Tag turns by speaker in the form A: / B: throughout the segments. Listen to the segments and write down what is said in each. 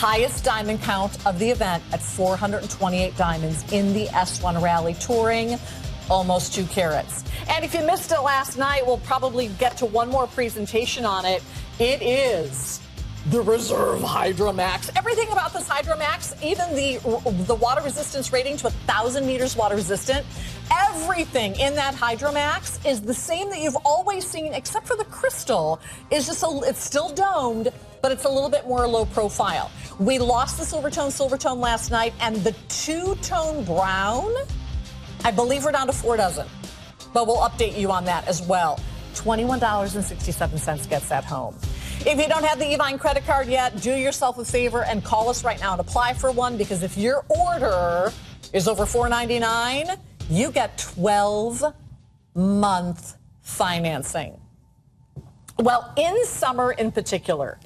A: highest diamond count of the event at 428 diamonds in the S1 Rally Touring, almost 2 carats. And if you missed it last night, we'll probably get to one more presentation on it. It is the Reserve Hydra Max. Everything about this Hydra Max, even the water resistance rating to 1,000 meters water resistant, everything in that Hydra Max is the same that you've always seen, except for the crystal. It's still domed, but it's a little bit more low profile. We lost the silver tone last night, and the two-tone brown, I believe we're down to 4 dozen. But we'll update you on that as well. $21.67 gets that home. If you don't have the Evine credit card yet, do yourself a favor and call us right now and apply for one, because if your order is over $4.99, you get 12-month financing. Well, in summer in particular,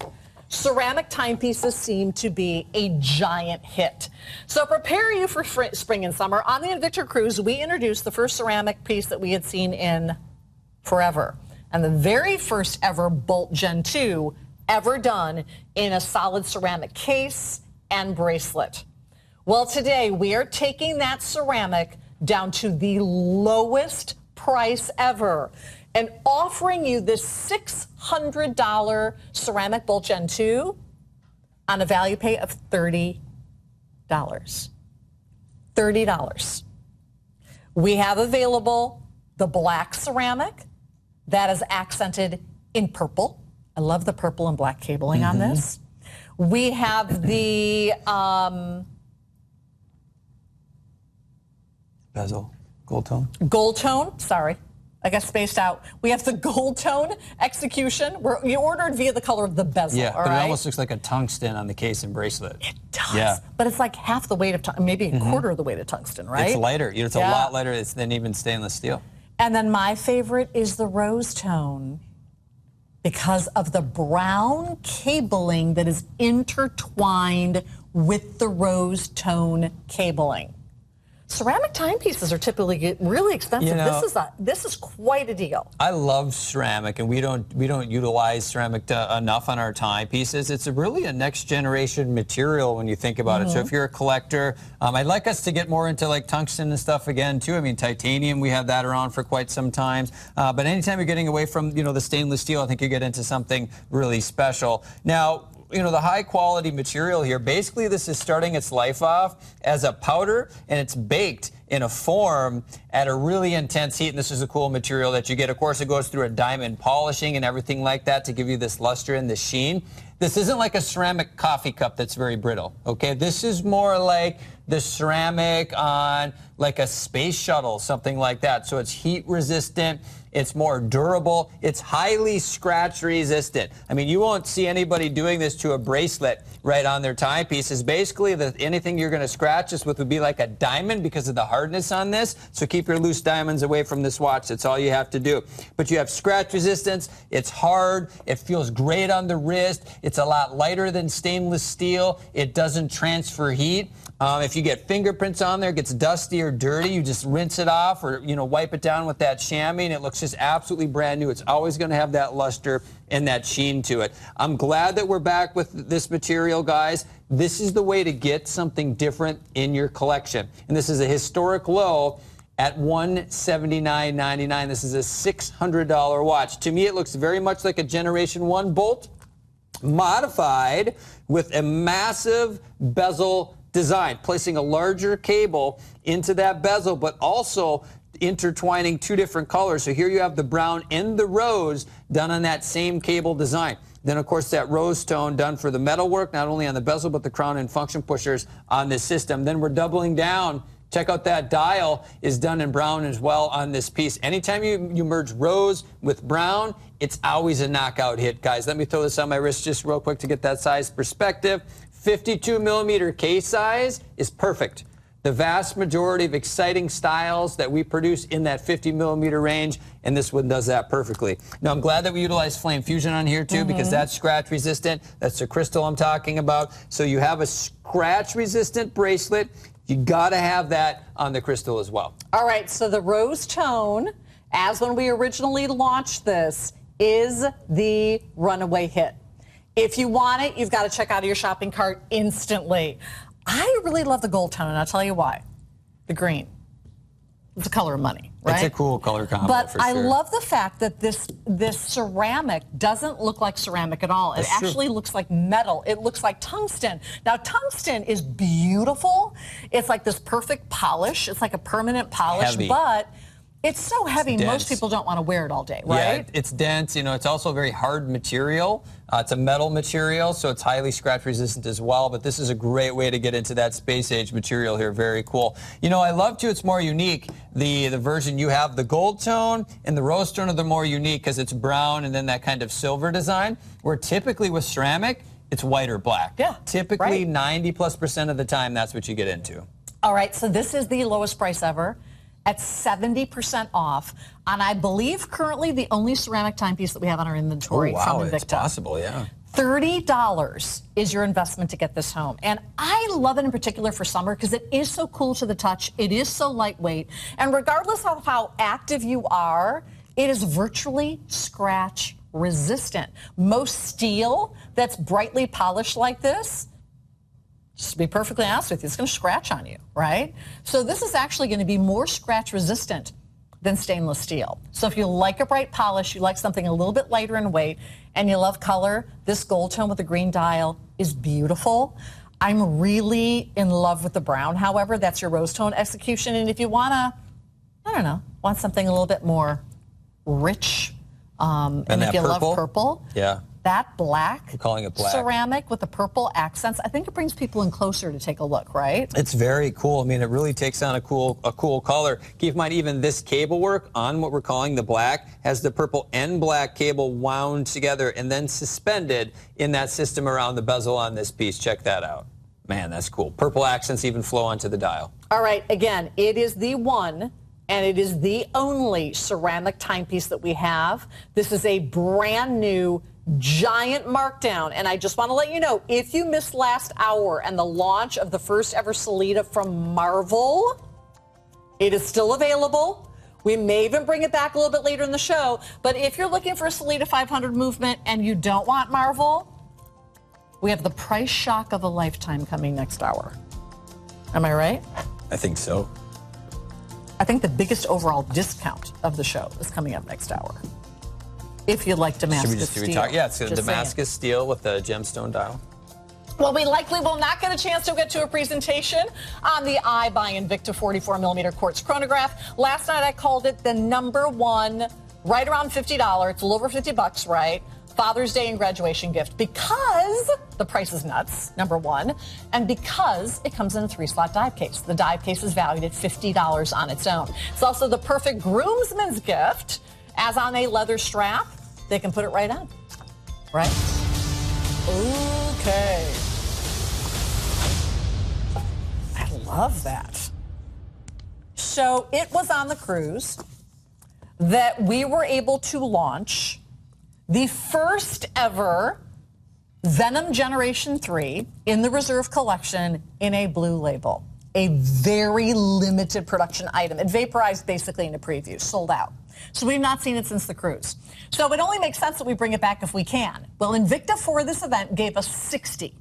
A: ceramic timepieces seem to be a giant hit. So prepare you for spring and summer. On the Invicta cruise, we introduced the first ceramic piece that we had seen in forever, and the very first ever Bolt Gen 2 ever done in a solid ceramic case and bracelet. Well, today we are taking that ceramic down to the lowest price ever and offering you this $600 ceramic Bolt Gen 2 on a value pay of $30. $30. We have available the black ceramic that is accented in purple. I love the purple and black cabling on this. We have the
B: bezel, gold tone.
A: Gold tone, sorry. I got spaced out. We have the gold tone execution. You ordered via the color of the bezel.
B: Yeah,
A: all
B: but
A: right?
B: it almost looks like a tungsten on the case and bracelet.
A: It does.
B: Yeah.
A: But it's like half the weight of tungsten, maybe a quarter of the weight of tungsten, right?
B: It's lighter. It's a lot lighter than even stainless steel.
A: And then my favorite is the rose tone, because of the brown cabling that is intertwined with the rose tone cabling. Ceramic timepieces are typically really expensive.
B: You know,
A: this is quite a deal.
B: I love ceramic, and we don't utilize ceramic enough on our timepieces. It's really a next generation material when you think about it. So if you're a collector, I'd like us to get more into like tungsten and stuff again too. I mean, titanium, we have that around for quite some time. But anytime you're getting away from the stainless steel, I think you get into something really special. Now, the high quality material here, basically this is starting its life off as a powder, and it's baked in a form at a really intense heat. And this is a cool material that you get. Of course, it goes through a diamond polishing and everything like that to give you this luster and this sheen. This isn't like a ceramic coffee cup that's very brittle, okay? This is more like the ceramic on like a space shuttle, something like that. So it's heat resistant. It's more durable. It's highly scratch resistant. I mean, you won't see anybody doing this to a bracelet right on their timepieces. Basically, anything you're going to scratch this with would be like a diamond because of the hardness on this. So keep your loose diamonds away from this watch. That's all you have to do. But you have scratch resistance. It's hard. It feels great on the wrist. It's a lot lighter than stainless steel. It doesn't transfer heat. If you get fingerprints on there, it gets dusty or dirty, you just rinse it off or, wipe it down with that chamois, and it looks just absolutely brand new. It's always going to have that luster and that sheen to it. I'm glad that we're back with this material, guys. This is the way to get something different in your collection. And this is a historic low at $179.99. This is a $600 watch. To me, it looks very much like a Generation 1 Bolt, modified with a massive bezel design, placing a larger cable into that bezel, but also intertwining 2 different colors. So here you have the brown and the rose done on that same cable design. Then, of course, that rose tone done for the metal work, not only on the bezel, but the crown and function pushers on this system. Then we're doubling down. Check out that dial is done in brown as well on this piece. Anytime you merge rose with brown, it's always a knockout hit, guys. Let me throw this on my wrist just real quick to get that size perspective. 52 millimeter case size is perfect. The vast majority of exciting styles that we produce in that 50 millimeter range, and this one does that perfectly. Now, I'm glad that we utilize flame fusion on here too, because that's scratch resistant. That's the crystal I'm talking about. So you have a scratch resistant bracelet. You got to have that on the crystal as well.
A: All right, so the rose tone, as when we originally launched this, is the runaway hit. If you want it, you've got to check out of your shopping cart instantly. I really love the gold tone, and I'll tell you why. The green. It's the color of money, right?
B: It's a cool color combo,
A: but
B: for sure.
A: I love the fact that this ceramic doesn't look like ceramic at all. It actually looks like metal. It looks like tungsten. Now, tungsten is beautiful. It's like this perfect polish. It's like a permanent polish,
B: Heavy.
A: but it's so heavy,
B: It's
A: most people don't want to wear it all day, right?
B: Yeah, it's dense. You know, it's also a very hard material. It's a metal material, so it's highly scratch resistant as well. But this is a great way to get into that space age material here. Very cool. You know, I love too. It's more unique. The version you have, the gold tone and the rose tone are the more unique because it's brown and then that kind of silver design. Where typically with ceramic, it's white or black.
A: Yeah,
B: Typically,
A: right.
B: 90+% of the time, that's what you get into.
A: All right, so this is the lowest price ever at 70% off. And I believe currently the only ceramic timepiece that we have on our inventory from Invicta.
B: It's possible, yeah.
A: $30 is your investment to get this home. And I love it in particular for summer because it is so cool to the touch. It is so lightweight. And regardless of how active you are, it is virtually scratch resistant. Most steel that's brightly polished like this, just to be perfectly honest with you, it's going to scratch on you, right? So this is actually going to be more scratch resistant than stainless steel. So if you like a bright polish, you like something a little bit lighter in weight, and you love color, this gold tone with the green dial is beautiful. I'm really in love with the brown, however. That's your rose tone execution. And if you want to, I don't know, want something a little bit more rich, and if you love purple,
B: yeah.
A: That black,
B: we're calling it black
A: ceramic with the purple accents, I think it brings people in closer to take a look, right?
B: It's very cool. I mean, it really takes on a cool color. Keep in mind, even this cable work on what we're calling the black has the purple and black cable wound together and then suspended in that system around the bezel on this piece. Check that out. Man, that's cool. Purple accents even flow onto the dial.
A: All right, again, it is the one and it is the only ceramic timepiece that we have. This is a brand new giant markdown, and I just want to let you know, if you missed last hour and the launch of the first ever Salida from Marvel, it is still available. We may even bring it back a little bit later in the show, but if you're looking for a Salida 500 movement and you don't want Marvel, we have the price shock of a lifetime coming next hour. Am I right?
B: I think so.
A: I think the biggest overall discount of the show is coming up next hour. If you like Damascus steel.
B: Yeah, it's a Damascus steel with the gemstone dial.
A: Well, we likely will not get a chance to get to a presentation on the Eye by Invicta 44mm quartz chronograph. Last night I called it the #1, right around $50. It's a little over $50, right? Father's Day and graduation gift, because the price is nuts, #1, and because it comes in a 3-slot dive case. The dive case is valued at $50 on its own. It's also the perfect groomsman's gift, as on a leather strap. They can put it right on, right? Okay. I love that. So it was on the cruise that we were able to launch the first ever Venom Generation 3 in the Reserve Collection in a blue label. A very limited production item. It vaporized basically in a preview, sold out. So we've not seen it since the cruise. So it only makes sense that we bring it back if we can. Well, Invicta for this event gave us 60.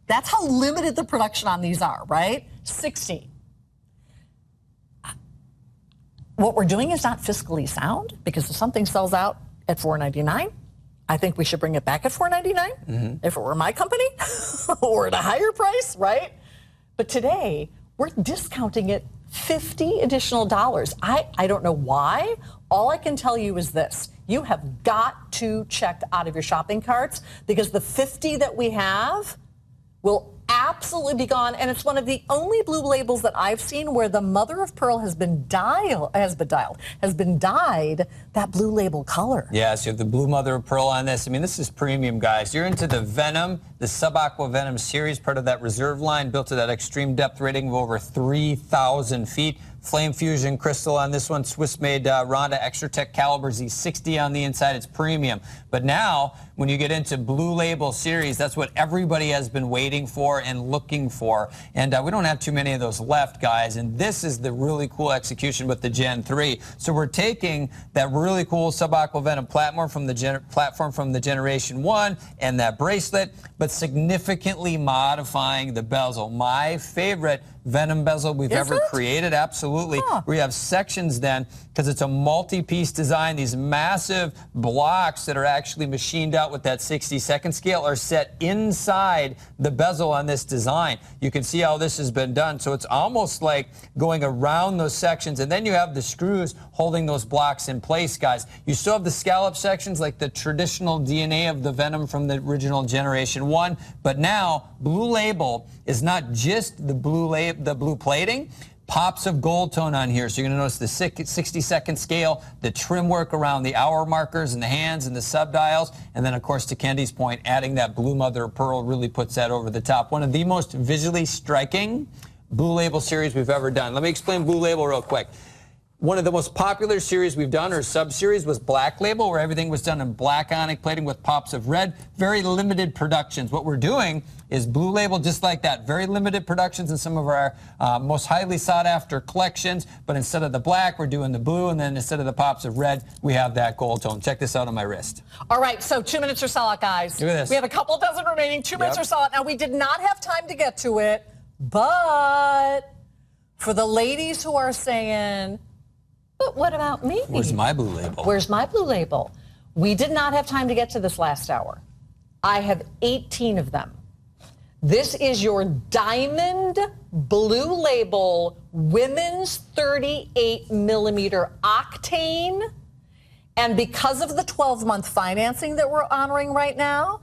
A: That's how limited the production on these are, right? 60. What we're doing is not fiscally sound, because if something sells out at $4.99, I think we should bring it back at $4.99 if it were my company or at a higher price, right? But today, we're discounting it $50 additional. I don't know why. All I can tell you is this. You have got to check out of your shopping carts, because the 50 that we have will absolutely be gone. And it's one of the only blue labels that I've seen where the mother of pearl has been dyed that blue label color.
B: Yes, you have the blue mother of pearl on this. I mean, this is premium, guys. You're into the Venom, the Sub-Aqua Venom series, part of that reserve line, built to that extreme depth rating of over 3,000 feet. Flame Fusion crystal on this one, Swiss-made Ronda Extra Tech Caliber Z60 on the inside. It's premium. But now, when you get into Blue Label series, that's what everybody has been waiting for and looking for. And we don't have too many of those left, guys. And this is the really cool execution with the Gen 3. So we're taking that really cool subaqueous venom platform from the Generation 1 and that bracelet, but significantly modifying the bezel. My favorite venom bezel we've ever created. Absolutely. We have sections then, because it's a multi-piece design. These massive blocks that are actually machined out with that 60-second scale are set inside the bezel on this design. You can see how this has been done. So it's almost like going around those sections, and then you have the screws holding those blocks in place, guys. You still have the scallop sections like the traditional DNA of the venom from the original Generation 1, but now Blue Label is not just the blue plating, pops of gold tone on here. So you're going to notice the 60-second scale, the trim work around the hour markers and the hands and the subdials, and then, of course, to Kendi's point, adding that blue mother of pearl really puts that over the top. One of the most visually striking Blue Label series we've ever done. Let me explain Blue Label real quick. One of the most popular series we've done, or sub-series, was Black Label, where everything was done in black onyx plating with pops of red. Very limited productions. What we're doing is Blue Label just like that. Very limited productions in some of our most highly sought-after collections. But instead of the black, we're doing the blue. And then instead of the pops of red, we have that gold tone. Check this out on my wrist.
A: All right, so 2 minutes or sell out, guys.
B: Look at this.
A: We have a couple dozen remaining. 2 minutes or sell out. Now, we did not have time to get to it, but for the ladies who are saying, but what about me?
B: Where's my Blue Label?
A: Where's my Blue Label? We did not have time to get to this last hour. I have 18 of them. This is your Diamond Blue Label Women's 38 millimeter Octane. And because of the 12-month financing that we're honoring right now,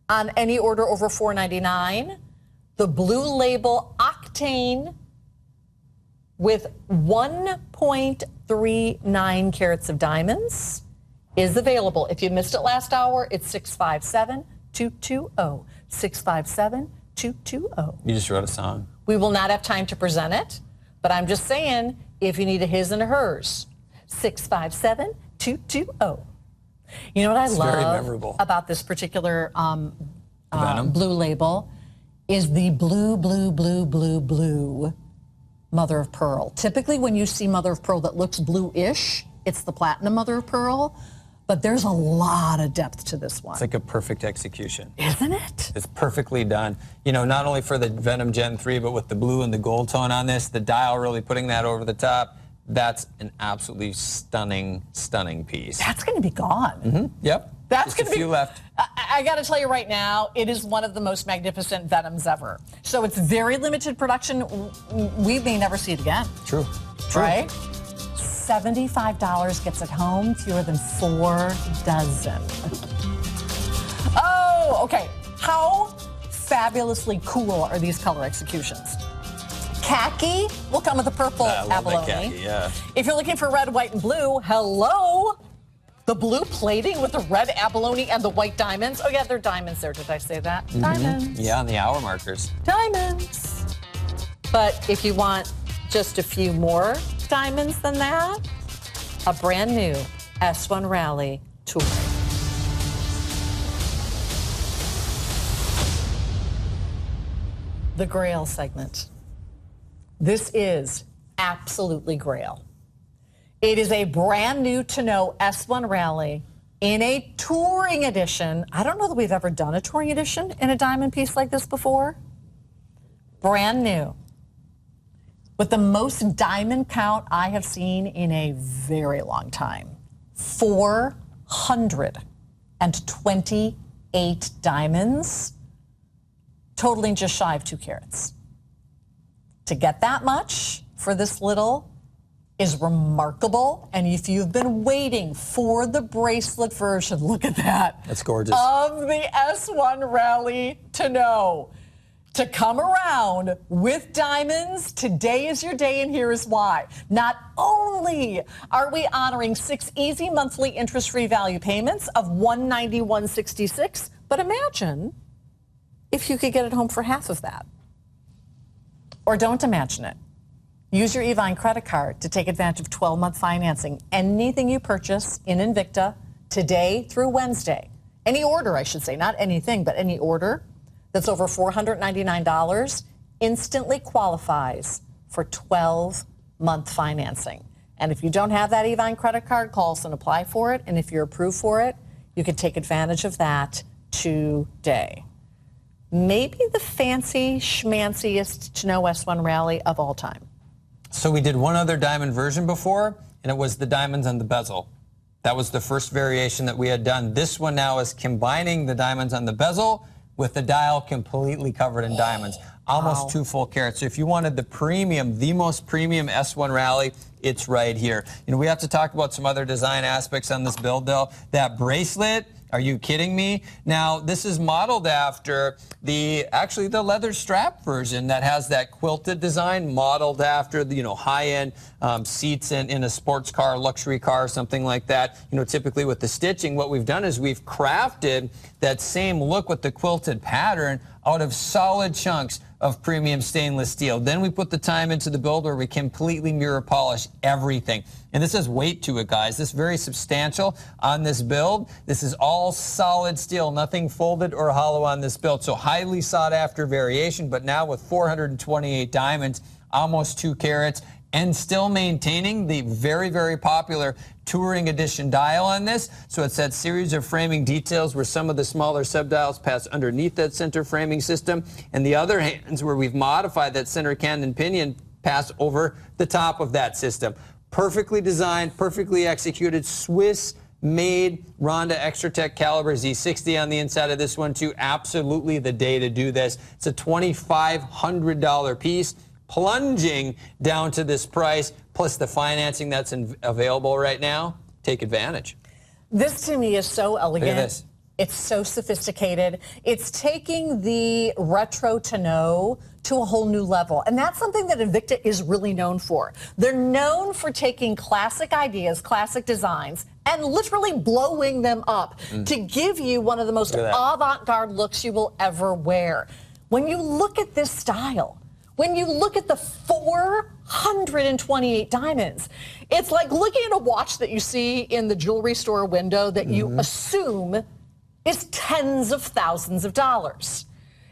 A: on any order over $4.99, the Blue Label Octane with 1.39 carats of diamonds is available. If you missed it last hour, it's 657-220. 657-220.
B: You just wrote a song.
A: We will not have time to present it, but I'm just saying, if you need a his and a hers, 657-220. You know what I love about this particular Blue Label is the blue mother of pearl. Typically, when you see mother of pearl that looks blue-ish, it's the platinum mother of pearl, but there's a lot of depth to this one.
B: It's like a perfect execution.
A: Isn't it?
B: It's perfectly done. You know, not only for the Venom Gen 3, but with the blue and the gold tone on this, the dial really putting that over the top. That's an absolutely stunning, stunning piece.
A: That's going to be gone.
B: Mm-hmm. Yep.
A: That's
B: just a few left.
A: I got to tell you right now, it is one of the most magnificent Venoms ever. So it's very limited production. We may never see it again.
B: True.
A: Right? $75 gets it home, fewer than 4 dozen. Oh, okay. How fabulously cool are these color executions? Khaki will come with a purple abalone.
B: Khaki, yeah.
A: If you're looking for red, white, and blue, hello. The blue plating with the red abalone and the white diamonds. Oh, yeah, they're diamonds there. Did I say that? Mm-hmm. Diamonds.
B: Yeah, on the hour markers.
A: Diamonds. But if you want just a few more diamonds than that, a brand new S1 Rally Touring. The Grail segment. This is absolutely Grail. It is a brand new to know S1 Rally in a touring edition. I don't know that we've ever done a touring edition in a diamond piece like this before. Brand new. With the most diamond count I have seen in a very long time. 428 diamonds, totaling just shy of 2 carats. To get that much for this little is remarkable. And if you've been waiting for the bracelet version, look at that.
B: That's gorgeous.
A: Of the S1 Rally to know. To come around with diamonds, today is your day, and here is why. Not only are we honoring 6 easy monthly interest-free value payments of $191.66, but imagine if you could get it home for half of that. Or don't imagine it. Use your Evine credit card to take advantage of 12-month financing. Anything you purchase in Invicta today through Wednesday, any order, I should say, not anything, but any order that's over $499 instantly qualifies for 12-month financing. And if you don't have that Evine credit card, call us and apply for it. And if you're approved for it, you can take advantage of that today. Maybe the fancy schmanciest Tonneau S1 rally of all time.
B: So we did one other diamond version before, and it was the diamonds on the bezel. That was the first variation that we had done. This one now is combining the diamonds on the bezel with the dial completely covered in diamonds. Almost 2 full carats. So if you wanted the premium, the most premium S1 rally, it's right here. You know, we have to talk about some other design aspects on this build, though. That bracelet, are you kidding me? Now, this is modeled after actually the leather strap version that has that quilted design, modeled after the, high-end seats in a sports car, luxury car, something like that. Typically with the stitching, what we've done is we've crafted that same look with the quilted pattern out of solid chunks of premium stainless steel. Then we put the time into the build where we completely mirror polish everything. And this has weight to it, guys. This is very substantial on this build. This is all solid steel, nothing folded or hollow on this build. So highly sought after variation, but now with 428 diamonds, almost 2 carats, and still maintaining the very, very popular Touring Edition dial on this. So it's that series of framing details where some of the smaller subdials pass underneath that center framing system, and the other hands where we've modified that center cannon pinion pass over the top of that system. Perfectly designed, perfectly executed, Swiss-made Ronda Extratech caliber Z60 on the inside of this one too. Absolutely the day to do this. It's a $2,500 piece, plunging down to this price, plus the financing that's available right now. Take advantage.
A: This to me is so elegant.
B: Look at this.
A: It's so sophisticated. It's taking the retro Tonneau to a whole new level. And that's something that Invicta is really known for. They're known for taking classic ideas, classic designs, and literally blowing them up to give you one of the most avant-garde looks you will ever wear. When you look at this style, when you look at the 428 diamonds, it's like looking at a watch that you see in the jewelry store window that you assume is tens of thousands of dollars.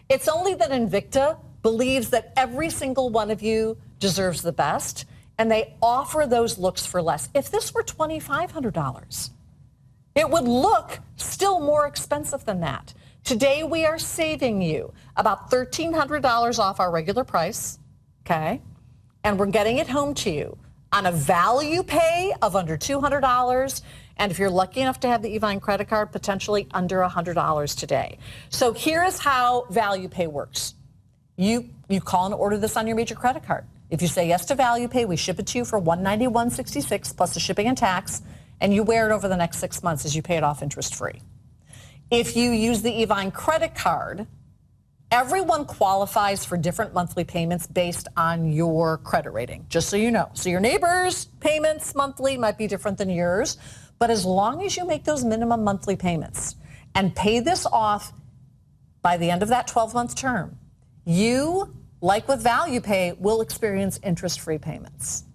A: It's only that Invicta believes that every single one of you deserves the best, and they offer those looks for less. If this were $2,500, it would look still more expensive than that. Today, we are saving you about $1,300 off our regular price, okay? And we're getting it home to you on a value pay of under $200. And if you're lucky enough to have the Evine credit card, potentially under $100 today. So here is how value pay works. You call and order this on your major credit card. If you say yes to value pay, we ship it to you for $191.66 plus the shipping and tax, and you wear it over the next 6 months as you pay it off interest-free. If you use the Evine credit card, everyone qualifies for different monthly payments based on your credit rating, just so you know. So your neighbor's payments monthly might be different than yours, but as long as you make those minimum monthly payments and pay this off by the end of that 12-month term, you, like with value pay, will experience interest-free payments.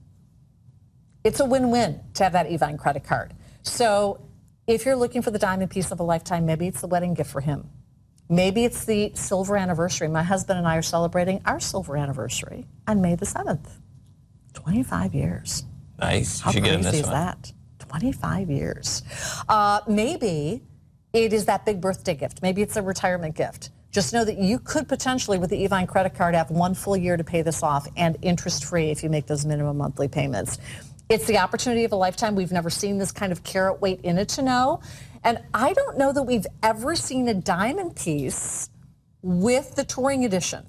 A: It's a win-win to have that Evine credit card. So if you're looking for the diamond piece of a lifetime, maybe it's the wedding gift for him. Maybe it's the silver anniversary. My husband and I are celebrating our silver anniversary on May the 7th. 25 years.
B: Nice.
A: How
B: you should get him
A: crazy
B: this
A: is
B: one.
A: that? 25 years. Maybe it is that big birthday gift. Maybe it's a retirement gift. Just know that you could potentially, with the Evine credit card, have 1 full year to pay this off and interest-free if you make those minimum monthly payments. It's the opportunity of a lifetime. We've never seen this kind of carat weight in a Tonneau. And I don't know that we've ever seen a diamond piece with the Touring Edition.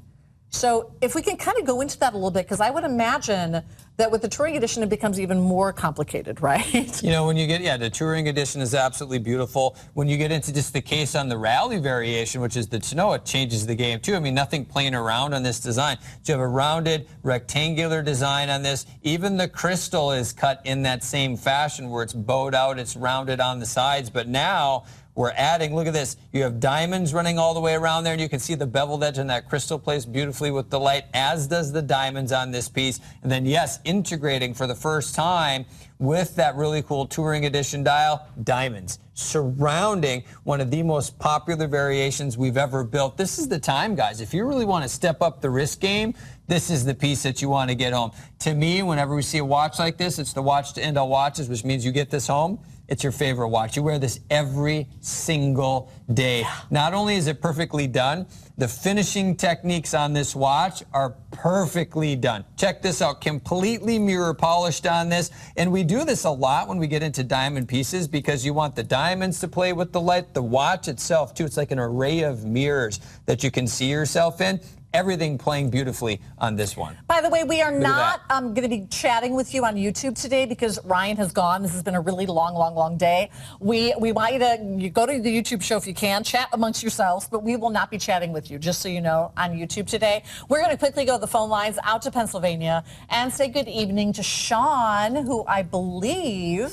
A: So if we can kind of go into that a little bit, because I would imagine that with the Touring Edition, it becomes even more complicated, right?
B: When you get, the Touring Edition is absolutely beautiful. When you get into just the case on the Rally variation, which is the Tonneau, it changes the game too. I mean, nothing playing around on this design. You have a rounded, rectangular design on this. Even the crystal is cut in that same fashion where it's bowed out, it's rounded on the sides. But now we're adding, look at this, you have diamonds running all the way around there, and you can see the beveled edge on that crystal placed beautifully with the light, as does the diamonds on this piece. And then, yes, integrating for the first time with that really cool Touring Edition dial, diamonds surrounding one of the most popular variations we've ever built. This is the time, guys. If you really want to step up the risk game, this is the piece that you want to get home. To me, whenever we see a watch like this, it's the watch to end all watches, which means you get this home, it's your favorite watch. You wear this every single day. Not only is it perfectly done, the finishing techniques on this watch are perfectly done. Check this out, completely mirror polished on this. And we do this a lot when we get into diamond pieces because you want the diamonds to play with the light, the watch itself too. It's like an array of mirrors that you can see yourself in. Everything playing beautifully on this one.
A: By the way, we are not going to be chatting with you on YouTube today because Ryan has gone. This has been a really long day. We want you go to the YouTube show if you can, chat amongst yourselves, but we will not be chatting with you, just so you know, on YouTube today. We're going to quickly go to the phone lines out to Pennsylvania and say good evening to Sean, who I believe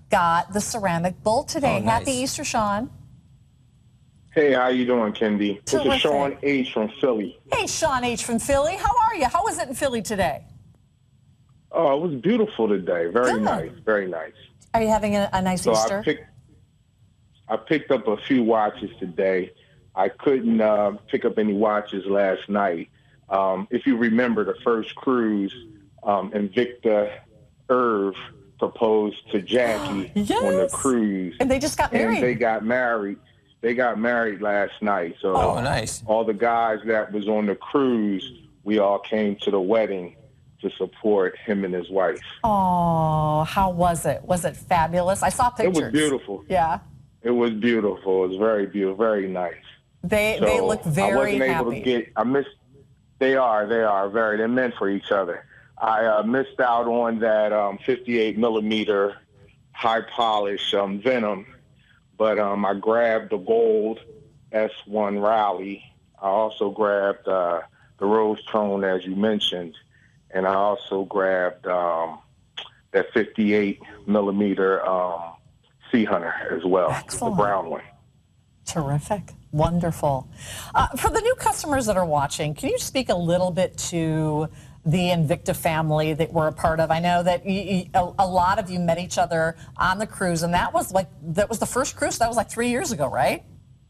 A: got the ceramic bowl today.
B: Oh, nice.
A: Happy Easter, Sean.
C: Hey, how you doing, Kendi? This is Sean H. from Philly.
A: Hey, Sean H. from Philly. How are you? How was it in Philly today?
C: Oh, it was beautiful today. Very nice. Very nice.
A: Are you having a nice Easter?
C: I picked up a few watches today. I couldn't pick up any watches last night. If you remember the first cruise, Invicta Irv proposed to Jackie on the cruise.
A: And they just got married.
C: And they got married. They got married last night. So
B: nice.
C: All the guys that was on the cruise, we all came to the wedding to support him and his wife.
A: Oh, how was it? Was it fabulous? I saw pictures.
C: It was beautiful.
A: Yeah.
C: It was beautiful. It was very beautiful, very nice.
A: They look very happy.
C: I wasn't able to get. They're meant for each other. I missed out on that 58 millimeter high polish Venom. But I grabbed the gold S1 Rally. I also grabbed the Rose Tone, as you mentioned, and I also grabbed that 58 millimeter Sea Hunter as well,
A: Excellent.
C: The brown one.
A: Terrific. Wonderful. For the new customers that are watching, can you speak a little bit to the Invicta family that we're a part of? I know that a lot of you met each other on the cruise, and that was the first cruise. That was like 3 years ago, right?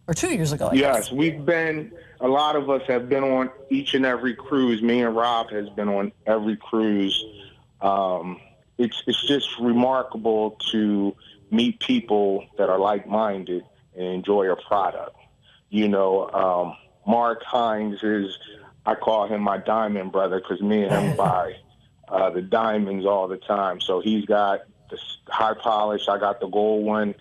A: Or 2 years ago, I guess.
C: Yes, a lot of us have been on each and every cruise. Me and Rob has been on every cruise. It's just remarkable to meet people that are like-minded and enjoy a product. You know, Mark Hines I call him my diamond brother because me and him buy the diamonds all the time. So he's got the high polish, I got the gold one,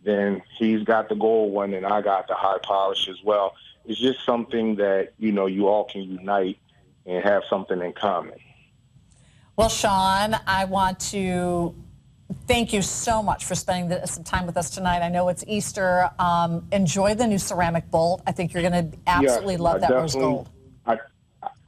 C: then he's got the gold one, and I got the high polish as well. It's just something that, you all can unite and have something in common.
A: Well, Sean, I want to thank you so much for spending some time with us tonight. I know it's Easter. Enjoy the new ceramic bowl. I think you're going to absolutely love that rose gold.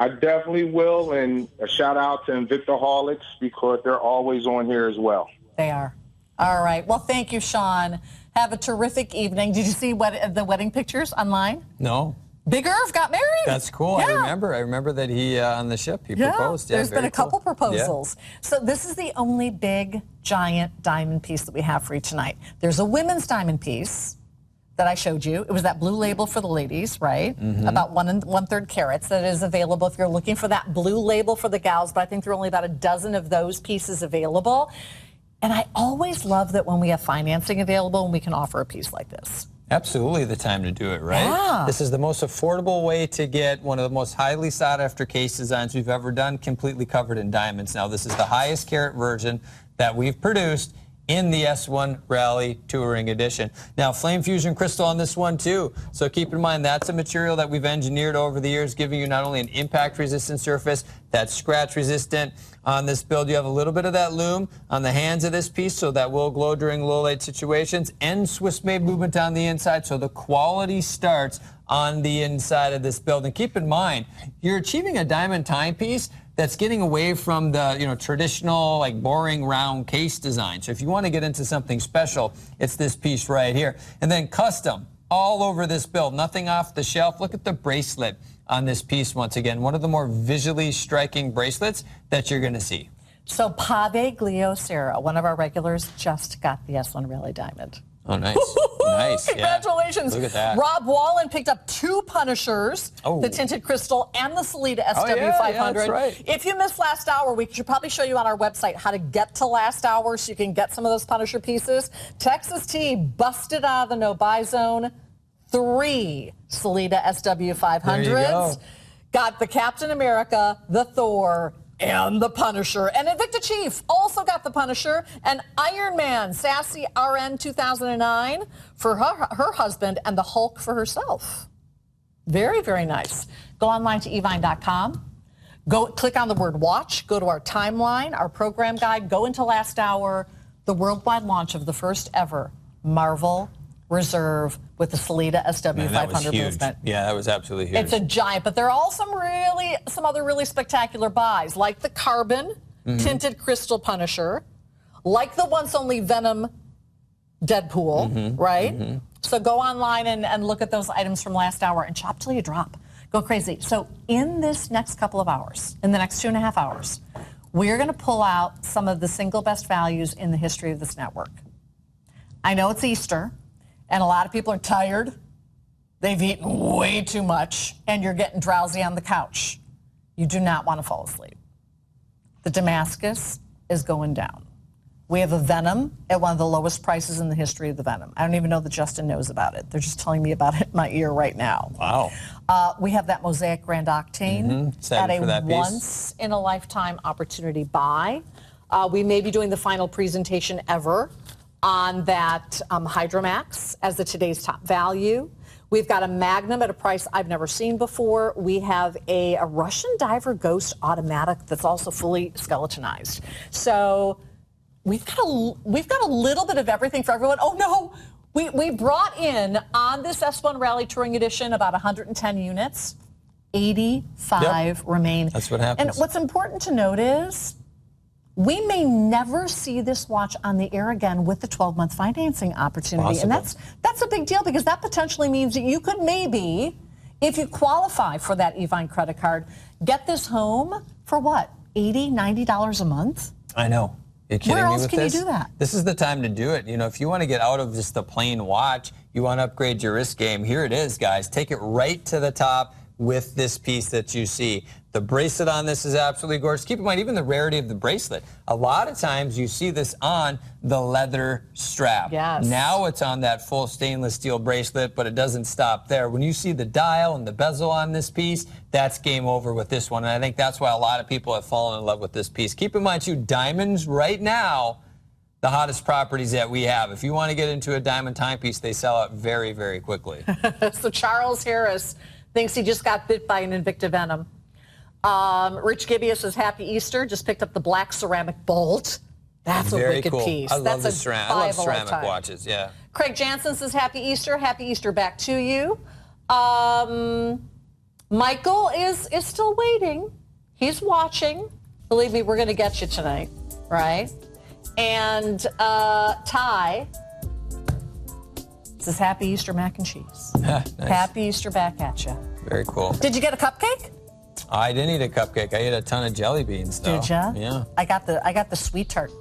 C: I definitely will, and a shout out to Invictaholics because they're always on here as well.
A: They are. All right. Well, thank you, Sean. Have a terrific evening. Did you see the wedding pictures online?
B: No.
A: Big Irv got married.
B: That's cool. Yeah. I remember that he on the ship he proposed. Yeah,
A: there's been a couple proposals. Yeah. So this is the only big giant diamond piece that we have for you tonight. There's a women's diamond piece that I showed you. It was that blue label for the ladies, right? Mm-hmm. About 1 1/3 carats that is available if you're looking for that blue label for the gals, but I think there are only about a dozen of those pieces available. And I always love that when we have financing available and we can offer a piece like this.
B: Absolutely the time to do it, right?
A: Yeah.
B: This is the most affordable way to get one of the most highly sought after case designs we've ever done, completely covered in diamonds. Now, this is the highest carat version that we've produced in the S1 Rally Touring Edition. Now, flame fusion crystal on this one too. So keep in mind that's a material that we've engineered over the years, giving you not only an impact resistant surface, that's scratch resistant. On this build, you have a little bit of that lume on the hands of this piece, so that will glow during low light situations, and Swiss made movement on the inside, so the quality starts on the inside of this build. And keep in mind, you're achieving a diamond timepiece that's getting away from the traditional like boring round case design. So if you want to get into something special, it's this piece right here. And then custom all over this build, nothing off the shelf. Look at the bracelet on this piece once again. One of the more visually striking bracelets that you're going to see.
A: So Pave Glio Sarah, one of our regulars, just got the S1 Rally Diamond.
B: Oh, nice. Nice.
A: Congratulations.
B: Yeah. Look at that.
A: Rob Wallen picked up 2 Punishers, the Tinted Crystal and the Salida SW500.
B: Yeah, that's right.
A: If you missed last hour, we should probably show you on our website how to get to last hour so you can get some of those Punisher pieces. Texas T busted out of the no-buy zone. 3 Salida SW500s. Got the Captain America, the Thor, and the Punisher. And Invicta Chief also got the Punisher. And Iron Man Sassy RN 2009 for her husband and the Hulk for herself. Very, very nice. Go online to evine.com. Go click on the word watch. Go to our timeline, our program guide. Go into last hour, the worldwide launch of the first ever Marvel Reserve with the Salida SW500 movement.
B: Yeah, that was absolutely huge.
A: It's a giant, but there are all some other really spectacular buys, like the Carbon Tinted Crystal Punisher, like the once only Venom Deadpool, right? So go online and look at those items from last hour and shop till you drop. Go crazy. So in this next couple of hours, in the next 2.5 hours, we're going to pull out some of the single best values in the history of this network. I know it's Easter, and a lot of people are tired. They've eaten way too much, and you're getting drowsy on the couch. You do not want to fall asleep. The Damascus is going down. We have a Venom at one of the lowest prices in the history of the Venom. I don't even know that Justin knows about it. They're just telling me about it in my ear right now.
B: Wow.
A: We have that Mosaic Grand Octane at a once-in-a-lifetime opportunity buy. We may be doing the final presentation ever on that Hydromax as the today's top value. We've got a Magnum at a price I've never seen before. We have a Russian Diver Ghost automatic that's also fully skeletonized. So we've got a little bit of everything for everyone. Oh no, we brought in on this S1 Rally Touring Edition about 110 units. 85 remain.
B: That's what happens.
A: And what's important to note is we may never see this watch on the air again with the 12-month financing opportunity.
B: Possible.
A: And that's a big deal because that potentially means that you could maybe, if you qualify for that Evine credit card, get this home for what, $80, $90 a month?
B: I know. You're kidding
A: Where
B: me
A: else
B: with
A: can
B: this?
A: you do that?
B: This is the time to do it. You know, if you want to get out of just the plain watch, you want to upgrade your wrist game, here it is, guys. Take it right to the top with this piece that you see. The bracelet on this is absolutely gorgeous. Keep in mind, even the rarity of the bracelet. A lot of times you see this on the leather strap.
A: Yes.
B: Now it's on that full stainless steel bracelet, but it doesn't stop there. When you see the dial and the bezel on this piece, that's game over with this one. And I think that's why a lot of people have fallen in love with this piece. Keep in mind, too, diamonds right now, the hottest properties that we have. If you want to get into a diamond timepiece, they sell out very, very quickly.
A: So Charles Harris thinks he just got bit by an Invicta Venom. Rich Gibbia says, Happy Easter. Just picked up the black ceramic bolt. That's
B: Very
A: a wicked
B: cool.
A: piece.
B: I love
A: That's
B: the
A: a
B: ceramic. I love
A: buy of a
B: ceramic
A: lifetime.
B: watches. Yeah.
A: Craig Jansen says, Happy Easter. Happy Easter back to you. Michael is still waiting. He's watching. Believe me, we're going to get you tonight, right? And Ty says, Happy Easter mac and cheese.
B: Nice.
A: Happy Easter back at you.
B: Very cool.
A: Did you get a cupcake?
B: I didn't eat a cupcake. I ate a ton of jelly beans, though.
A: Did ya?
B: Yeah.
A: I got the sweet tart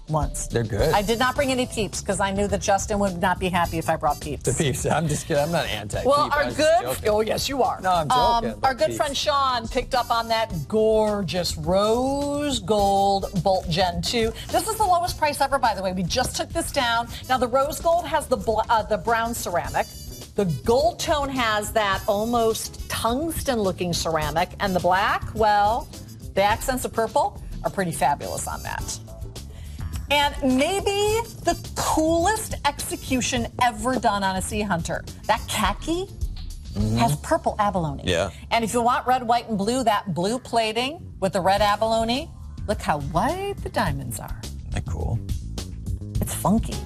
A: ones.
B: They're good.
A: I did not bring any Peeps because I knew that Justin would not be happy if I brought Peeps.
B: The Peeps. I'm just kidding. I'm not anti-Peep.
A: Well,
B: I
A: our
B: was just joking.
A: oh yes, you are.
B: No, I'm joking.
A: Our good friend Sean picked up on that gorgeous rose gold Bolt Gen 2. This is the lowest price ever, by the way. We just took this down. Now the rose gold has the brown ceramic. The gold tone has that almost tungsten-looking ceramic, and the black, well, the accents of purple are pretty fabulous on that. And maybe the coolest execution ever done on a Sea Hunter. That khaki has purple abalone.
B: Yeah.
A: And if you want red, white, and blue, that blue plating with the red abalone, look how white the diamonds are.
B: Isn't that cool?
A: It's funky.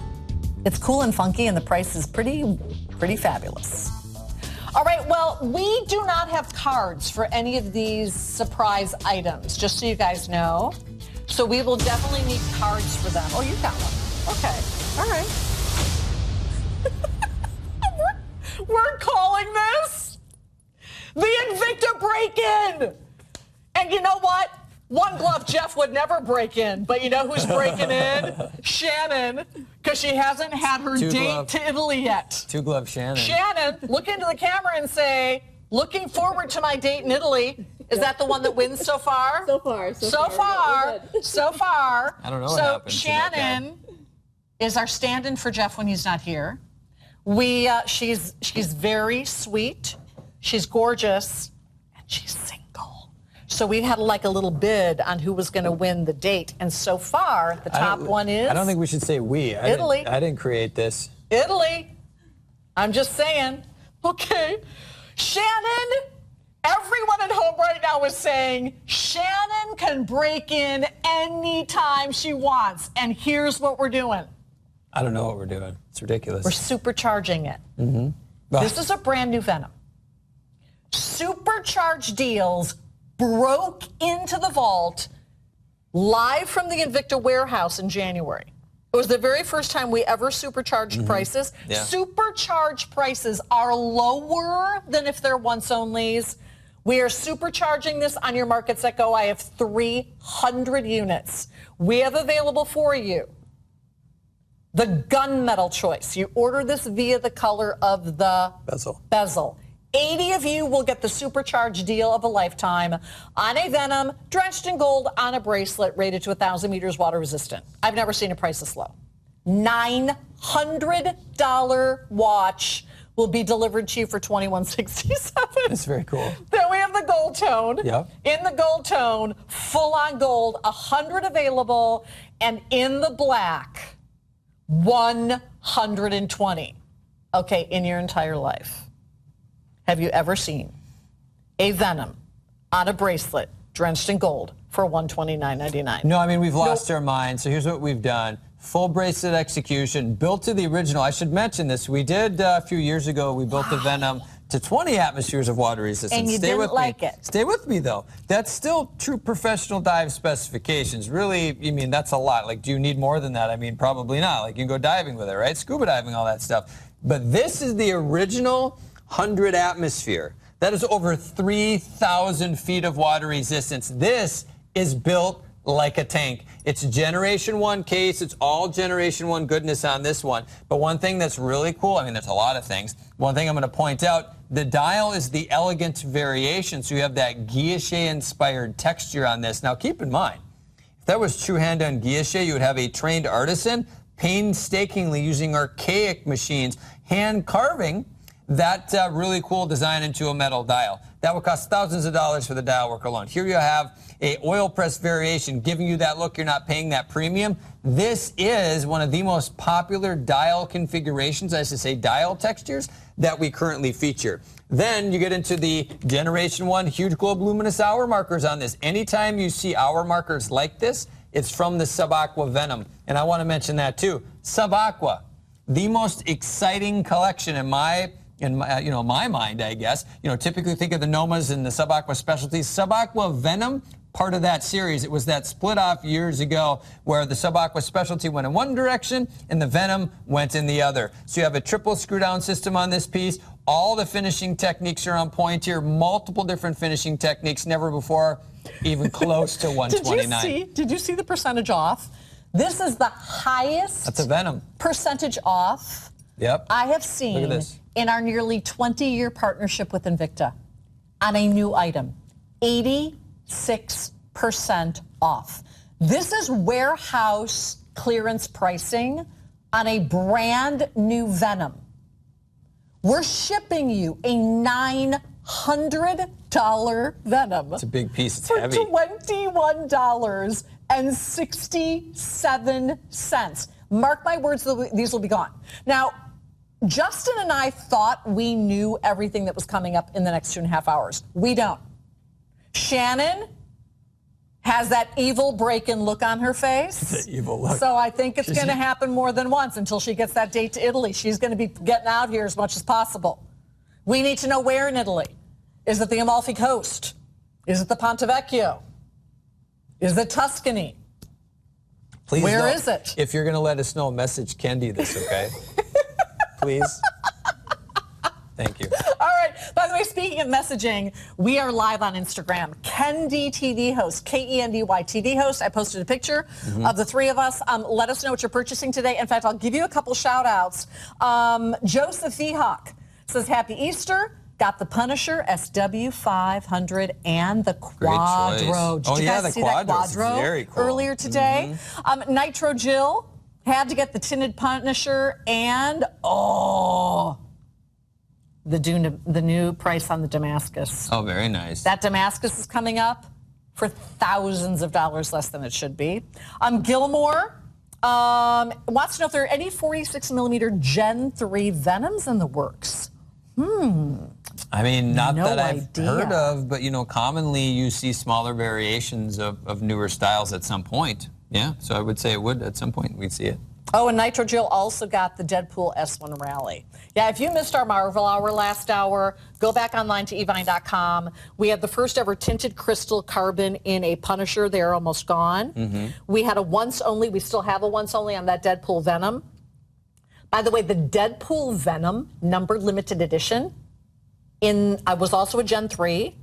A: It's cool and funky, and the price is pretty fabulous. All right, well, we do not have cards for any of these surprise items, just so you guys know. So we will definitely need cards for them. Oh, you got one. Okay. All right. We're calling this the Invicta break-in. And you know what? One glove Jeff would never break in, but you know who's breaking in? Shannon, because she hasn't had her date to Italy yet.
B: Two glove Shannon.
A: Shannon, look into the camera and say, looking forward to my date in Italy. Is that the one that wins so far?
D: So far.
B: I don't know what
A: So
B: happened.
A: Shannon is our stand-in for Jeff when he's not here. She's very sweet. She's gorgeous, and she's single. So we had like a little bid on who was going to win the date, and so far the top one is.
B: I don't think we should say we.
A: Italy.
B: I didn't create this.
A: Italy. I'm just saying. Okay, Shannon. Everyone at home right now is saying Shannon can break in anytime she wants, and here's what we're doing.
B: I don't know what we're doing. It's ridiculous.
A: We're supercharging it.
B: Mm-hmm.
A: This is a brand new Venom. Supercharged deals broke into the vault live from the Invicta warehouse in January. It was the very first time we ever supercharged prices.
B: Yeah.
A: Supercharged prices are lower than if they're once onlys. We are supercharging this on your markets that go. I have 300 units. We have available for you the gunmetal choice. You order this via the color of the bezel. 80 of you will get the supercharged deal of a lifetime on a Venom drenched in gold on a bracelet rated to 1,000 meters water resistant. I've never seen a price this low. $900 watch will be delivered to you for $21.67.
B: That's very cool.
A: Then we have the gold tone.
B: Yep.
A: In the gold tone, full on gold, 100 available, and in the black, 120. Okay, in your entire life. Have you ever seen a Venom on a bracelet drenched in gold for $129.99?
B: No, I mean, we've lost our mind. So here's what we've done. Full bracelet execution, built to the original. I should mention this. We did a few years ago, we built the Venom to 20 atmospheres of water resistance.
A: And you didn't like it.
B: Stay with me, though. That's still true professional dive specifications. Really, you mean, that's a lot. Like, do you need more than that? I mean, probably not. Like, you can go diving with it, right? Scuba diving, all that stuff. But this is the original 100 atmosphere. That is over 3,000 feet of water resistance. This is built like a tank. It's Generation 1 case. It's all Generation 1 goodness on this one. But one thing that's really cool, I mean, there's a lot of things. One thing I'm going to point out, the dial is the elegant variation. So you have that guilloche-inspired texture on this. Now, keep in mind, if that was true hand-done guilloche, you would have a trained artisan painstakingly using archaic machines, hand carving that really cool design into a metal dial. That would cost thousands of dollars for the dial work alone. Here you have a oil press variation giving you that look. You're not paying that premium. This is one of the most popular dial configurations, I should say dial textures, that we currently feature. Then you get into the Generation 1 huge globe luminous hour markers on this. Anytime you see hour markers like this, it's from the Subaqua Venom. And I want to mention that too. Subaqua, the most exciting collection in my mind, I guess. Typically think of the Nomas and the Subaqua specialties. Subaqua Venom, part of that series. It was that split off years ago where the Subaqua specialty went in one direction and the Venom went in the other. So you have a triple screw down system on this piece. All the finishing techniques are on point here. Multiple different finishing techniques, never before even close to 129.
A: Did you see the percentage off? This is the highest
B: That's a Venom
A: percentage off I have seen.
B: Look at this.
A: In our nearly 20-year partnership with Invicta on a new item, 86% off. This is warehouse clearance pricing on a brand new Venom. We're shipping you a $900 Venom.
B: It's a big piece. It's
A: for
B: heavy.
A: $21.67. Mark my words, these will be gone. Now, Justin and I thought we knew everything that was coming up in the next 2.5 hours. We don't. Shannon has that evil break-in look on her face.
B: It's an evil look.
A: So I think it's going to happen more than once until she gets that date to Italy. She's going to be getting out here as much as possible. We need to know where in Italy. Is it the Amalfi Coast? Is it the Ponte Vecchio? Is it Tuscany?
B: Please
A: Where is it?
B: If you're going to let us know, message Kendi this, okay? Please. Thank you.
A: All right. By the way, speaking of messaging, we are live on Instagram. Kendi TD host, Kendy TD host. I posted a picture of the three of us. Let us know what you're purchasing today. In fact, I'll give you a couple shout outs. Joseph Vehawk says, Happy Easter. Got the Punisher SW500 and the Quadro. Did you guys see that Quadro
B: very cool.
A: earlier today? Nitro Jill had to get the tinted Punisher and, the new price on the Damascus.
B: Oh, very nice.
A: That Damascus is coming up for thousands of dollars less than it should be. Gilmore wants to know if there are any 46mm Gen 3 Venoms in the works.
B: I mean, not
A: No
B: that I've
A: idea.
B: heard of, but, commonly you see smaller variations of newer styles at some point. Yeah, so I would say it would at some point. We'd see it.
A: Oh, and Nitro Jill also got the Deadpool S1 Rally. Yeah, if you missed our Marvel Hour last hour, go back online to evine.com. We had the first ever tinted crystal carbon in a Punisher. They are almost gone. We had a once only. We still have a once only on that Deadpool Venom. By the way, the Deadpool Venom numbered limited edition was also a Gen 3,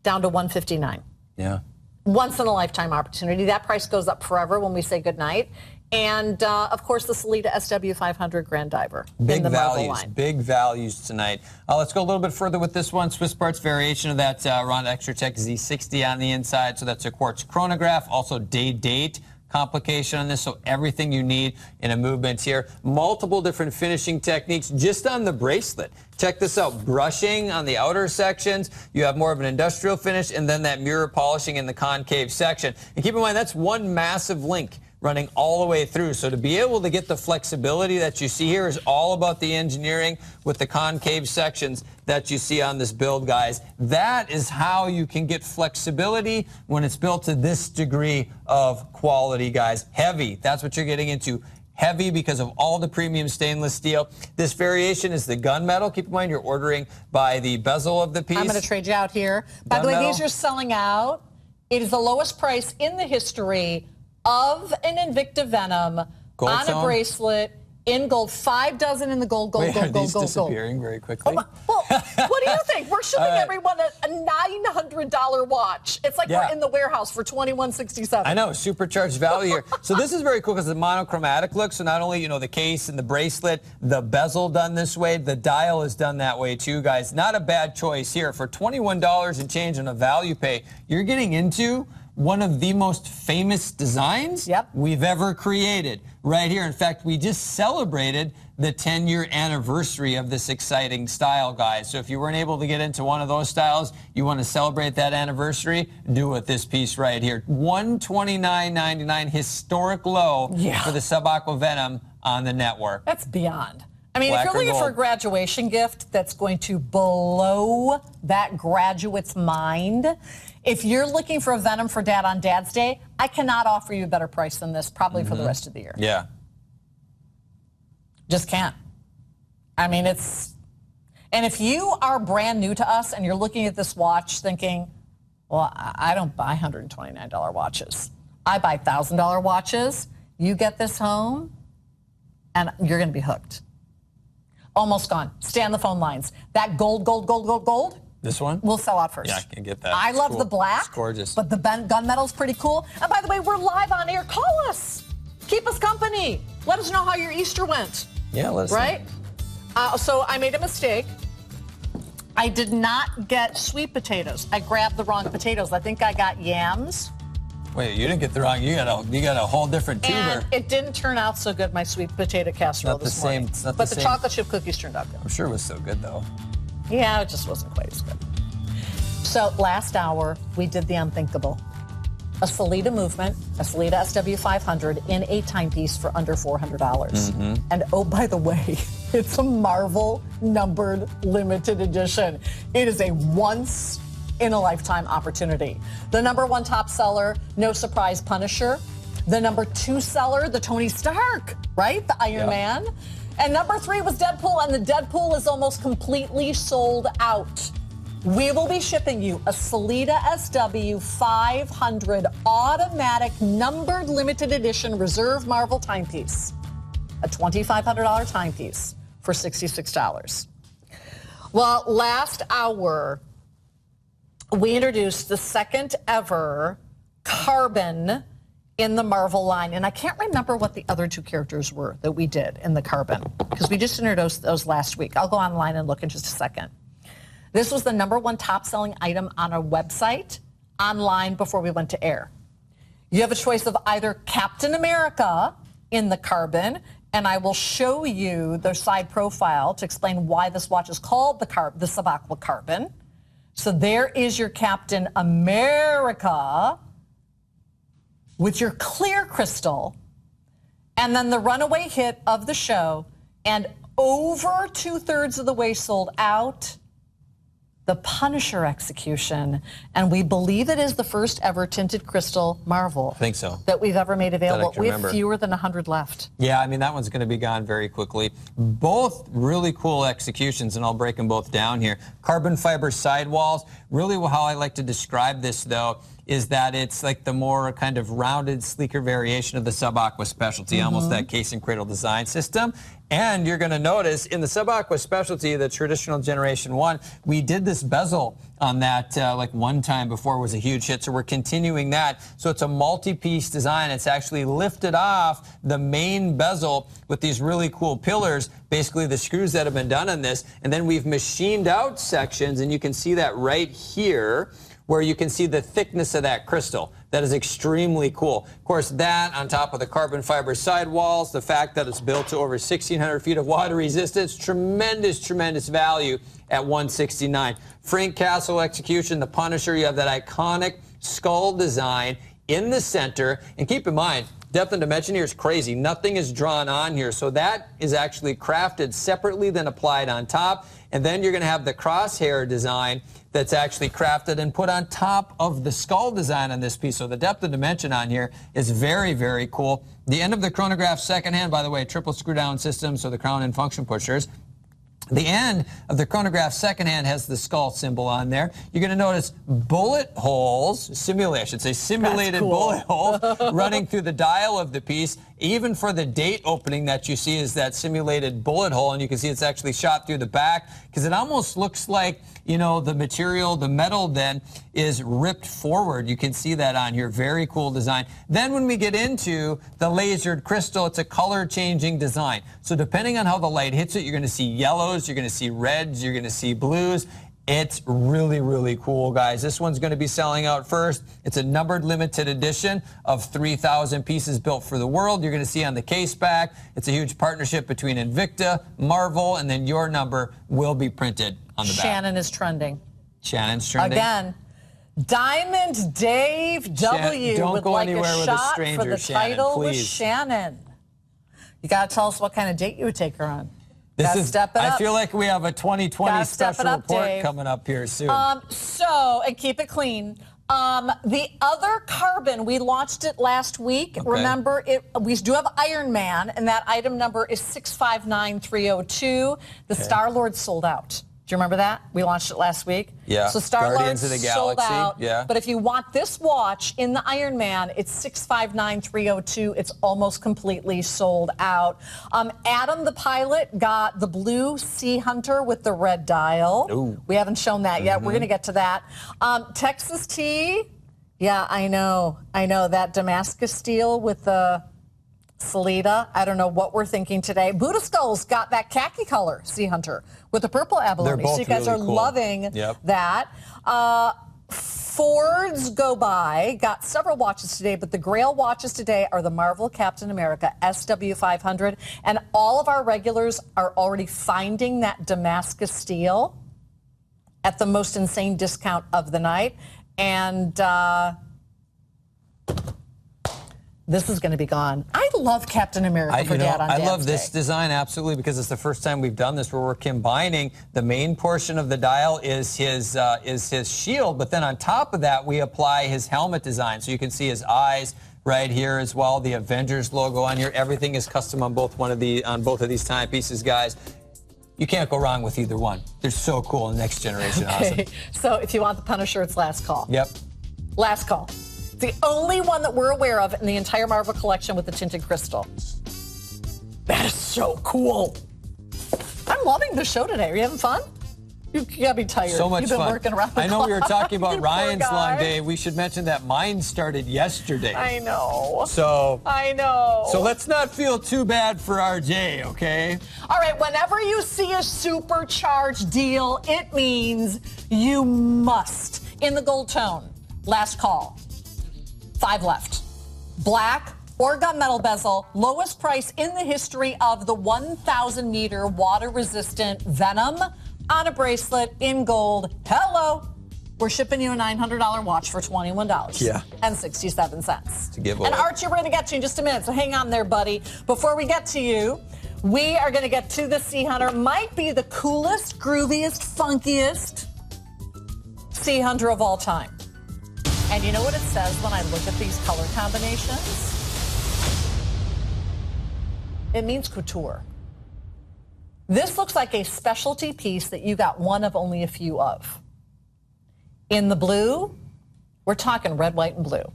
A: down to $159.
B: Yeah.
A: Once in a lifetime opportunity. That price goes up forever when we say goodnight. And, of course, the Salida SW500 Grand Diver in the Marvel line.
B: Big values tonight. Let's go a little bit further with this one. Swiss Parts variation of that Ronda Extra Tech Z60 on the inside. So that's a quartz chronograph. Also date complication on this, so everything you need in a movement here. Multiple different finishing techniques just on the bracelet. Check this out. Brushing on the outer sections. You have more of an industrial finish, and then that mirror polishing in the concave section. And keep in mind, that's one massive link running all the way through. So to be able to get the flexibility that you see here is all about the engineering with the concave sections that you see on this build, guys. That is how you can get flexibility when it's built to this degree of quality, guys. Heavy, that's what you're getting into. Heavy because of all the premium stainless steel. This variation is the gunmetal. Keep in mind you're ordering by the bezel of the piece.
A: I'm going to trade you out here. By the way, these are selling out. It is the lowest price in the history of an Invicta Venom
B: Gold
A: on
B: tone?
A: a bracelet in gold. 5 dozen in the gold.
B: Are these disappearing very quickly?
A: Well, what do you think? We're shipping everyone a $900 watch. It's like we're in the warehouse for $21.67.
B: I know, supercharged value here. So this is very cool because the monochromatic look. So not only, the case and the bracelet, the bezel done this way, the dial is done that way too, guys. Not a bad choice here. For $21 and change on a value pay, you're getting into one of the most famous designs we've ever created right here. In fact, we just celebrated the 10-year anniversary of this exciting style, guys. So if you weren't able to get into one of those styles, you want to celebrate that anniversary, do it this piece right here. $129.99, historic low for the Sub-Aqua Venom on the network.
A: That's beyond. I mean,
B: Black
A: if you're
B: or
A: looking for a
B: gold?
A: graduation gift that's going to blow that graduate's mind, if you're looking for a Venom for Dad on Dad's Day, I cannot offer you a better price than this probably for the rest of the year.
B: Yeah.
A: Just can't. I mean, and if you are brand new to us and you're looking at this watch thinking, well, I don't buy $129 watches. I buy $1,000 watches. You get this home and you're going to be hooked. Almost gone. Stay on the phone lines. That gold.
B: This one?
A: We'll sell out first.
B: Yeah, I can get that.
A: I
B: It's
A: love
B: cool.
A: the black.
B: It's gorgeous.
A: But the gunmetal's pretty cool. And by the way, we're live on air. Call us. Keep us company. Let us know how your Easter went.
B: Yeah, let's know.
A: Right? So I made a mistake. I did not get sweet potatoes. I grabbed the wrong potatoes. I think I got yams.
B: Wait, you didn't get the wrong. You got a whole different tuber.
A: And it didn't turn out so good, my sweet potato casserole
B: Not the
A: this morning.
B: same- it's not
A: but
B: the
A: the
B: same.
A: chocolate chip cookies turned out good.
B: I'm sure it was so good though.
A: Yeah, it just wasn't quite as good. So last hour, we did the unthinkable. A Salida movement, a Salida SW500 in a timepiece for under $400. And oh, by the way, it's a Marvel numbered limited edition. It is a once in a lifetime opportunity. The #1 top seller, no surprise, Punisher. The #2 seller, the Tony Stark, right? The Iron Man. And number 3 was Deadpool, and the Deadpool is almost completely sold out. We will be shipping you a Salida SW 500 automatic numbered limited edition reserve Marvel timepiece. A $2,500 timepiece for $66. Well, last hour, we introduced the second ever Carbon in the Marvel line. And I can't remember what the other 2 characters were that we did in the Carbon, because we just introduced those last week. I'll go online and look in just a second. This was the #1 top-selling item on our website, online, before we went to air. You have a choice of either Captain America in the Carbon, and I will show you the side profile to explain why this watch is called the Sub-Aqua Carbon. So there is your Captain America with your clear crystal, and then the runaway hit of the show, and over 2/3 of the way sold out, the Punisher execution. And we believe it is the first ever tinted crystal Marvel.
B: I think so.
A: That we've ever made available. We have
B: remember.
A: fewer than 100 left.
B: Yeah, I mean, that one's going to be gone very quickly. Both really cool executions, and I'll break them both down here. Carbon fiber sidewalls. Really how I like to describe this, though, is that it's like the more kind of rounded, sleeker variation of the Sub-Aqua Specialty, almost that case and cradle design system. And you're going to notice in the Sub-Aqua Specialty, the traditional Generation 1, we did this bezel on that like one time before it was a huge hit. So we're continuing that. So it's a multi-piece design. It's actually lifted off the main bezel with these really cool pillars, basically the screws that have been done on this. And then we've machined out sections, and you can see that right here, where you can see the thickness of that crystal. That is extremely cool. Of course, that on top of the carbon fiber sidewalls, the fact that it's built to over 1,600 feet of water resistance, tremendous, tremendous value at $169. Frank Castle execution, the Punisher, you have that iconic skull design in the center. And keep in mind, depth and dimension here is crazy. Nothing is drawn on here. So that is actually crafted separately, then applied on top. And then you're going to have the crosshair design that's actually crafted and put on top of the skull design on this piece. So the depth and dimension on here is very, very cool. The end of the chronograph second hand, by the way, triple screw down system, so the crown and function pushers. The end of the chronograph second hand has the skull symbol on there. You're going to notice bullet holes, simulated
A: cool.
B: bullet holes running through the dial of the piece. Even for the date opening that you see is that simulated bullet hole, and you can see it's actually shot through the back, because it almost looks like, you know, the material, the metal then is ripped forward. You can see that on here. Very cool design. Then when we get into the lasered crystal, it's a color changing design. So depending on how the light hits it, you're going to see yellows, you're going to see reds, you're going to see blues. It's really, really cool, guys. This one's going to be selling out first. It's a numbered limited edition of 3,000 pieces built for the world. You're going to see on the case back. It's a huge partnership between Invicta, Marvel, and then your number will be printed on the back.
A: Shannon is trending.
B: Shannon's trending.
A: Again, Diamond Dave W.
B: Don't
A: would
B: go
A: like
B: anywhere
A: a
B: with a
A: shot
B: stranger,
A: for the
B: Shannon,
A: title with
B: please.
A: Shannon. You got to tell us what kind of date you would take her on.
B: Step it up. I feel like we have a 2020 special report
A: Dave.
B: coming up here soon.
A: And keep it clean. The other Carbon, we launched it last week.
B: Okay.
A: Remember, we do have Iron Man, and that item number is 659302. The Star-Lord sold out. Do you remember that? We launched it last week.
B: Yeah.
A: So Star-Lord
B: Guardians of the
A: sold
B: Galaxy.
A: out.
B: Yeah.
A: But if you want this watch in the Iron Man, it's 659302. It's almost completely sold out. Adam the pilot got the blue Sea Hunter with the red dial.
B: Ooh.
A: We haven't shown that yet. We're going to get to that. Texas Tea. Yeah, I know. That Damascus steel with the Salida. I don't know what we're thinking today. Buddha Skulls got that khaki color Sea Hunter with the purple abalone. So you guys
B: really
A: are
B: cool.
A: loving
B: Yep.
A: that. Fords Go By got several watches today, but the Grail watches today are the Marvel Captain America SW500. And all of our regulars are already finding that Damascus steel at the most insane discount of the night. And This is going to be gone. I love Captain America for Dad on Dad's
B: I love
A: Day.
B: this design absolutely because it's the first time we've done this where we're combining the main portion of the dial is his shield, but then on top of that we apply his helmet design. So you can see his eyes right here as well. The Avengers logo on here. Everything is custom on both of these timepieces, guys. You can't go wrong with either one. They're so cool and next generation awesome.
A: So if you want the Punisher, it's last call.
B: Yep.
A: Last call. It's the only one that we're aware of in the entire Marvel collection with the tinted crystal. That is so cool. I'm loving the show today. Are you having fun? You gotta be tired.
B: So much
A: You've been
B: fun.
A: working around the
B: I know we were
A: clock.
B: talking about
A: You
B: Ryan's
A: poor
B: long
A: guy.
B: day. We should mention that mine started yesterday.
A: I know.
B: So
A: I know.
B: So let's not feel too bad for RJ, okay?
A: All right, whenever you see a supercharged deal, it means you must. In the gold tone, last call. 5 left. Black or gunmetal bezel, lowest price in the history of the 1,000 meter water resistant Venom on a bracelet in gold. Hello. We're shipping you a $900 watch for $21.
B: Yeah.
A: And 67 cents.
B: To give away.
A: And Archie, we're going to get to you in just a minute, so hang on there, buddy. Before we get to you, we are going to get to the Sea Hunter. Might be the coolest, grooviest, funkiest Sea Hunter of all time. And you know what it says when I look at these color combinations? It means couture. This looks like a specialty piece that you got one of only a few of. In the blue, we're talking red, white, and blue.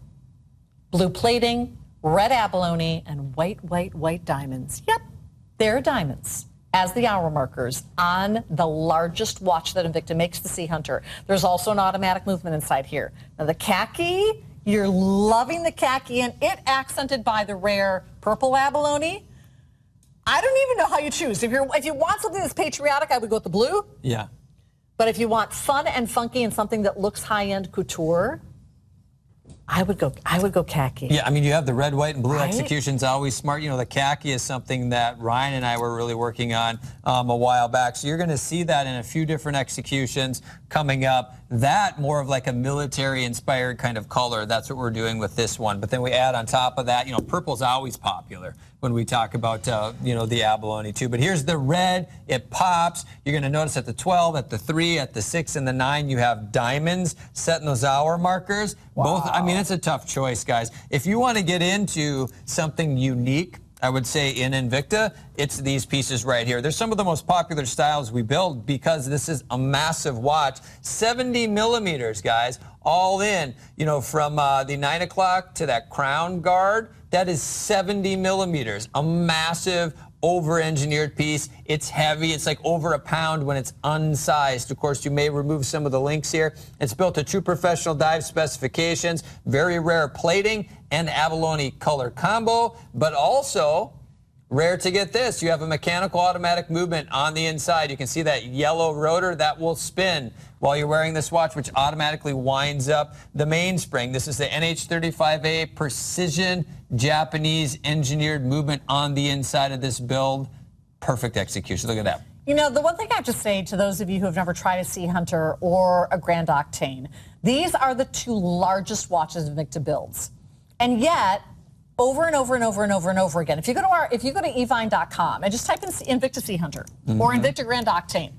A: Blue plating, red abalone, and white diamonds. Yep, they're diamonds as the hour markers on the largest watch that Invicta makes, the Sea Hunter. There's also an automatic movement inside here. Now the khaki, you're loving the khaki, and it accented by the rare purple abalone. I don't even know how you choose. If you want something that's patriotic, I would go with the blue.
B: Yeah.
A: But if you want fun and funky and something that looks high-end couture, I would go khaki.
B: Yeah, I mean, you have the red, white, and blue
A: Right?
B: executions, always smart. You know, the khaki is something that Ryan and I were really working on a while back. So you're going to see that in a few different executions coming up. That more of like a military-inspired kind of color. That's what we're doing with this one. But then we add on top of that, you know, purple's always popular when we talk about, you know, the abalone too. But here's the red. It pops. You're going to notice at the 12, at the 3, at the 6, and the 9, you have diamonds setting those hour markers.
A: Wow.
B: Both, I mean, it's a tough choice, guys. If you want to get into something unique, I would say in Invicta, it's these pieces right here. They're some of the most popular styles we build because this is a massive watch. 70 millimeters, guys, all in. You know, from the 9 o'clock to that crown guard, that is 70 millimeters. A massive over-engineered piece. It's heavy. It's like over a pound when it's unsized. Of course, you may remove some of the links here. It's built to true professional dive specifications, very rare plating and abalone color combo, but also rare to get this. You have a mechanical automatic movement on the inside. You can see that yellow rotor that will spin while you're wearing this watch, which automatically winds up the mainspring. This is the NH35A precision Japanese engineered movement on the inside of this build. Perfect execution. Look at that.
A: You know, the one thing I have to say to those of you who have never tried a Sea Hunter or a Grand Octane, these are the 2 largest watches Invicta builds. And yet, over and over and over and over and over again, if you go to evine.com and just type in Invicta Sea Hunter or Invicta Grand Octane,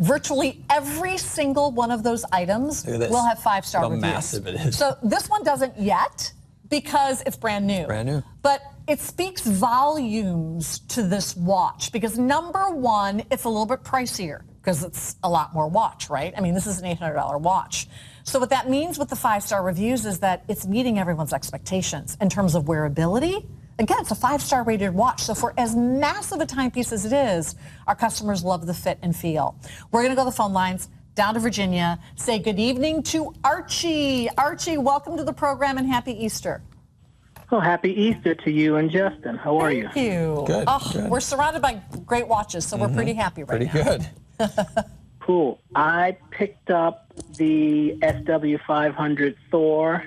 A: virtually every single one of those items will have 5-star reviews.
B: How massive it is.
A: So this one doesn't yet because it's brand new.
B: Brand new.
A: But it speaks volumes to this watch because number one, it's a little bit pricier because it's a lot more watch, right? I mean, this is an $800 watch. So what that means with the 5-star reviews is that it's meeting everyone's expectations in terms of wearability. Again, it's a 5-star rated watch. So for as massive a timepiece as it is, our customers love the fit and feel. We're going to go to the phone lines down to Virginia. Say good evening to Archie. Archie, welcome to the program and happy Easter.
D: Oh, happy Easter to you and Justin. How are you?
A: Thank you.
B: Good,
A: Oh,
B: good.
A: We're surrounded by great watches, so we're pretty happy right now.
B: Pretty good.
D: Cool. I picked up the SW500 Thor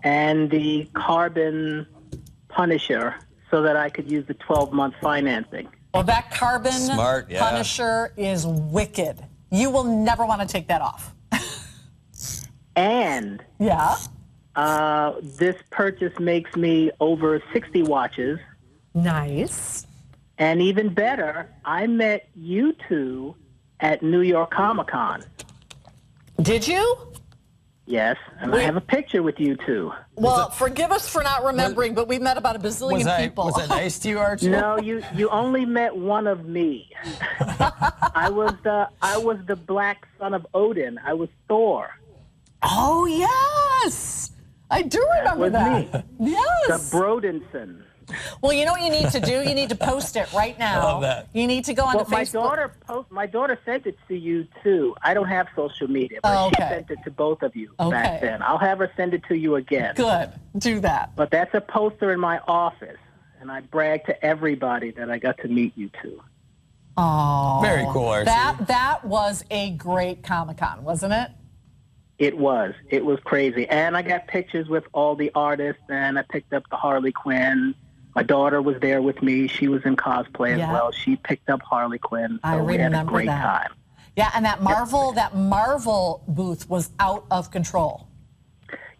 D: and the Carbon Punisher so that I could use the 12-month financing.
A: Well, that Carbon
B: Smart, yeah.
A: Punisher is wicked. You will never want to take that off.
D: And
A: Yeah?
D: This purchase makes me over 60 watches.
A: Nice.
D: And even better, I met you two at New York Comic-Con.
A: Did you?
D: Yes, and I have a picture with you two.
A: Well, forgive us for not remembering, but we met about a bazillion people.
B: Was I nice to you, Archie?
D: No, you only met one of me. I was the black son of Odin. I was Thor.
A: Oh, yes. I do remember that.
D: Me.
A: Yes.
D: The Brodinson.
A: Well, you know what you need to do? You need to post it right now.
B: I love that.
A: You need to go onto Facebook.
D: My daughter sent it to you too. I don't have social media, but she sent it to both of you back then. I'll have her send it to you again.
A: Good. Do that.
D: But that's a poster in my office, and I brag to everybody that I got to meet you two.
A: Oh.
B: Very cool, Archie.
A: That was a great Comic-Con, wasn't it?
D: It was. It was crazy. And I got pictures with all the artists, and I picked up the Harley Quinn. My daughter was there with me. She was in cosplay as well. She picked up Harley Quinn. So we had a great time.
A: Yeah, and that Marvel booth was out of control.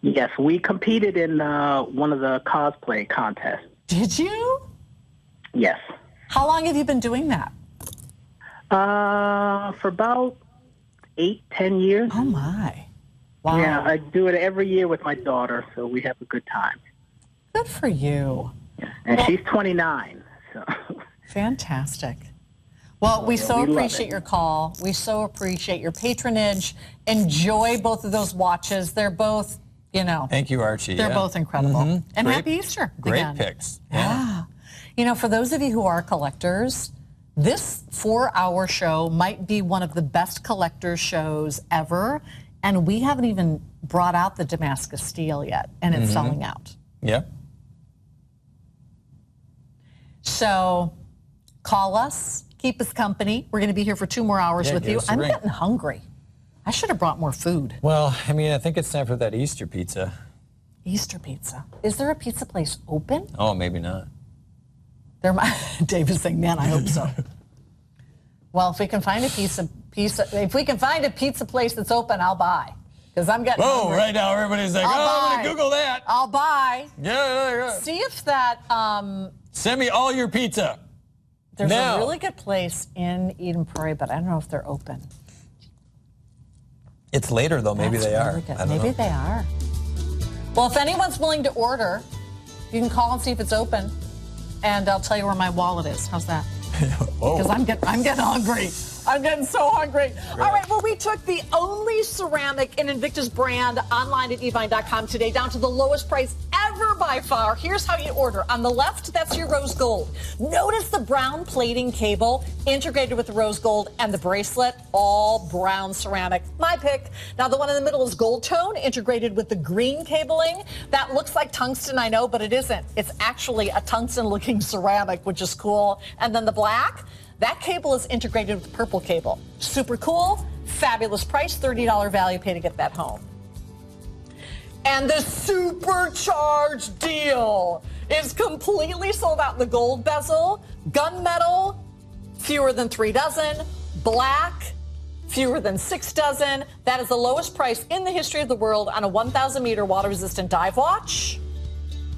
D: Yes, we competed in one of the cosplay contests.
A: Did you?
D: Yes.
A: How long have you been doing that?
D: For about 8-10 years.
A: Oh, my. Wow.
D: Yeah, I do it every year with my daughter, so we have a good time.
A: Good for you.
D: Yeah. And she's 29. So.
A: Fantastic. Well, we so appreciate your call. We so appreciate your patronage. Enjoy both of those watches. They're both,
B: Thank you, Archie.
A: They're both incredible. Mm-hmm. And happy Easter.
B: Great
A: again.
B: picks.
A: Yeah. For those of you who are collectors, this 4-hour show might be one of the best collector shows ever. And we haven't even brought out the Damascus steel yet, and it's selling out.
B: Yeah.
A: So call us, keep us company. We're going to be here for 2 more hours with you. I'm getting hungry. I should have brought more food.
B: Well, I think it's time for that Easter pizza.
A: Easter pizza. Is there a pizza place open?
B: Oh, maybe not.
A: Dave is saying, man, I hope so. Well, if we can find a pizza place that's open, I'll buy. Because I'm getting hungry.
B: Right now everybody's like, I'm going to Google that.
A: I'll buy.
B: Yeah.
A: See if that...
B: Send me all your pizza.
A: There's a really good place in Eden Prairie, but I don't know if they're open.
B: It's later, though. Maybe they are.
A: Maybe they are. Well, if anyone's willing to order, you can call and see if it's open, and I'll tell you where my wallet is. How's that? Because I'm getting hungry. I'm getting so hungry. All right, well, we took the only ceramic in Invicta's brand online at evine.com today down to the lowest price ever by far. Here's how you order. On the left, that's your rose gold. Notice the brown plating cable integrated with the rose gold and the bracelet, all brown ceramic. My pick. Now, the one in the middle is gold tone integrated with the green cabling. That looks like tungsten, I know, but it isn't. It's actually a tungsten-looking ceramic, which is cool. And then the black, that cable is integrated with purple cable. Super cool, fabulous price, $30 value pay to get that home. And the supercharged deal is completely sold out in the gold bezel, gunmetal, fewer than 3 dozen, black, fewer than 6 dozen. That is the lowest price in the history of the world on a 1,000-meter water-resistant dive watch,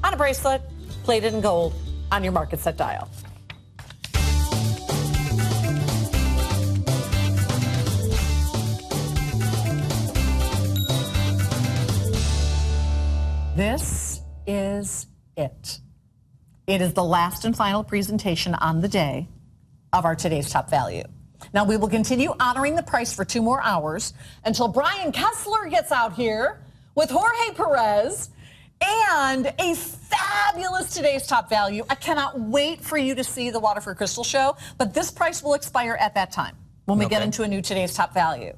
A: on a bracelet, plated in gold, on your market set dial. This is it. It is the last and final presentation on the day of our Today's Top Value. Now, we will continue honoring the price for 2 more hours until Brian Kessler gets out here with Jorge Perez and a fabulous Today's Top Value. I cannot wait for you to see the Waterford Crystal Show, but this price will expire at that time when we get into a new Today's Top Value.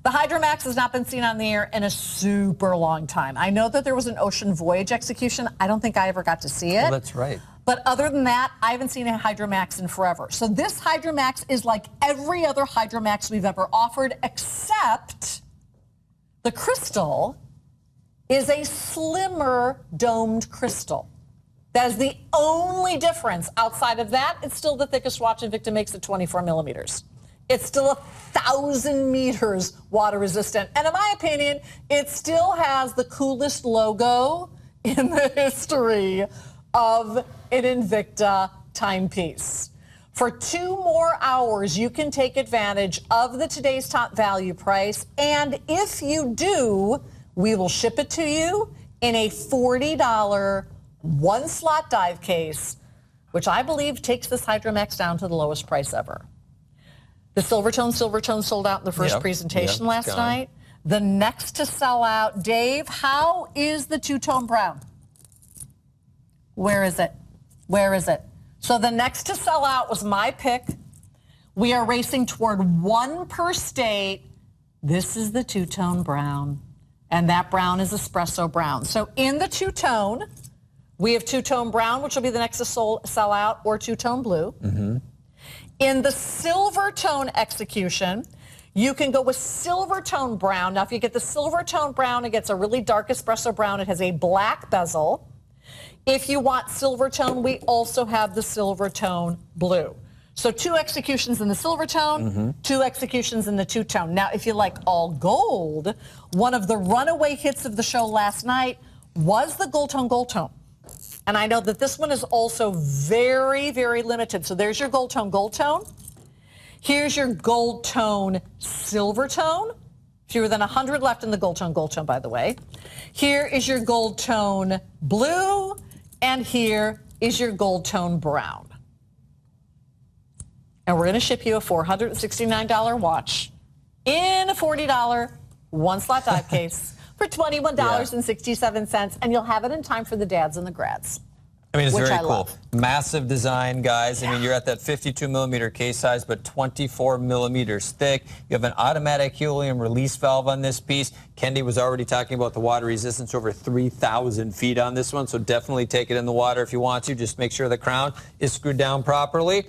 A: The Hydromax has not been seen on the air in a super long time. I know that there was an Ocean Voyage execution. I don't think I ever got to see it.
B: Well, that's right.
A: But other than that, I haven't seen a Hydromax in forever. So this Hydromax is like every other Hydromax we've ever offered, except the crystal is a slimmer domed crystal. That is the only difference. Outside of that, it's still the thickest watch Invicta makes at 24 millimeters. It's still 1,000 meters water resistant. And in my opinion, it still has the coolest logo in the history of an Invicta timepiece. For 2 more hours, you can take advantage of the today's top value price. And if you do, we will ship it to you in a $40 one-slot dive case, which I believe takes this Hydromax down to the lowest price ever. The Silvertone sold out in the first presentation last night. The next to sell out, Dave, how is the two-tone brown? Where is it? Where is it? So the next to sell out was my pick. We are racing toward 1 per state. This is the two-tone brown, and that brown is espresso brown. So in the two-tone, we have two-tone brown, which will be the next to sell out, or two-tone blue. Mm-hmm. In the silver tone execution, you can go with silver tone brown. Now, if you get the silver tone brown, it gets a really dark espresso brown. It has a black bezel. If you want silver tone, we also have the silver tone blue. So 2 executions in the silver tone, 2 executions in the two-tone. Now, if you like all gold, one of the runaway hits of the show last night was the gold tone. And I know that this one is also very, very limited. So there's your gold tone. Here's your gold tone silver tone. Fewer than 100 left in the gold tone, by the way. Here is your gold tone blue, and here is your gold tone brown. And we're going to ship you a $469 watch in a $40 one-slot dive case for $21.67, and you'll have it in time for the dads and the grads.
B: I mean, it's
A: very
B: cool.
A: Love.
B: Massive design, guys. I mean, you're at that 52 millimeter case size, but 24 millimeters thick. You have an automatic helium release valve on this piece. Kendi was already talking about the water resistance, over 3,000 feet on this one, so definitely take it in the water if you want to. Just make sure the crown is screwed down properly.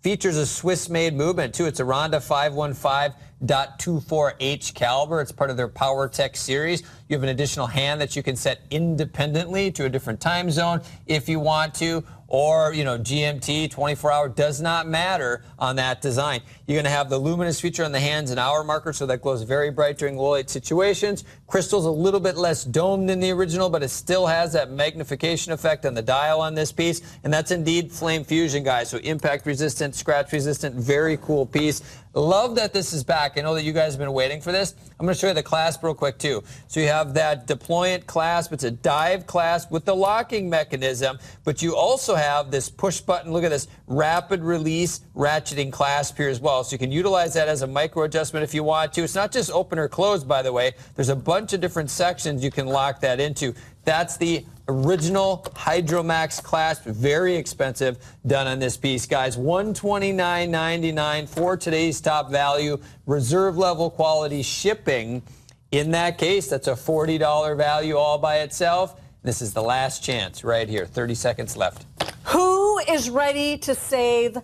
B: Features a Swiss-made movement, too. It's a Ronda 515.24H caliber. It's part of their PowerTech series. You have an additional hand that you can set independently to a different time zone if you want to, or, GMT, 24-hour, does not matter on that design. You're going to have the luminous feature on the hands and hour marker, so that glows very bright during low light situations. Crystal's a little bit less domed than the original, but it still has that magnification effect on the dial on this piece, and that's indeed flame fusion, guys. So impact resistant, scratch resistant, very cool piece. Love that this is back. I know that you guys have been waiting for this. I'm going to show you the clasp real quick, too. So you have that deployant clasp. It's a dive clasp with the locking mechanism, but you also have this push button. Look at this rapid release ratcheting clasp here as well. So you can utilize that as a micro adjustment if you want to. It's not just open or close, by the way. There's a bunch of different sections you can lock that into. That's the original Hydromax clasp, very expensive, done on this piece, guys. $129.99 for today's top value, reserve level quality shipping. In that case, that's a $40 value all by itself. This is the last chance right here. 30 seconds left.
A: Who is ready to save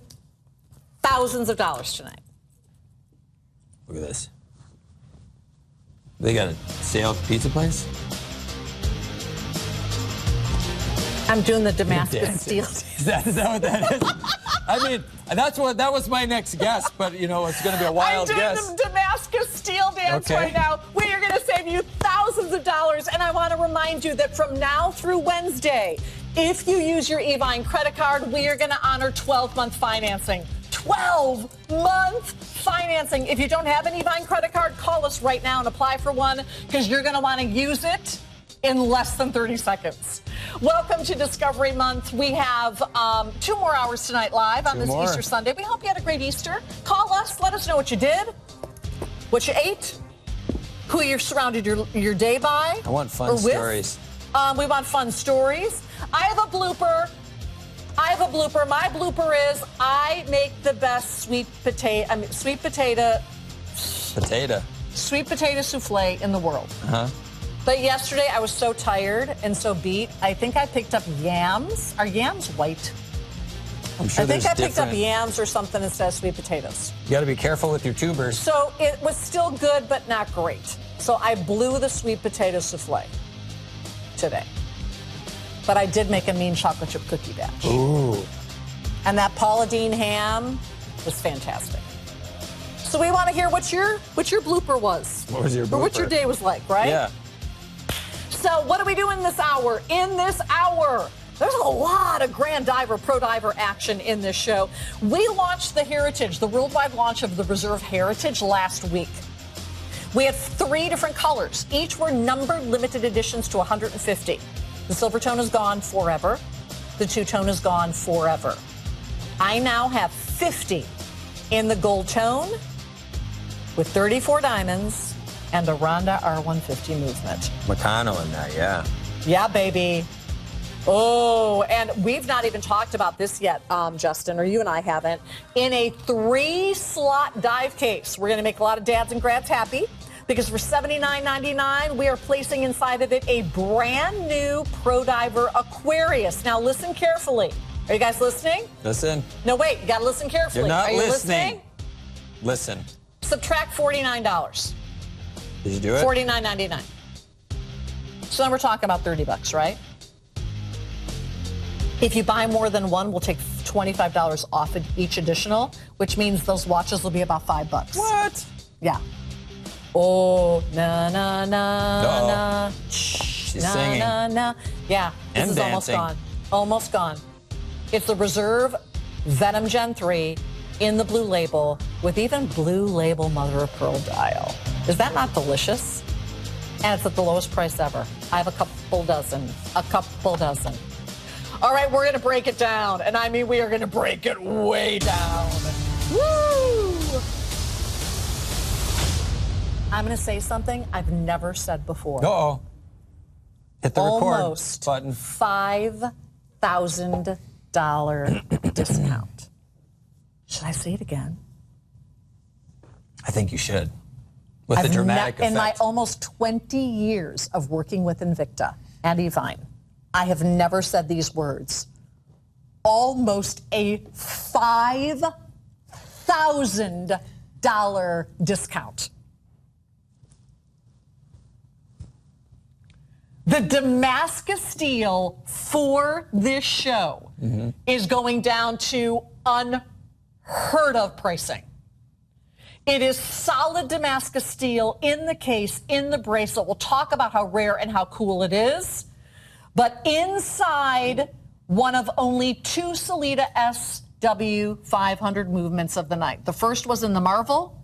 A: thousands of dollars tonight?
B: Look at this. They got a sale at the pizza place?
A: I'm doing the Damascus steel.
B: Is that what that is? I mean, that was my next guess, but it's going to be a wild guess.
A: I'm doing the Damascus steel dance right now. We are going to save you thousands of dollars, and I want to remind you that from now through Wednesday, if you use your Evine credit card, we are going to honor 12-month financing. 12-month financing. If you don't have an Evine credit card, call us right now and apply for one, because you're going to want to use it in less than 30 seconds. Welcome to Discovery Month. We have 2 more hours tonight live on this Easter Sunday. We hope you had a great Easter. Call us. Let us know what you did, what you ate, who you surrounded your day by.
B: I want fun stories.
A: We want fun stories. I have a blooper. My blooper is I make the best sweet potato souffle in the world. Uh-huh. But yesterday I was so tired and so beat, I think I picked up yams. Are yams white?
B: I'm sure
A: I think I picked up yams or something instead of sweet potatoes.
B: You got to be careful with your tubers.
A: So it was still good, but not great. So I blew the sweet potato souffle today. But I did make a mean chocolate chip cookie batch.
B: Ooh.
A: And that Paula Deen ham was fantastic. So we want to hear what your blooper was.
B: What was your blooper?
A: Or what your day was like, right?
B: Yeah.
A: So what do we do in this hour? In this hour, there's a lot of Grand Diver, Pro Diver action in this show. We launched the Heritage, the worldwide launch of the Reserve Heritage last week. We had 3 different colors. Each were numbered limited editions to 150. The silver tone is gone forever. The two-tone is gone forever. I now have 50 in the gold tone with 34 diamonds and a Ronda R150 movement.
B: Meccano in that, yeah.
A: Yeah, baby. Oh, and we've not even talked about this yet, Justin, or you and I haven't. In a 3-slot dive case, we're going to make a lot of dads and grads happy because for $79.99, we are placing inside of it a brand new Pro Diver Aquarius. Now, listen carefully. Are you guys listening?
B: Listen.
A: No, wait. You got to listen carefully.
B: You're not
A: Are you
B: listening.
A: listening?
B: Listen.
A: Subtract $49.
B: Did you do it?
A: $49.99. So then we're talking about $30, right? If you buy more than one, we'll take $25 off of each additional, which means those watches will be about $5.
B: What?
A: Yeah. Oh, na na na na.
B: She's
A: na,
B: singing.
A: Na, na. Yeah, this
B: And
A: is
B: dancing.
A: almost gone. Almost gone. It's the Reserve Venom Gen 3 in the blue label with even blue label mother of pearl dial. Is that not delicious? And it's at the lowest price ever. I have a couple dozen. All right, we're going to break it down. And I mean, we are going to break it way down. Woo! I'm going to say something I've never said before.
B: Uh-oh. Hit the record
A: Almost
B: button.
A: $5,000 discount. Should I say it again?
B: I think you should. With the dramatic effect.
A: In my almost 20 years of working with Invicta and Evine, I have never said these words. Almost a $5,000 discount. The Damascus steel for this show is going down to unheard of pricing. It is solid Damascus steel in the case, in the bracelet. We'll talk about how rare and how cool it is. But inside one of only 2 Sellita SW500 movements of the night. The first was in the Marvel,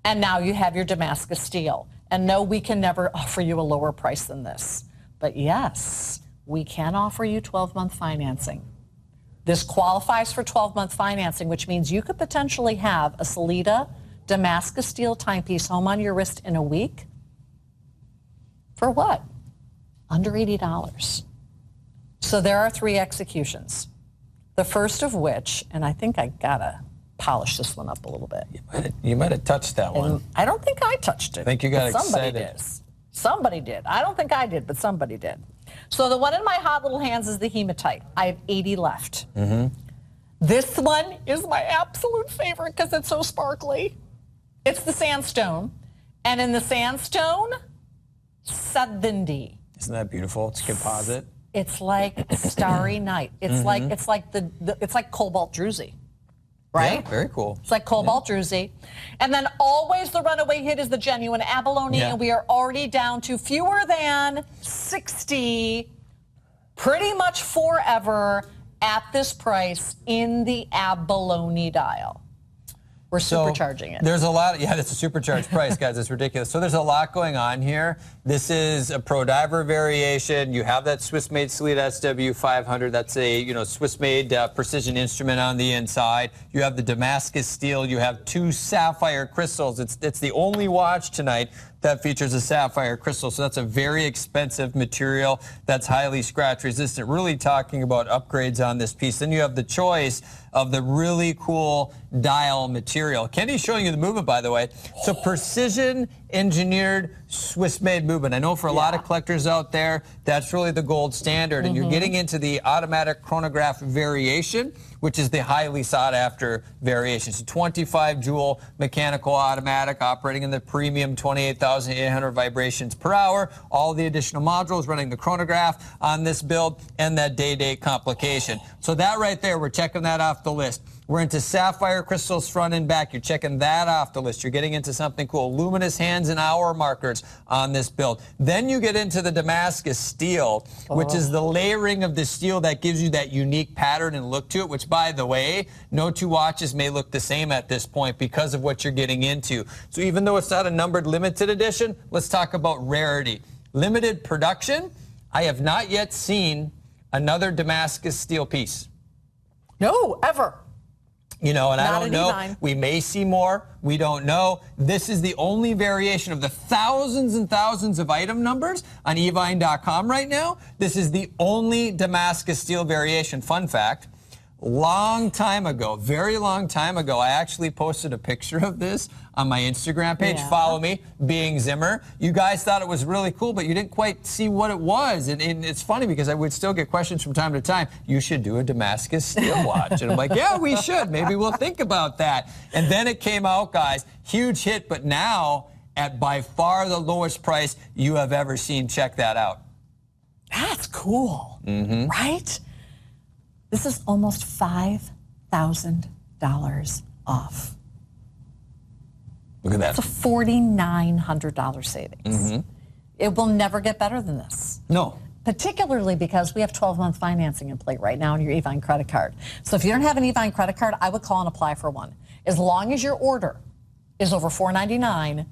A: and now you have your Damascus steel. And no, we can never offer you a lower price than this. But yes, we can offer you 12-month financing. This qualifies for 12-month financing, which means you could potentially have a Sellita Damascus steel timepiece home on your wrist in a week. For what? Under $80. So there are 3 executions. The first of which, and I think I gotta polish this one up a little bit.
B: You might have touched that one.
A: I don't think I touched it.
B: I think you got
A: somebody
B: excited.
A: did. Somebody did. I don't think I did, but somebody did. So the one in my hot little hands is the hematite. I have 80 left. This one is my absolute favorite because it's so sparkly. It's the sandstone. And in the sandstone, 70.
B: Isn't that beautiful? It's composite.
A: It's like Starry Night. It's like it's like cobalt druzy. Right?
B: Yeah, very cool.
A: It's like cobalt druzy. And then always the runaway hit is the genuine abalone, and we are already down to fewer than 60, pretty much forever at this price in the abalone dial. We're supercharging it.
B: There's a lot. That's a supercharged price, guys. It's ridiculous. So there's a lot going on here. This is a Pro Diver variation. You have that Swiss-made Sellita SW500. That's a Swiss-made precision instrument on the inside. You have the Damascus steel. You have 2 sapphire crystals. It's the only watch tonight that features a sapphire crystal. So that's a very expensive material that's highly scratch resistant. Really talking about upgrades on this piece. Then you have the choice of the really cool dial material. Kenny's showing you the movement, by the way. So precision engineered Swiss-made movement. I know for a lot of collectors out there, that's really the gold standard. And you're getting into the automatic chronograph variation, which is the highly sought after variation. So 25 joule mechanical automatic operating in the premium 28,800 vibrations per hour. All the additional modules running the chronograph on this build and that day-date complication. So that right there, we're checking that off the list. We're into sapphire crystals front and back. You're checking that off the list. You're getting into something cool. Luminous hands and hour markers on this build. Then you get into the Damascus steel, which is the layering of the steel that gives you that unique pattern and look to it, which, by the way, no two watches may look the same at this point because of what you're getting into. So even though it's not a numbered limited edition, let's talk about rarity. Limited production, I have not yet seen another Damascus steel piece.
A: No, ever.
B: You know, and
A: Not
B: I don't
A: an
B: know.
A: E-Vine.
B: We may see more. We don't know. This is the only variation of the thousands and thousands of item numbers on evine.com right now. This is the only Damascus steel variation. Fun fact, long time ago, very long time ago, I actually posted a picture of this on my Instagram page.
A: Yeah.
B: Follow me, Being Zimmer. You guys thought it was really cool, but you didn't quite see what it was. And it's funny because I would still get questions from time to time. You should do a Damascus steel watch. And I'm like, yeah, we should. Maybe we'll think about that. And then it came out, guys. Huge hit, but now at by far the lowest price you have ever seen. Check that out.
A: That's cool, right? This is almost $5,000 off.
B: Look at that.
A: It's a $4,900 savings. It will never get better than this.
B: No.
A: Particularly because we have 12-month financing in play right now on your Evine credit card. So if you don't have an Evine credit card, I would call and apply for one. As long as your order is over $499,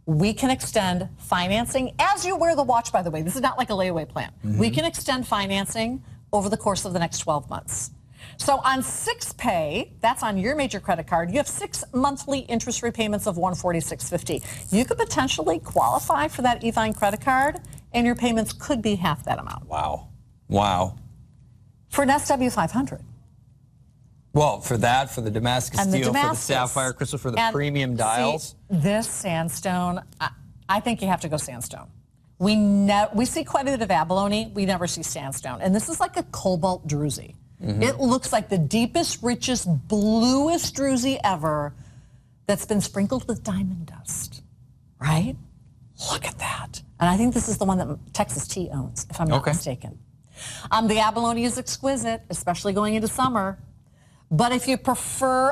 A: we can extend financing as you wear the watch, by the way. This is not like a layaway plan. We can extend financing over the course of the next 12 months. So on 6Pay, that's on your major credit card, you have 6 monthly interest repayments of $146.50. You could potentially qualify for that Evine credit card, and your payments could be half that amount.
B: Wow. Wow.
A: For an SW500.
B: Well, for that, for the Damascus
A: And the
B: steel,
A: Damascus.
B: for the sapphire crystal, for the
A: And
B: premium
A: see,
B: dials.
A: This sandstone, I think you have to go sandstone. We see quite a bit of abalone. We never see sandstone. And this is like a cobalt druzy. It looks like the deepest, richest, bluest druzy ever that's been sprinkled with diamond dust, right? Look at that. And I think this is the one that Texas Tea owns, if I'm not mistaken. The abalone is exquisite, especially going into summer. But if you prefer,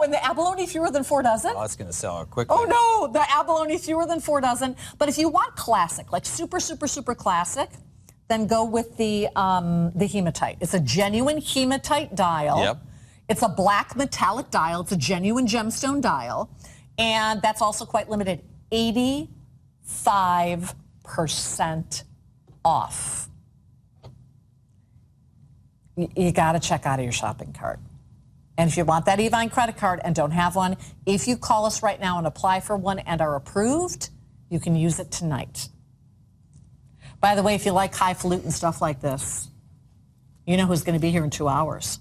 A: and the abalone fewer than 4 dozen.
B: Oh, it's going to sell out quickly.
A: Oh no, the abalone fewer than 4 dozen. But if you want classic, like super, super, super classic, then go with the hematite. It's a genuine hematite dial.
B: Yep.
A: It's a black metallic dial. It's a genuine gemstone dial. And that's also quite limited. 85% off. You got to check out of your shopping cart. And if you want that Evine credit card and don't have one, if you call us right now and apply for one and are approved, you can use it tonight. By the way, if you like highfalutin stuff like this, you know who's going to be here in 2 hours.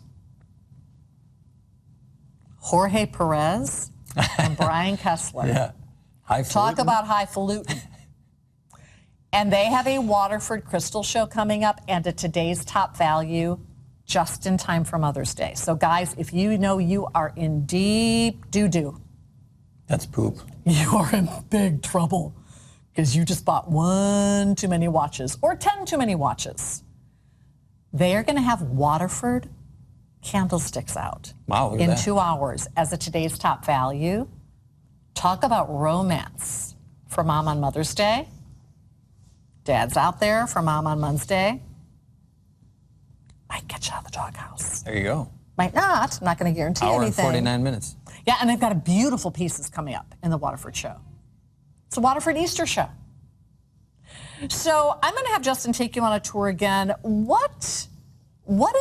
A: Jorge Perez and Brian Kessler.
B: Yeah.
A: Talk about highfalutin. And they have a Waterford Crystal Show coming up and a Today's Top Value just in time for Mother's Day. So guys, if you know you are in deep doo-doo.
B: That's poop.
A: You are in big trouble because you just bought 1 too many watches or 10 too many watches. They are going to have Waterford candlesticks out in 2 hours as a Today's Top Value. Talk about romance for Mom on Mother's Day. Dad's out there for Mom on Mom's Day. Might get you out of the doghouse.
B: There you go.
A: Might not. I'm not going to guarantee
B: Hour
A: anything.
B: and 49 minutes.
A: Yeah, and they've got a beautiful pieces coming up in the Waterford show. It's a Waterford Easter show. So I'm going to have Justin take you on a tour again. What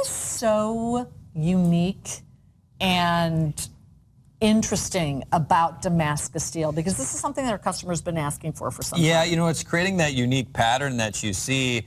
A: is so unique and interesting about Damascus steel? Because this is something that our customers have been asking for some time.
B: Yeah, you know, it's creating that unique pattern that you see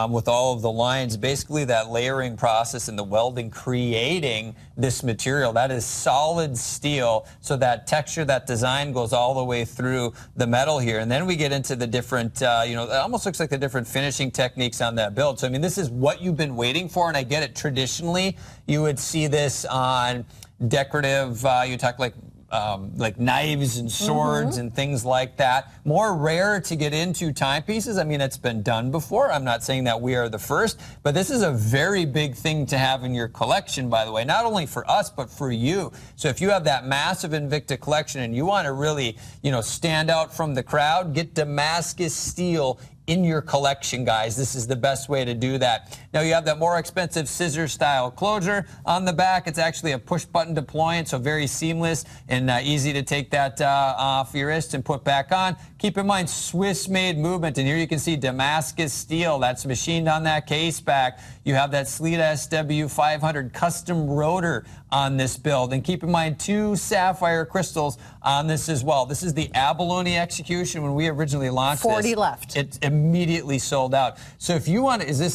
B: with all of the lines. Basically, that layering process and the welding creating this material. That is solid steel. So that texture, that design goes all the way through the metal here. And then we get into the different, it almost looks like the different finishing techniques on that build. So, I mean, this is what you've been waiting for. And I get it. Traditionally, you would see this on decorative, you talk like like knives and swords and things like that. More rare to get into timepieces. I mean, it's been done before. I'm not saying that we are the first, but this is a very big thing to have in your collection, by the way, not only for us, but for you. So if you have that massive Invicta collection and you want to really, stand out from the crowd, get Damascus steel in your collection, guys. This is the best way to do that. Now you have that more expensive scissor style closure on the back. It's actually a push button deployant, so very seamless and easy to take that off your wrist and put back on. Keep in mind, Swiss made movement, and here you can see Damascus steel. That's machined on that case back. You have that Sleet SW500 custom rotor on this build, and keep in mind 2 sapphire crystals on this as well. This is the abalone execution. When we originally launched
A: 40 left.
B: It immediately sold out. So if you want to,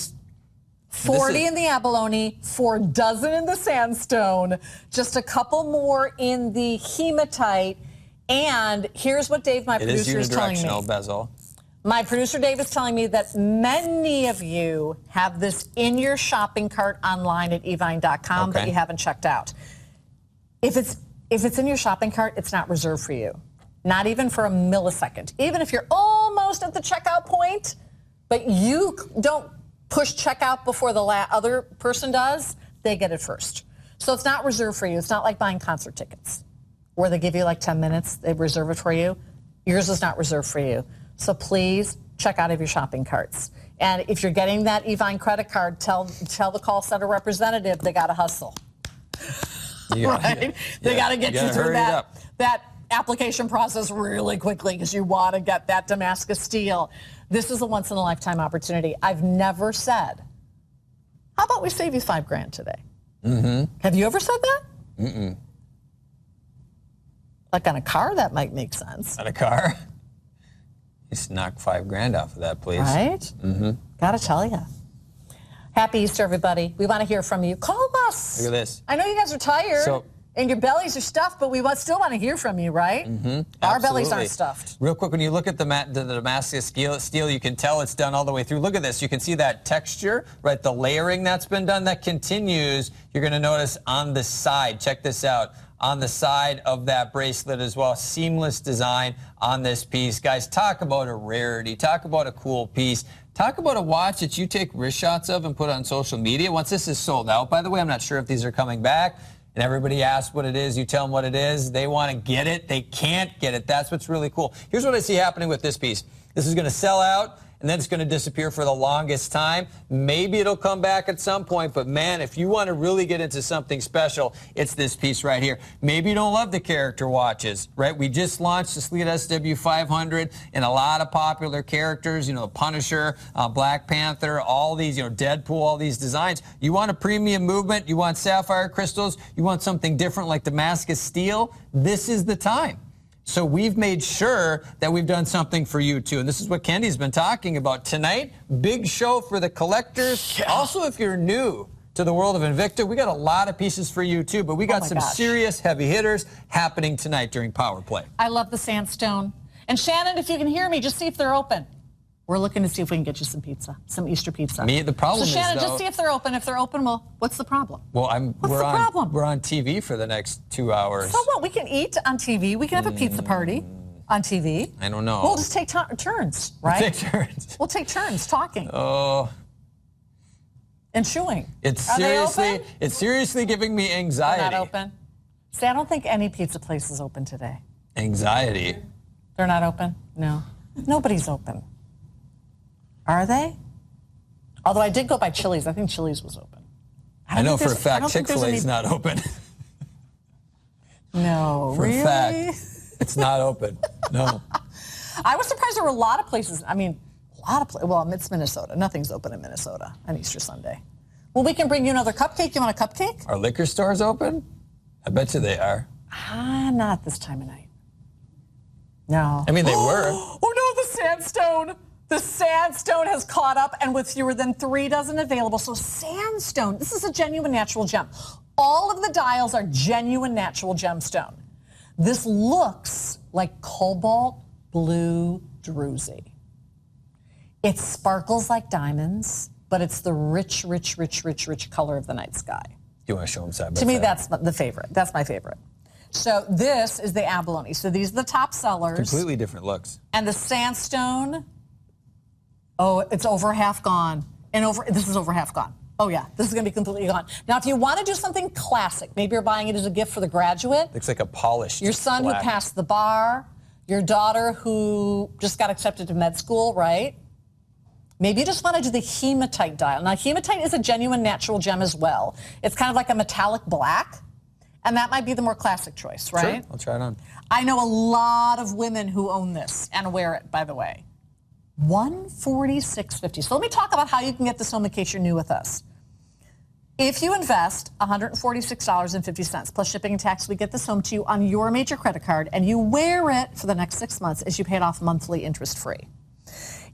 A: 40 in the abalone, 4 dozen in the sandstone, just a couple more in the hematite. And here's what Dave, my producer, is telling me.
B: It is unidirectional bezel.
A: My producer Dave is telling me that many of you have this in your shopping cart online at evine.com, but you haven't checked out. If it's in your shopping cart, it's not reserved for you. Not even for a millisecond. Even if you're almost at the checkout point, but you don't push checkout before the other person does, they get it first. So it's not reserved for you. It's not like buying concert tickets where they give you like 10 minutes, they reserve it for you. Yours is not reserved for you. So please check out of your shopping carts. And if you're getting that Evine credit card, tell the call center representative they got to hustle. Right? They got to get you through that application process really quickly because you want to get that Damascus steel. This is a once-in-a-lifetime opportunity. I've never said, how about we save you $5,000 today? Have you ever said that? Like on a car, that might make sense.
B: On a car? Just knock $5,000 off of that, please.
A: Right? Gotta tell you. Happy Easter, everybody. We want to hear from you. Call us.
B: Look at this.
A: I know you guys are tired and your bellies are stuffed, but we still want to hear from you, right? Our bellies aren't stuffed.
B: Real quick, when you look at the Damascus steel, you can tell it's done all the way through. Look at this. You can see that texture, right? The layering that's been done, that continues. You're going to notice on the side. Check this out. On the side of that bracelet as well. Seamless design on this piece. Guys, talk about a rarity. Talk about a cool piece. Talk about a watch that you take wrist shots of and put on social media. Once this is sold out, by the way, I'm not sure if these are coming back. And everybody asks what it is. You tell them what it is. They want to get it. They can't get it. That's what's really cool. Here's what I see happening with this piece. This is going to sell out, and then it's going to disappear for the longest time. Maybe it'll come back at some point, but man, if you want to really get into something special, it's this piece right here. Maybe you don't love the character watches, right? We just launched the Sleet SW500 and a lot of popular characters, the Punisher, Black Panther, all these, Deadpool, all these designs. You want a premium movement, you want sapphire crystals, you want something different like Damascus steel, this is the time. So we've made sure that we've done something for you, too. And this is what Kendy's been talking about tonight. Big show for the collectors. Yeah. Also, if you're new to the world of Invicta, we got a lot of pieces for you, too. But we got some serious heavy hitters happening tonight during Power Play.
A: I love the sandstone. And Shannon, if you can hear me, just see if they're open. We're looking to see if we can get you some pizza, some Easter pizza.
B: The problem is,
A: Shannon, just see if they're open. If they're open, well, what's the problem?
B: Well,
A: what's the problem?
B: We're on TV for the next 2 hours.
A: So what? We can eat on TV. We can have a pizza party on TV.
B: I don't know.
A: We'll just take turns, right?
B: We'll take turns.
A: We'll take turns talking.
B: Oh.
A: And chewing.
B: It's seriously giving me anxiety.
A: They're not open? See, I don't think any pizza place is open today.
B: Anxiety.
A: They're not open? No. Nobody's open. Are they? Although I did go by Chili's. I think Chili's was open.
B: I know for a fact Chick-fil-A is not open.
A: No,
B: for
A: really?
B: For a fact, it's not open. No.
A: I was surprised there were a lot of places. I mean, a lot of places. Well, it's Minnesota. Nothing's open in Minnesota on Easter Sunday. Well, we can bring you another cupcake. You want a cupcake?
B: Are liquor stores open? I bet you they are.
A: Not this time of night. No.
B: I mean, they were.
A: Oh, no, the sandstone. The sandstone has caught up, and with fewer than 3 dozen available. So sandstone, this is a genuine natural gem. All of the dials are genuine natural gemstone. This looks like cobalt blue druzy. It sparkles like diamonds, but it's the rich, rich, rich, rich, rich color of the night sky.
B: You want to show them side by side?
A: To me, that's the favorite. That's my favorite. So this is the abalone. So these are the top sellers.
B: Completely different looks.
A: And the sandstone, oh, it's over half gone. This is over half gone. Oh, yeah, this is going to be completely gone. Now, if you want to do something classic, maybe you're buying it as a gift for the graduate.
B: Looks like a polished
A: Your son
B: black.
A: who passed the bar, your daughter who just got accepted to med school, right? Maybe you just want to do the hematite dial. Now, hematite is a genuine natural gem as well. It's kind of like a metallic black, and that might be the more classic choice, right?
B: Sure, I'll try it on.
A: I know a lot of women who own this and wear it, by the way. $146.50. So let me talk about how you can get this home in case you're new with us. If you invest $146.50 plus shipping and tax, we get this home to you on your major credit card, and you wear it for the next 6 months as you pay it off monthly interest-free.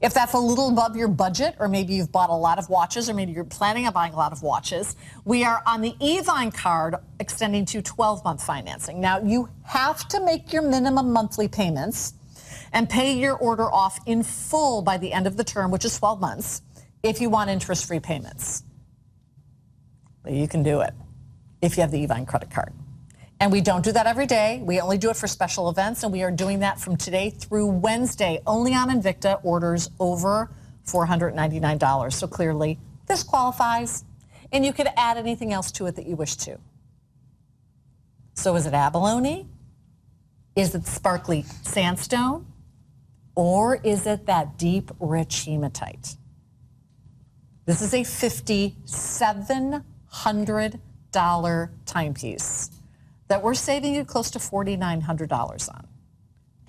A: If that's a little above your budget, or maybe you've bought a lot of watches, or maybe you're planning on buying a lot of watches, we are on the Evine card extending to 12-month financing. Now, you have to make your minimum monthly payments and pay your order off in full by the end of the term, which is 12 months, if you want interest-free payments. But you can do it if you have the Evine credit card. And we don't do that every day. We only do it for special events, and we are doing that from today through Wednesday, only on Invicta orders over $499. So clearly, this qualifies, and you could add anything else to it that you wish to. So is it abalone? Is it sparkly sandstone? Or is it that deep, rich hematite? This is a $5,700 timepiece that we're saving you close to $4,900 on.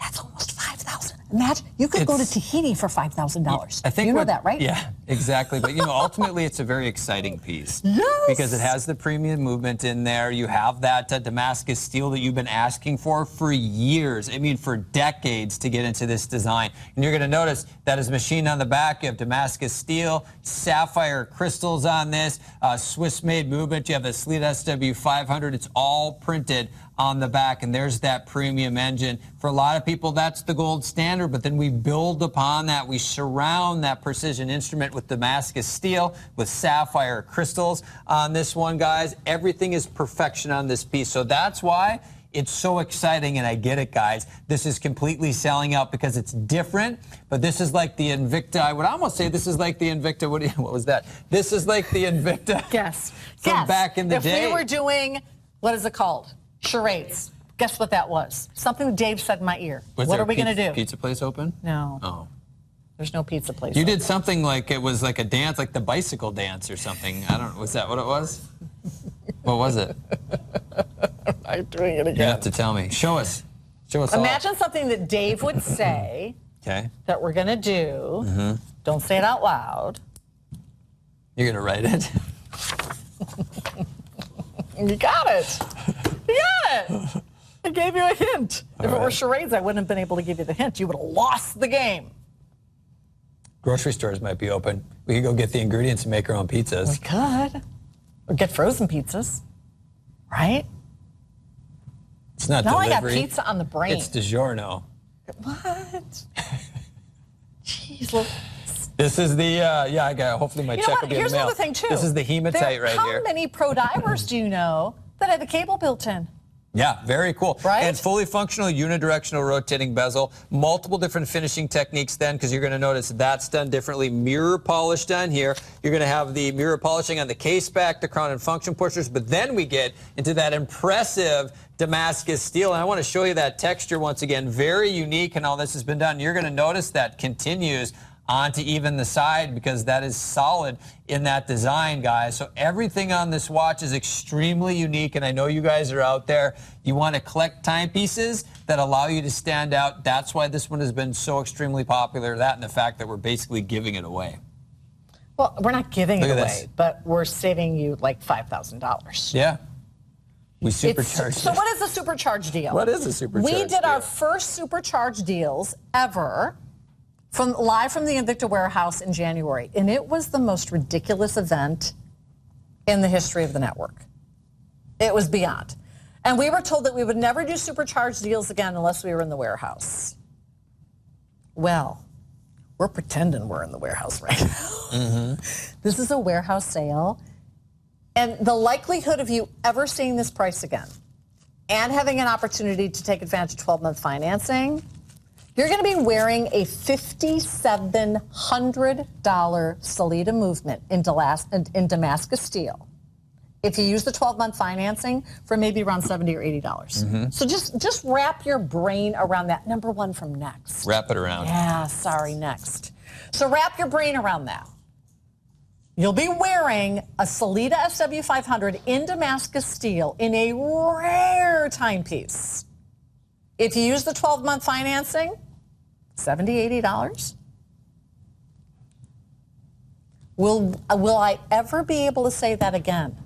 A: That's almost $5,000. Imagine, you could go to Tahiti for $5,000.
B: I think
A: you know that, right?
B: Yeah, exactly. But, ultimately, it's a very exciting piece.
A: Yes.
B: Because it has the premium movement in there. You have that Damascus steel that you've been asking for years. I mean, for decades to get into this design. And you're going to notice that is machined on the back. You have Damascus steel, sapphire crystals on this, Swiss-made movement. You have the Sleet SW500. It's all printed on the back, and there's that premium engine. For a lot of people, that's the gold standard, but then we build upon that. We surround that precision instrument with Damascus steel, with sapphire crystals on this one, guys. Everything is perfection on this piece, so that's why it's so exciting, and I get it, guys. This is completely selling out because it's different, but this is like the Invicta. I would almost say this is like the Invicta. What was that? This is like the Invicta.
A: Yes.
B: From back in the day.
A: If we were doing, what is it called? Charades. Guess what that was? Something Dave said in my ear. What are we going to do?
B: Pizza place open?
A: No.
B: Oh.
A: There's no pizza place
B: You
A: open.
B: did something like it was like a dance, like the bicycle dance or something. I don't know. Was that what it was? What was it?
A: I'm doing it again.
B: You have to tell me. Show us. Show us all.
A: Imagine something that Dave would say
B: Okay.
A: that we're going to do.
B: Mm-hmm.
A: Don't say it out loud.
B: You're going to write it?
A: You got it. You got it. I gave you a hint. If it were charades, I wouldn't have been able to give you the hint. You would have lost the game.
B: Grocery stores might be open. We could go get the ingredients and make our own pizzas.
A: We could. Or get frozen pizzas. Right?
B: It's not
A: Now
B: delivery.
A: I got pizza on the brain.
B: It's DiGiorno.
A: What? Jeez, look.
B: This is the, I got, hopefully my check will be in the
A: Here's
B: mail.
A: another thing, too.
B: This is the hematite right
A: How
B: here.
A: many pro divers do you know that have a cable built in?
B: Yeah, very cool.
A: Right?
B: And fully functional unidirectional rotating bezel. Multiple different finishing techniques then, because you're going to notice that's done differently. Mirror polish done here. You're going to have the mirror polishing on the case back, the crown and function pushers, but then we get into that impressive Damascus steel. And I want to show you that texture once again. Very unique, and all this has been done. You're going to notice that continues onto even the side because that is solid in that design, guys. So everything on this watch is extremely unique, and I know you guys are out there. You want to collect timepieces that allow you to stand out. That's why this one has been so extremely popular, that and the fact that we're basically giving it away.
A: Well, we're not giving
B: Look
A: it
B: at
A: away,
B: this.
A: but we're saving you like $5,000.
B: Yeah. We supercharged
A: So
B: it.
A: what is a supercharged deal?
B: What is a supercharged
A: We did our
B: deal?
A: first supercharged deals ever live from the Invicta warehouse in January, and it was the most ridiculous event in the history of the network. It was beyond. And we were told that we would never do supercharged deals again unless we were in the warehouse. Well, we're pretending we're in the warehouse right now.
B: Mm-hmm.
A: This is a warehouse sale, and the likelihood of you ever seeing this price again and having an opportunity to take advantage of 12-month financing, you're going to be wearing a $5,700 Salida movement in Damascus steel. If you use the 12-month financing for maybe around $70 or $80. So just wrap your brain around that. Number one from Next.
B: Wrap it around.
A: Yeah, sorry, Next. So wrap your brain around that. You'll be wearing a Salida SW500 in Damascus steel in a rare timepiece. If you use the 12-month financing, $70, $80. Will I ever be able to say that again?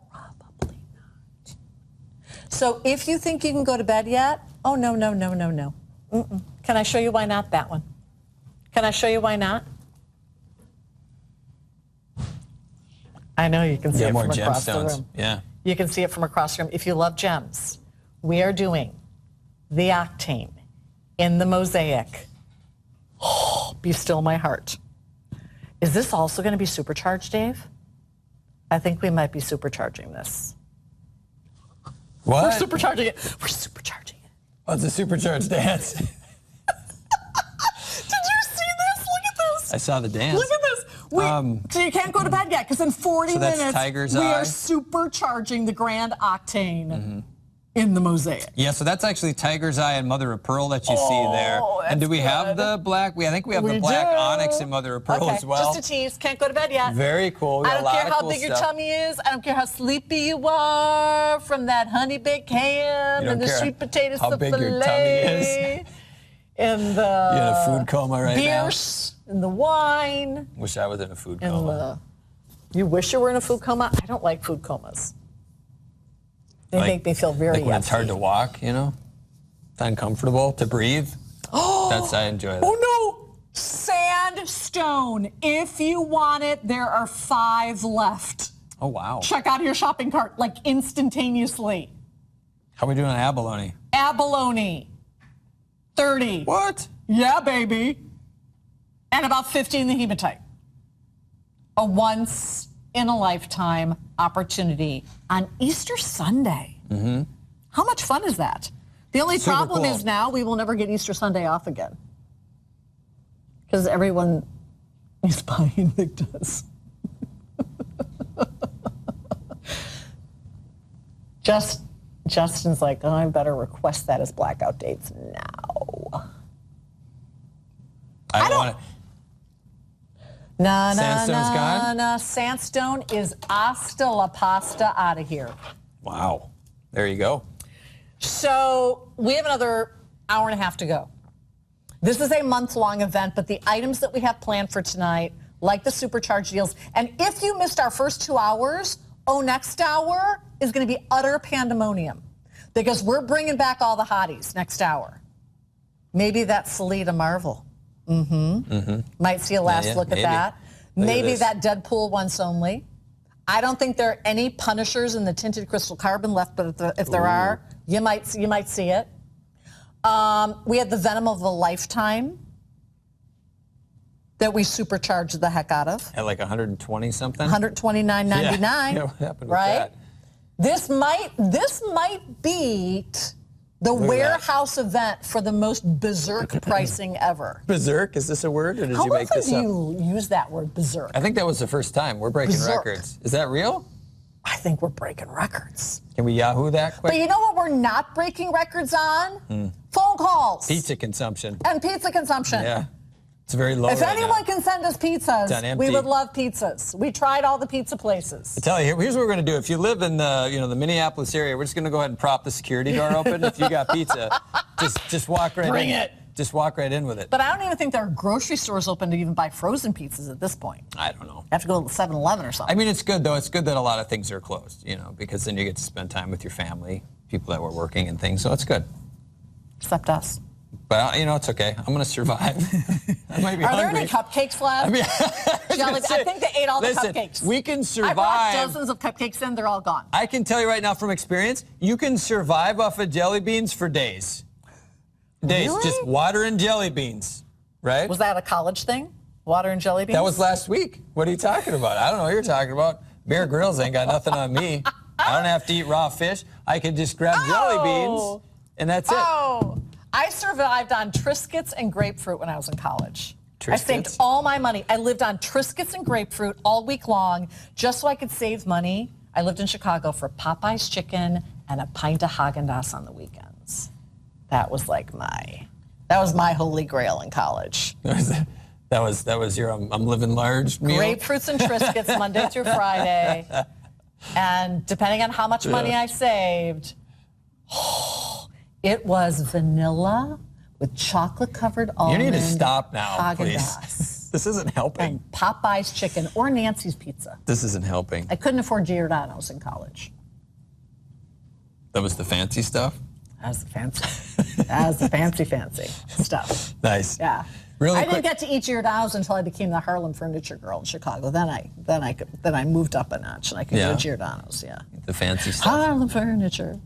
A: Probably not. So if you think you can go to bed yet, oh, no. Mm-mm. Can I show you why not that one? Can I show you why not? I know you can see it from across the room.
B: Yeah.
A: You can see it from across the room. If you love gems, we are doing the Octane in the Mosaic. Oh, be still my heart. Is this also going to be supercharged, Dave? I think we might be supercharging this.
B: What?
A: We're supercharging it. We're supercharging it.
B: Oh, it's a supercharged dance.
A: Did you see this? Look at this.
B: I saw the dance.
A: Look at this. So you can't go to bed yet because in 40 minutes
B: Tiger's
A: we
B: Eye.
A: are supercharging the Grand Octane in the Mosaic.
B: Yeah, so that's actually Tiger's Eye and Mother of Pearl that you see there. And do we have the black? I think we have the black onyx and Mother of Pearl as well.
A: Just a tease. Can't go to bed yet.
B: Very cool.
A: I don't care how big your tummy is. I don't care how sleepy you are from that honey baked ham and the sweet potato
B: how big your tummy is.
A: And the
B: You're in a food coma right now.
A: beers and the wine.
B: Wish I was in a food coma.
A: You wish you were in a food coma? I don't like food comas. They make me feel very
B: when it's hard to walk, you know? It's uncomfortable to breathe. I enjoy that.
A: Oh, no! Sandstone. If you want it, there are 5 left.
B: Oh, wow.
A: Check out your shopping cart, like instantaneously.
B: How are we doing on abalone?
A: Abalone. 30.
B: What?
A: Yeah, baby. And about 50 in the hematite. A once-in-a-lifetime opportunity on Easter Sunday. How much fun is that? The only problem is now we will never get Easter Sunday off again. Because everyone is buying Invictas. Justin's like, oh, I better request that as blackout dates now.
B: I don't want it. Sandstone's gone?
A: Sandstone is hasta la pasta out of here.
B: Wow. There you go.
A: So we have another hour and a half to go. This is a month-long event, but the items that we have planned for tonight, like the supercharged deals, and if you missed our first 2 hours, next hour is going to be utter pandemonium because we're bringing back all the hotties next hour. Maybe that Salida Marvel. Might see a last look at that. Maybe that Deadpool once only. I don't think there are any Punishers in the tinted crystal carbon left, but if there are, you might see it. We had the Venom of a Lifetime that we supercharged the heck out of.
B: At like 120 something?
A: $129.99.
B: Yeah, what happened with
A: right?
B: that?
A: This might beat the warehouse event for the most berserk pricing ever.
B: Berserk? Is this a word, or did
A: How
B: you make this up?
A: often do you use that word, berserk?
B: I think that was the first time. We're breaking
A: Berserk.
B: records. Is that real?
A: I think we're breaking records.
B: Can we Yahoo that quick?
A: But you know what we're not breaking records on? Phone calls.
B: Pizza consumption.
A: And pizza consumption.
B: Yeah. It's very low
A: If
B: right
A: anyone
B: now.
A: can send us pizzas, we would love pizzas. We tried all the pizza places.
B: I tell you, here's what we're going to do. If you live in the Minneapolis area, we're just going to go ahead and prop the security door open. If you got pizza, just walk right in.
A: Bring it.
B: Just walk right in with it.
A: But I don't even think there are grocery stores open to even buy frozen pizzas at this point.
B: I don't know.
A: You have to go to 7-Eleven or something.
B: I mean, it's good, though. It's good that a lot of things are closed, because then you get to spend time with your family, people that were working and things. So it's good.
A: Except us.
B: But, it's okay. I'm going to survive. I might be
A: Are
B: hungry.
A: there any cupcakes left? I think they ate all the cupcakes.
B: We can survive.
A: I brought dozens of cupcakes in. They're all gone.
B: I can tell you right now from experience, you can survive off of jelly beans for days.
A: Really?
B: Just water and jelly beans, right?
A: Was that a college thing? Water and jelly beans?
B: That was last week. What are you talking about? I don't know what you're talking about. Bear Grylls ain't got nothing on me. I don't have to eat raw fish. I can just grab jelly beans, and that's it.
A: Oh, I survived on Triscuits and grapefruit when I was in college.
B: Triscuits?
A: I saved all my money. I lived on Triscuits and grapefruit all week long just so I could save money. I lived in Chicago for Popeye's chicken and a pint of Haagen-Dazs on the weekends. That was my holy grail in college.
B: That was your I'm living large meal?
A: Grapefruits and Triscuits Monday through Friday. And depending on how much money I saved, it was vanilla with chocolate-covered almond.
B: You need to stop now,
A: Haagen-Dazs.
B: please. This isn't helping.
A: And Popeye's chicken or Nancy's pizza.
B: This isn't helping.
A: I couldn't afford Giordano's in college.
B: That was the fancy stuff?
A: That was the fancy. That was the fancy stuff.
B: Nice.
A: Yeah.
B: Really
A: I
B: quick.
A: didn't get to eat Giordano's until I became the Harlem furniture girl in Chicago. Then I moved up a notch and I could go to Giordano's. Yeah.
B: The fancy stuff.
A: Harlem furniture.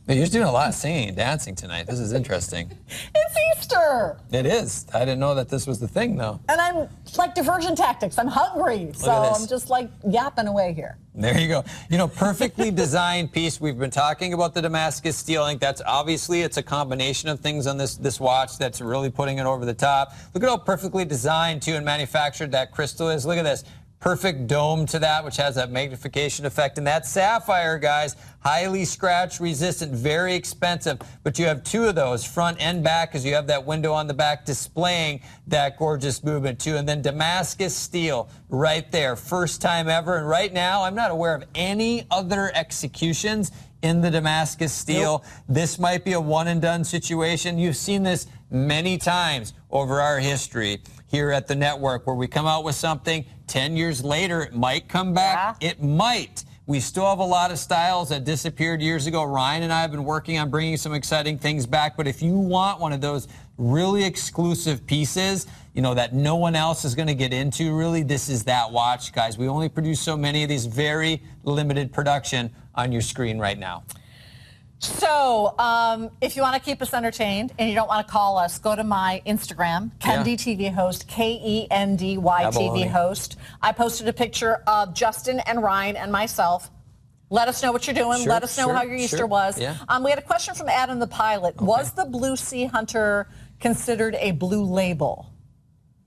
B: You're just doing a lot of singing and dancing tonight. This is interesting.
A: It's Easter.
B: It is. I didn't know that this was the thing, though.
A: And I'm like diversion tactics. I'm hungry. So I'm just like yapping away here.
B: There you go. You know, perfectly designed piece. We've been talking about the Damascus steel. I think that's obviously it's a combination of things on this watch that's really putting it over the top. Look at how perfectly designed, too, and manufactured that crystal is. Look at this. Perfect dome to that, which has that magnification effect. And that sapphire, guys, highly scratch resistant, very expensive. But you have two of those, front and back, because you have that window on the back displaying that gorgeous movement, too. And then Damascus steel right there, first time ever. And right now, I'm not aware of any other executions in the Damascus steel. Nope. This might be a one-and-done situation. You've seen this many times over our history here at the network, where we come out with something, 10 years later, it might come back. Yeah. It might. We still have a lot of styles that disappeared years ago. Ryan and I have been working on bringing some exciting things back. But if you want one of those really exclusive pieces, you know, that no one else is going to get into, really, this is that watch, guys. We only produce so many of these, very limited production on your screen right now.
A: So if you want to keep us entertained and you don't want to call us, go to my Instagram, Kendi TV Host, Kendy TV Host. I posted a picture of Justin and Ryan and myself. Let us know what you're doing. Let us know how your Easter was. Yeah. We had a question from Adam the Pilot. Okay. Was the Blue Sea Hunter considered a blue label?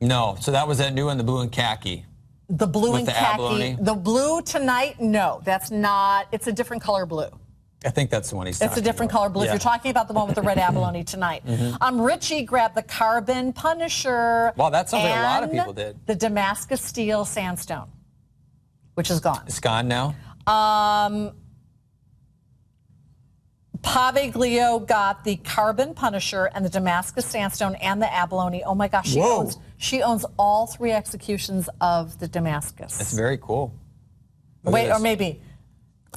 B: No. So that was that new one, the blue and khaki.
A: The blue and khaki. Abalone. The blue tonight, no. That's not. It's a different color blue.
B: I think that's the one he's talking about.
A: It's a different color blue. Yeah. If you're talking about the one with the red abalone tonight. Richie grabbed the Carbon Punisher.
B: Well, that's something a lot of people did.
A: The Damascus Steel Sandstone, which is gone.
B: It's gone now?
A: Paviglio got the Carbon Punisher and the Damascus Sandstone and the abalone. Oh my gosh, she owns all three executions of the Damascus.
B: That's very cool.
A: Wait, or maybe.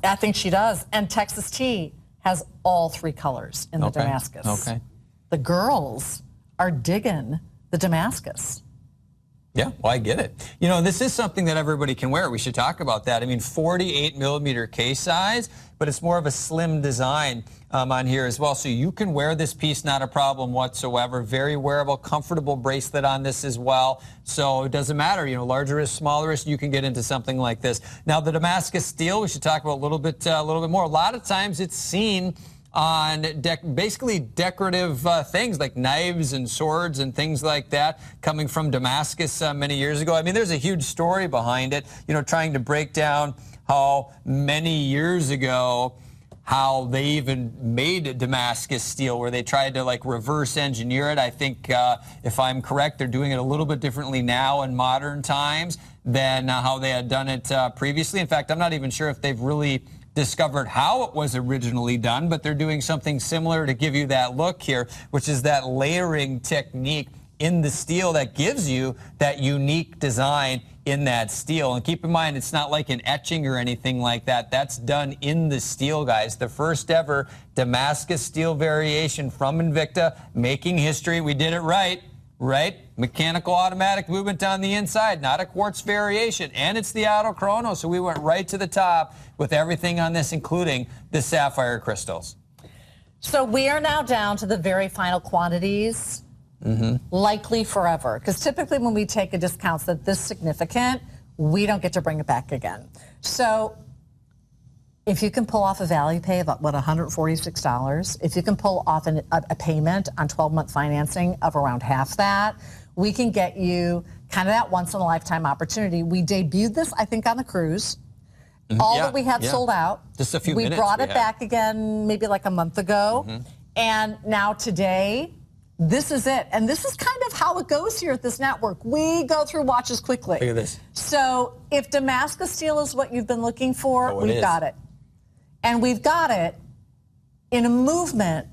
A: I think she does. And Texas Tea has all three colors in the Damascus.
B: Okay.
A: The girls are digging the Damascus.
B: Yeah, well, I get it. You know, this is something that everybody can wear. We should talk about that. I mean, 48 millimeter case size, but it's more of a slim design on here as well. So you can wear this piece, not a problem whatsoever. Very wearable, comfortable bracelet on this as well. So it doesn't matter, you know, larger wrist, smaller wrist, you can get into something like this. Now, the Damascus steel, we should talk about a little bit more. A lot of times it's seen on basically decorative things like knives and swords and things like that, coming from Damascus many years ago. I mean, there's a huge story behind it, you know, trying to break down how many years ago how they even made Damascus steel, where they tried to like reverse engineer it. I think if I'm correct, they're doing it a little bit differently now in modern times than how they had done it previously. In fact, I'm not even sure if they've really discovered how it was originally done, but they're doing something similar to give you that look here, which is that layering technique in the steel that gives you that unique design in that steel. And keep in mind, it's not like an etching or anything like that. That's done in the steel, guys. The first ever Damascus steel variation from Invicta, making history. We did it right? Mechanical automatic movement on the inside, not a quartz variation. And it's the auto chrono, so we went right to the top with everything on this, including the sapphire crystals.
A: So we are now down to the very final quantities, likely forever. Because typically when we take a discount that's this significant, we don't get to bring it back again. So If you can pull off a value pay of, what, $146, if you can pull off a payment on 12-month financing of around half that, we can get you kind of that once-in-a-lifetime opportunity. We debuted this, I think, on the cruise. All that we had sold out.
B: Just a few
A: we
B: minutes.
A: Brought it back again maybe like a month ago. And now today, this is it. And this is kind of how it goes here at this network. We go through watches quickly.
B: Look at this.
A: So if Damascus steel is what you've been looking for, we've got it. And we've got it in a movement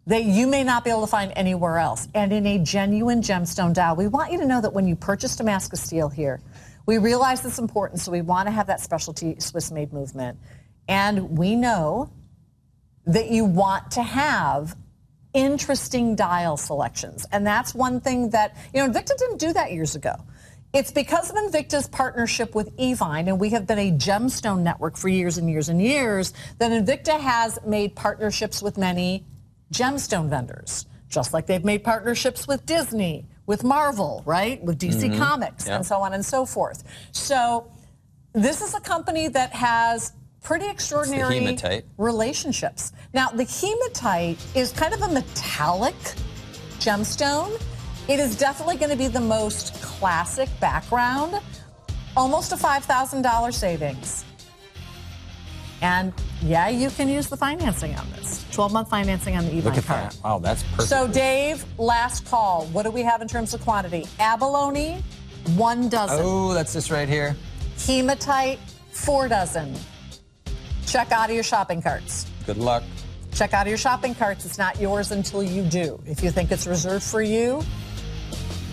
A: that you may not be able to find anywhere else, and in a genuine gemstone dial. We want you to know that when you purchase Damascus steel here, we realize it's important, so we want to have that specialty Swiss-made movement. And we know that you want to have interesting dial selections. And that's one thing that, Invicta didn't do that years ago. It's because of Invicta's partnership with Evine, and we have been a gemstone network for years and years and years, that Invicta has made partnerships with many gemstone vendors, just like they've made partnerships with Disney, with Marvel, right, with DC Comics, and so on and so forth. So this is a company that has pretty extraordinary relationships. Now, the hematite is kind of a metallic gemstone. It is definitely going to be the most classic background, almost a $5,000 savings. And yeah, you can use the financing on this. 12-month financing on the Evine card.
B: Look at that. Wow, that's perfect.
A: So Dave, last call. What do we have in terms of quantity? Abalone, 1 dozen.
B: Oh, that's this right here.
A: Hematite, 4 dozen. Check out of your shopping carts.
B: Good luck.
A: Check out of your shopping carts. It's not yours until you do. If you think it's reserved for you,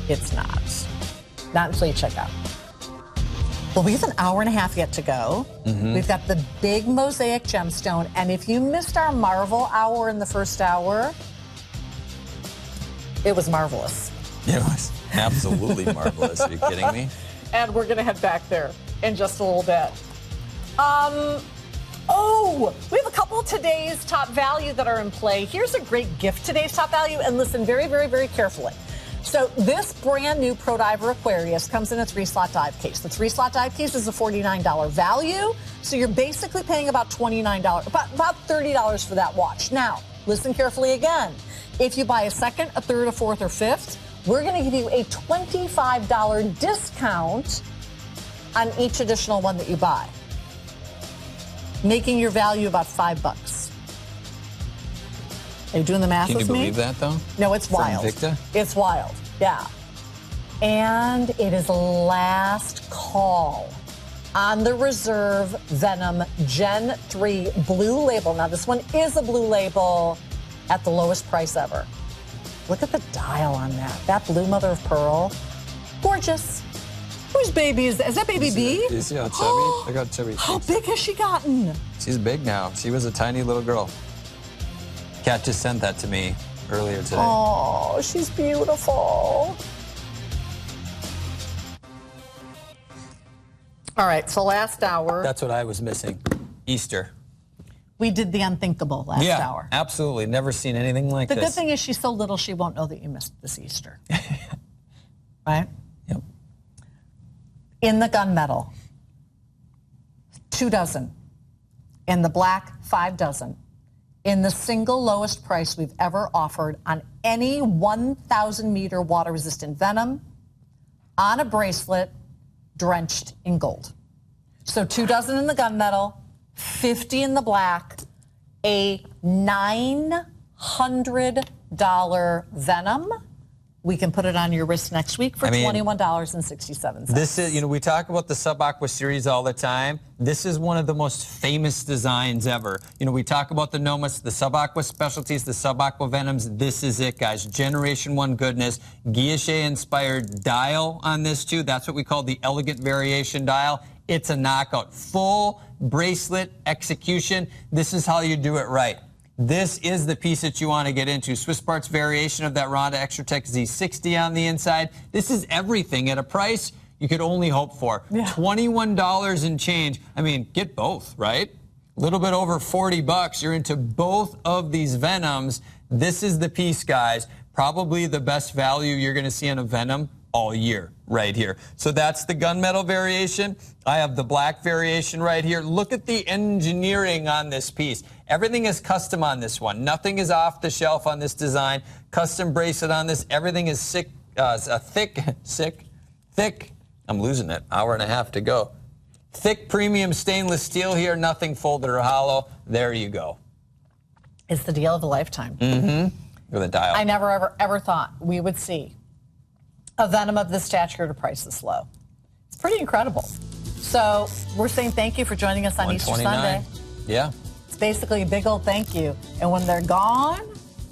A: it's not. Not until you check out. Well, we have an hour and a half yet to go. We've got the big mosaic gemstone. And if you missed our Marvel hour in the first hour, it was marvelous.
B: It was absolutely marvelous. Are you kidding me?
A: And we're going to head back there in just a little bit. We have a couple of today's top value that are in play. Here's a great gift, today's top value, and listen very, very, very carefully. So this brand new Pro Diver Aquarius comes in a 3-slot dive case. The 3-slot dive case is a $49 value, so you're basically paying about $29, about $30 for that watch. Now, listen carefully again. If you buy a second, a third, a fourth, or fifth, we're going to give you a $25 discount on each additional one that you buy, making your value about $5. Are you doing the math with me?
B: Can you believe that, though?
A: No, it's wild.
B: For Invicta?
A: It's wild, yeah. And it is last call on the Reserve Venom Gen 3 Blue Label. Now, this one is a Blue Label at the lowest price ever. Look at the dial on that. That blue mother of pearl. Gorgeous. Whose baby is that? Is that baby B?
B: You see how chubby? Look how chubby.
A: How big has she gotten?
B: She's big now. She was a tiny little girl. Kat just sent that to me earlier today.
A: Oh, she's beautiful. All right, so last hour.
B: That's what I was missing. Easter.
A: We did the unthinkable last hour.
B: Yeah, absolutely. Never seen anything like this.
A: The good thing is she's so little she won't know that you missed this Easter. Right?
B: Yep.
A: In the gunmetal, 2 dozen. In the black, 5 dozen. In the single lowest price we've ever offered on any 1,000-meter water-resistant Venom on a bracelet drenched in gold. So 2 dozen in the gunmetal, 50 in the black, a $900 Venom. We can put it on your wrist next week for $21.67.
B: This is, we talk about the Sub-Aqua series all the time. This is one of the most famous designs ever. We talk about the Nomas, the Sub-Aqua specialties, the Sub-Aqua Venoms. This is it, guys. Generation 1 goodness. Guilloche-inspired dial on this, too. That's what we call the elegant variation dial. It's a knockout. Full bracelet execution. This is how you do it right. This is the piece that you want to get into. Swiss Parts variation of that Ronda Extratech Z60 on the inside. This is everything at a price you could only hope for. Yeah. $21 and change. I mean, get both, right? A little bit over $40. You're into both of these Venoms. This is the piece, guys. Probably the best value you're going to see on a Venom all year. right here. So that's the gunmetal variation. I have the black variation right here. Look at the engineering on this piece. Everything is custom on this one. Nothing is off the shelf on this design. Custom bracelet on this. Everything is thick. I'm losing it. Hour and a half to go. Thick premium stainless steel here. Nothing folded or hollow. There you go.
A: It's the deal of a lifetime.
B: Mm-hmm. With a dial.
A: I never, ever thought we would see a Venom of this stature at a price this low. It's pretty incredible. So we're saying thank you for joining us on Easter Sunday.
B: Yeah.
A: It's basically a big old thank you. And when they're gone,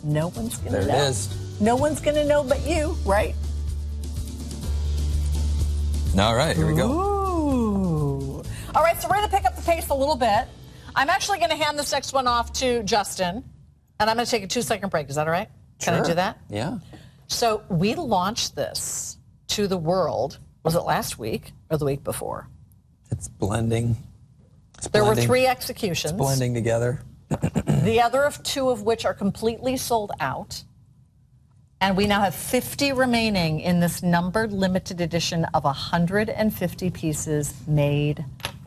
A: no one's going to know.
B: There it is.
A: No one's going to know but you, right?
B: All right, here we go.
A: Ooh. All right, so we're going to pick up the pace a little bit. I'm actually going to hand this next one off to Justin, and I'm going to take a 2-second break. Is that all right? Can I do that?
B: Yeah.
A: So we launched this to the world, was it last week or the week before?
B: It's blending.
A: There were 3 executions.
B: It's blending together.
A: The other 2 of which are completely sold out. And we now have 50 remaining in this numbered limited edition of 150 pieces made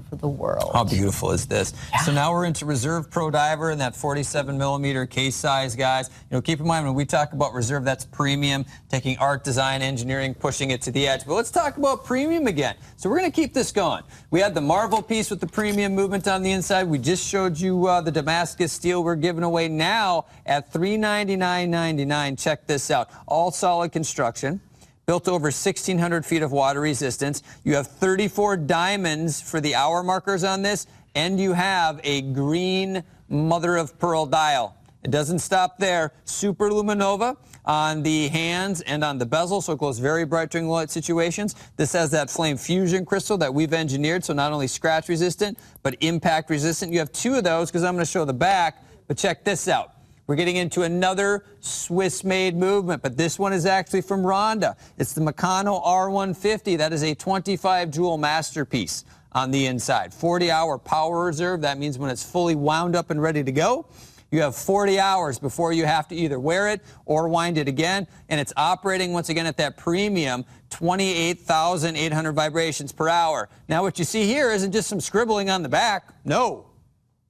A: for the world.
B: How beautiful is this?
A: Yeah.
B: So now we're into Reserve Pro Diver and that 47 millimeter case size, guys. Keep in mind when we talk about Reserve, that's premium, taking art, design, engineering, pushing it to the edge. But let's talk about premium again. So we're going to keep this going. We had the Marvel piece with the premium movement on the inside. We just showed you the Damascus steel we're giving away now at $399.99. Check this out. All solid construction. Built over 1,600 feet of water resistance. You have 34 diamonds for the hour markers on this, and you have a green mother of pearl dial. It doesn't stop there. Super luminova on the hands and on the bezel, so it glows very bright during light situations. This has that flame fusion crystal that we've engineered, so not only scratch resistant, but impact resistant. You have 2 of those because I'm going to show the back, but check this out. We're getting into another Swiss-made movement, but this one is actually from Ronda. It's the Meccano R150. That is a 25-jewel masterpiece on the inside. 40-hour power reserve. That means when it's fully wound up and ready to go, you have 40 hours before you have to either wear it or wind it again. And it's operating, once again, at that premium 28,800 vibrations per hour. Now, what you see here isn't just some scribbling on the back. No.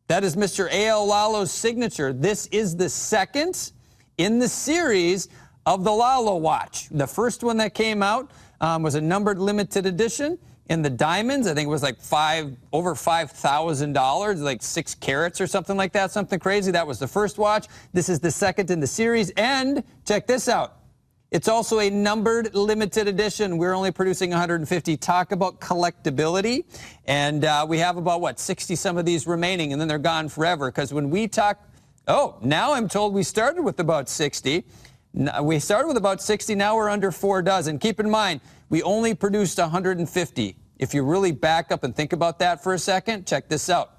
B: That is Mr. A.L. Lalo's signature. This is the second in the series of the Lalo watch. The first one that came out was a numbered limited edition in the diamonds. I think it was like over $5,000, like 6 carats or something like that, something crazy. That was the first watch. This is the second in the series. And check this out. It's also a numbered limited edition. We're only producing 150. Talk about collectability. And we have about, 60 some of these remaining, and then they're gone forever. Because when we talk, now I'm told we started with about 60. We started with about 60. Now we're under 4 dozen. Keep in mind, we only produced 150. If you really back up and think about that for a second, check this out.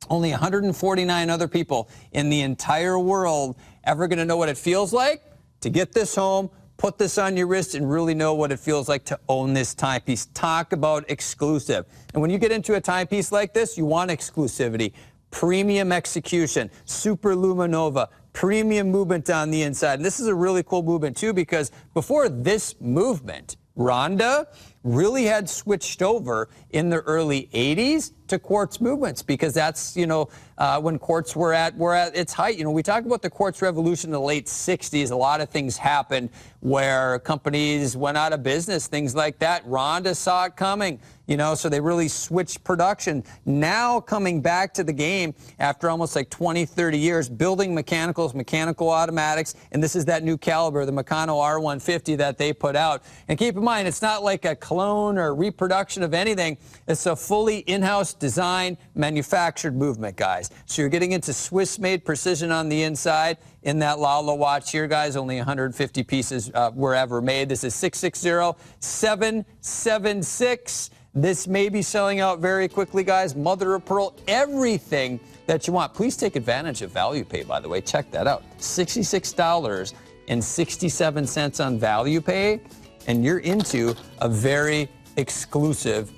B: Only 149 other people in the entire world ever going to know what it feels like to get this home, put this on your wrist, and really know what it feels like to own this timepiece. Talk about exclusive. And when you get into a timepiece like this, you want exclusivity. Premium execution, super luminova, premium movement on the inside. And this is a really cool movement, too, because before this movement, Ronda really had switched over in the early 80s to quartz movements, because that's, when quartz were at its height. We talk about the quartz revolution in the late 60s. A lot of things happened where companies went out of business, things like that. Ronda saw it coming, so they really switched production. Now coming back to the game after almost like 20, 30 years, building mechanicals, mechanical automatics, and this is that new caliber, the Meccano R150 that they put out. And keep in mind, it's not like a clone or reproduction of anything. It's a fully in-house design, manufactured movement, guys. So you're getting into Swiss-made precision on the inside. In that Lalo watch here, guys, only 150 pieces were ever made. This is 660-776. This may be selling out very quickly, guys. Mother of pearl, everything that you want. Please take advantage of Value Pay, by the way. Check that out. $66.67 on Value Pay, and you're into a very exclusive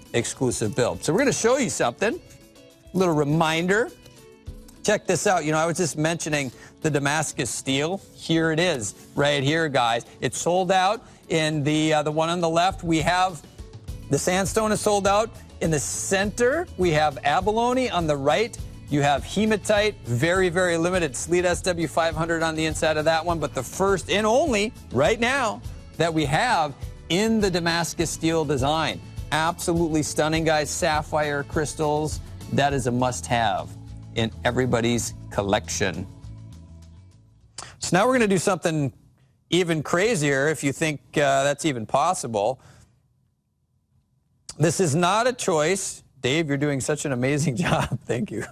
B: build. So we're going to show you something. A little reminder. Check this out. I was just mentioning the Damascus steel. Here it is right here, guys. It's sold out In the one on the left, we have the sandstone is sold out. In the center, we have abalone. On the right, you have hematite. Very, very limited. Sleet SW500 on the inside of that one. But the first and only right now that we have in the Damascus steel design. Absolutely stunning, guys. Sapphire crystals. That is a must-have in everybody's collection. So now we're going to do something even crazier, if you think that's even possible. This is not a choice. Dave, you're doing such an amazing job. Thank you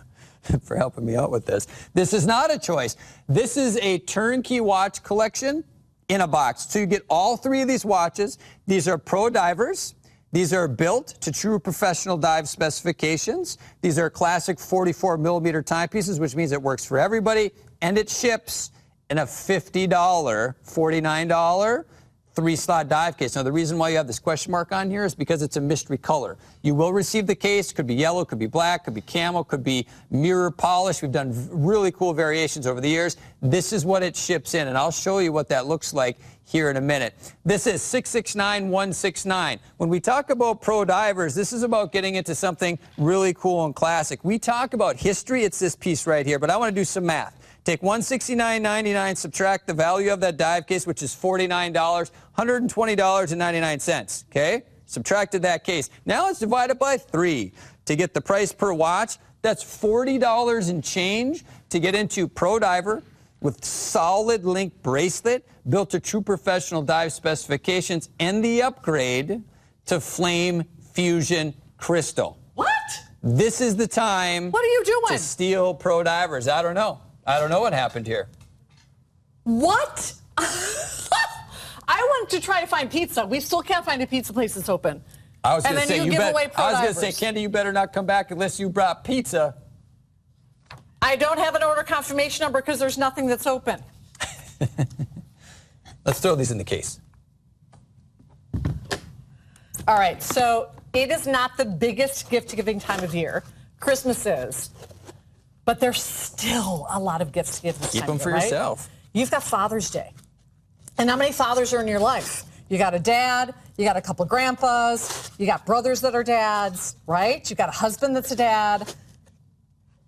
B: for helping me out with this. This is not a choice. This is a turnkey watch collection in a box. So you get all three of these watches. These are pro divers. These are built to true professional dive specifications. These are classic 44 millimeter timepieces, which means it works for everybody, and it ships in a $50, $49, 3-slot dive case. Now, the reason why you have this question mark on here is because it's a mystery color. You will receive the case. Could be yellow, could be black, could be camel, could be mirror polish. We've done really cool variations over the years. This is what it ships in, and I'll show you what that looks like here in a minute. This is 669169. When we talk about pro divers, this is about getting into something really cool and classic. We talk about history. It's this piece right here, but I want to do some math. Take $169.99, subtract the value of that dive case, which is $49, $120.99, okay? Subtracted that case. Now let's divide it by 3 to get the price per watch. That's $40 and change to get into Pro Diver with solid link bracelet, built to true professional dive specifications, and the upgrade to Flame Fusion Crystal.
A: What?
B: This is the time.
A: What are you doing?
B: To steal Pro Divers. I don't know. I don't know what happened here.
A: What? I went to try to find pizza. We still can't find a pizza place that's open.
B: I was going to say,
A: I was going
B: to say, Candy, you better not come back unless you brought pizza.
A: I don't have an order confirmation number because there's nothing that's open.
B: Let's throw these in the case.
A: All right, so it is not the biggest gift-giving time of year. Christmas is. But there's still a lot of gifts to give this time.
B: Keep them for
A: right?
B: yourself.
A: You've got Father's Day. And how many fathers are in your life? You got a dad, you got a couple grandpas, you got brothers that are dads, right? You got a husband that's a dad.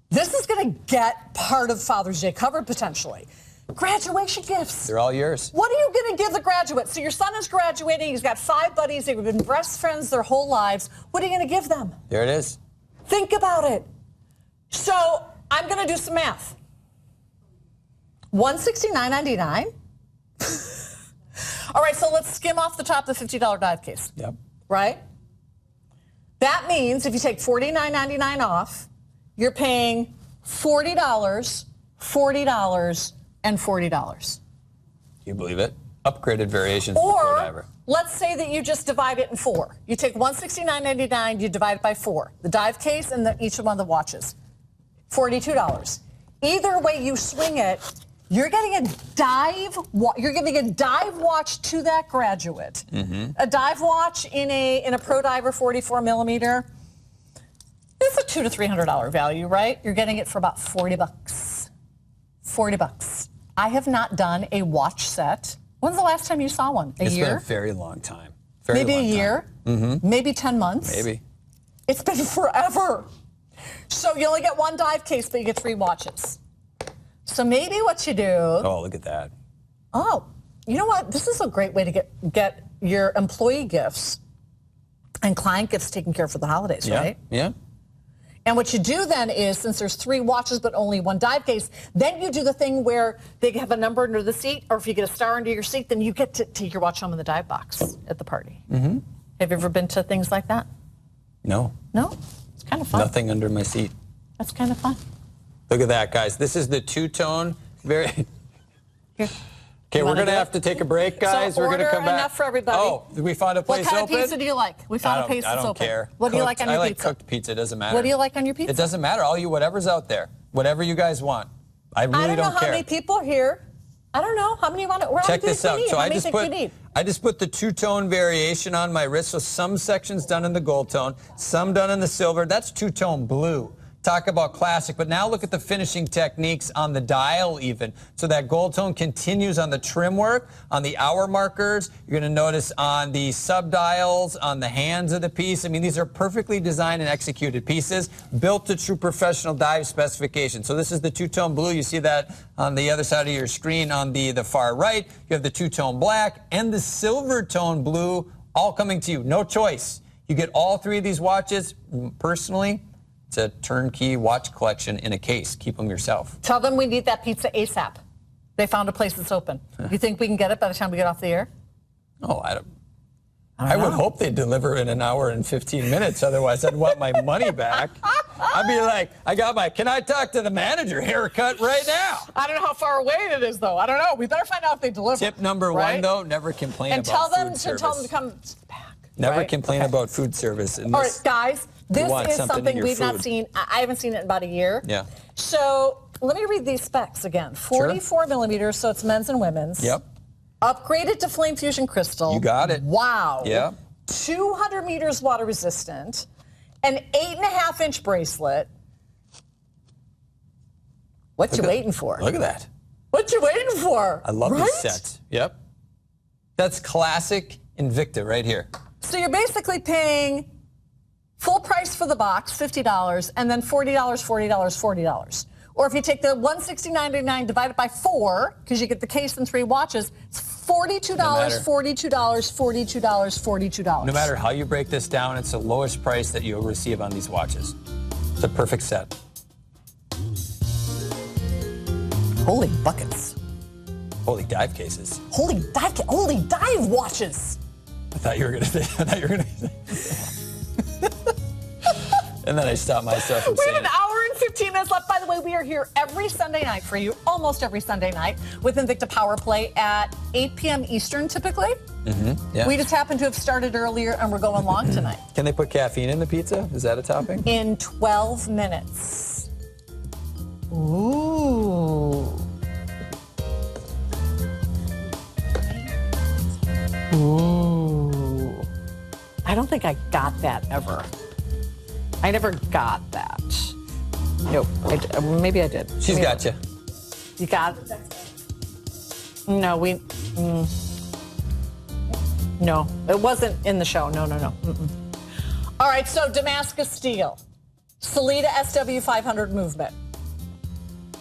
A: This is going to get part of Father's Day covered potentially. Graduation gifts.
B: They're all yours.
A: What are you going to give the graduate? So your son is graduating. He's got 5 buddies. They've been best friends their whole lives. What are you going to give them?
B: There it is.
A: Think about it. So I'm going to do some math. $169.99. All right, so let's skim off the top of the $50 dive case.
B: Yep.
A: Right? That means if you take $49.99 off, you're paying $40, $40, and $40.
B: You believe it? Upgraded variations of the Pro Diver.
A: Or let's say that you just divide it in 4. You take $169.99, you divide it by 4. The dive case and each one of the watches. $42. Either way you swing it, you're getting a dive. You're giving a dive watch to that graduate. Mm-hmm. A dive watch in a Pro Diver 44 millimeter. It's a $200 to $300 value, right? You're getting it for about $40. $40. I have not done a watch set. When's the last time you saw one? A year?
B: It's been a very long time.
A: Maybe a year? Mm-hmm. Maybe 10 months?
B: Maybe.
A: It's been forever. So you only get 1 dive case, but you get 3 watches. So maybe what you do...
B: Oh, look at that.
A: Oh, you know what? This is a great way to get your employee gifts and client gifts taken care of for the holidays, right?
B: Yeah.
A: And what you do then is, since there's 3 watches but only 1 dive case, then you do the thing where they have a number under the seat, or if you get a star under your seat, then you get to take your watch home in the dive box at the party. Mm-hmm. Have you ever been to things like that?
B: No.
A: No? It's kind of fun.
B: Nothing under my seat.
A: That's kind of fun.
B: Look at that, guys. This is the two-tone. Okay, we're going to have to take a break, guys.
A: So
B: we're going to come back.
A: Enough for everybody.
B: Oh, did we find a place open?
A: What kind of pizza do you like? We found a place that's open.
B: I don't care.
A: What do you like on your pizza?
B: I like cooked pizza. It doesn't matter.
A: What do you like on your pizza?
B: It doesn't matter. Whatever's out there. Whatever you guys want. I really don't care.
A: I don't know how many people are here. I don't know. How many you want to...
B: Check this out. So I just put the two-tone variation on my wrist. So some sections done in the gold tone, some done in the silver. That's two-tone blue. talk about classic, but now look at the finishing techniques on the dial even. So that gold tone continues on the trim work, on the hour markers. You're going to notice on the sub-dials, on the hands of the piece. I mean, these are perfectly designed and executed pieces, built to true professional dive specifications. So this is the two-tone blue. You see that on the other side of your screen on the far right. You have the two-tone black and the silver tone blue all coming to you. No choice. You get all three of these watches. Personally, it's a turnkey watch collection in a case. Keep them yourself.
A: Tell them we need that pizza ASAP. They found a place that's open. You think we can get it by the time we get off the air?
B: Oh, I would hope they deliver in an hour and 15 minutes. Otherwise, I'd want my money back. I'd be like, can I talk to the manager? Haircut right now.
A: I don't know how far away it is, though. I don't know. We better find out if they deliver.
B: Tip number one, though, never complain
A: and
B: about food
A: service.
B: service.
A: And tell them to come back.
B: Never complain about food service.
A: All right, guys, this is something we've not seen. I haven't seen it in about a year.
B: Yeah.
A: So let me read these specs again. 44 millimeters, so it's men's and women's.
B: Yep.
A: Upgraded to flame fusion crystal.
B: You got it.
A: Wow.
B: Yeah.
A: 200 meters water resistant. An 8.5-inch bracelet. What you waiting for?
B: Look at that.
A: What you waiting for?
B: I love this set. Yep. That's classic Invicta right here.
A: So you're basically paying full price for the box, $50, and then $40, $40, $40. Or if you take the $169.99 divided by 4, because you get the case and 3 watches, it's $42, $42, $42, $42.
B: No matter how you break this down, it's the lowest price that you'll receive on these watches. It's a perfect set.
A: Holy buckets.
B: Holy dive cases.
A: Holy dive watches.
B: I thought you were going to say. And then I stopped myself from
A: We
B: saying
A: have an hour and 15 minutes left. By the way, we are here every Sunday night for you, almost every Sunday night, with Invicta Power Play at 8 p.m. Eastern, typically.
B: Mm-hmm. Yeah.
A: We just happen to have started earlier, and we're going long tonight.
B: Can they put caffeine in the pizza? Is that a topping?
A: In 12 minutes. Ooh. Ooh. I don't think I got that ever. I never got that. Nope. Maybe I did.
B: She's got you.
A: You got it? No, no, it wasn't in the show. No. Mm-mm. All right, so Damascus Steel. Salida SW500 movement.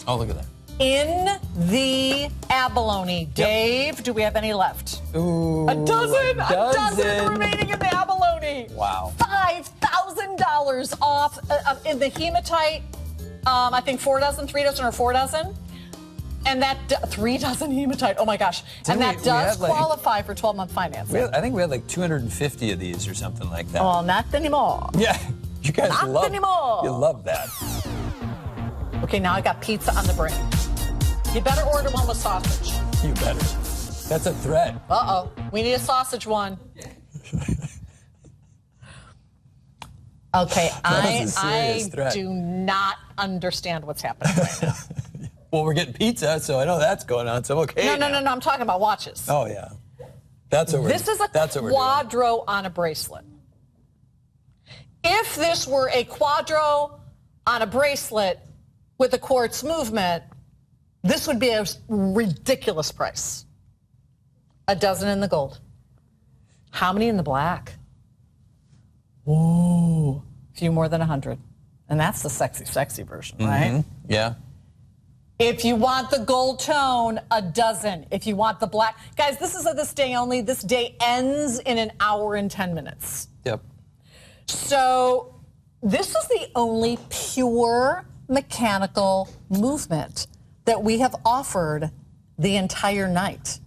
B: Oh, look at that.
A: In the abalone. Dave, do we have any left?
B: Ooh,
A: a dozen remaining in the abalone.
B: Wow.
A: $5,000 off in the hematite. I think 3 dozen or 4 dozen. And that 3 dozen hematite. Oh my gosh. And that does qualify for 12-month financing.
B: I think we had like 250 of these or something like that.
A: Well, not anymore.
B: Yeah. You guys
A: not anymore.
B: You love that.
A: Okay, now I got pizza on the brain. You better order one with sausage.
B: You better. That's a threat.
A: Uh-oh. We need a sausage one. Okay, I do not understand what's happening right now.
B: Well, we're getting pizza, so I know that's going on, so I'm okay.
A: No, I'm talking about watches.
B: Oh, yeah. This is a
A: quadro on a bracelet. If this were a quadro on a bracelet with a quartz movement, this would be a ridiculous price. A dozen in the gold. How many in the black? Ooh, a few more than 100. And that's the sexy version, right?
B: Yeah.
A: If you want the gold tone, a dozen. If you want the black. Guys, this is a this day only. This day ends in an hour and 10 minutes.
B: Yep.
A: So this is the only pure mechanical movement that we have offered the entire night,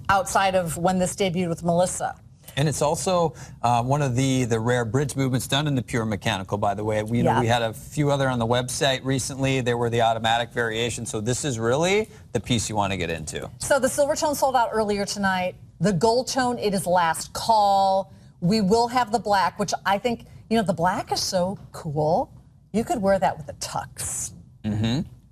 A: outside of when this debuted with Melissa.
B: And it's also one of the rare bridge movements done in the pure mechanical, by the way. We had a few other on the website recently. They were the automatic variation. So this is really the piece you want to get into.
A: So the silver tone sold out earlier tonight. The gold tone, it is last call. We will have the black, which I think, the black is so cool. You could wear that with a tux.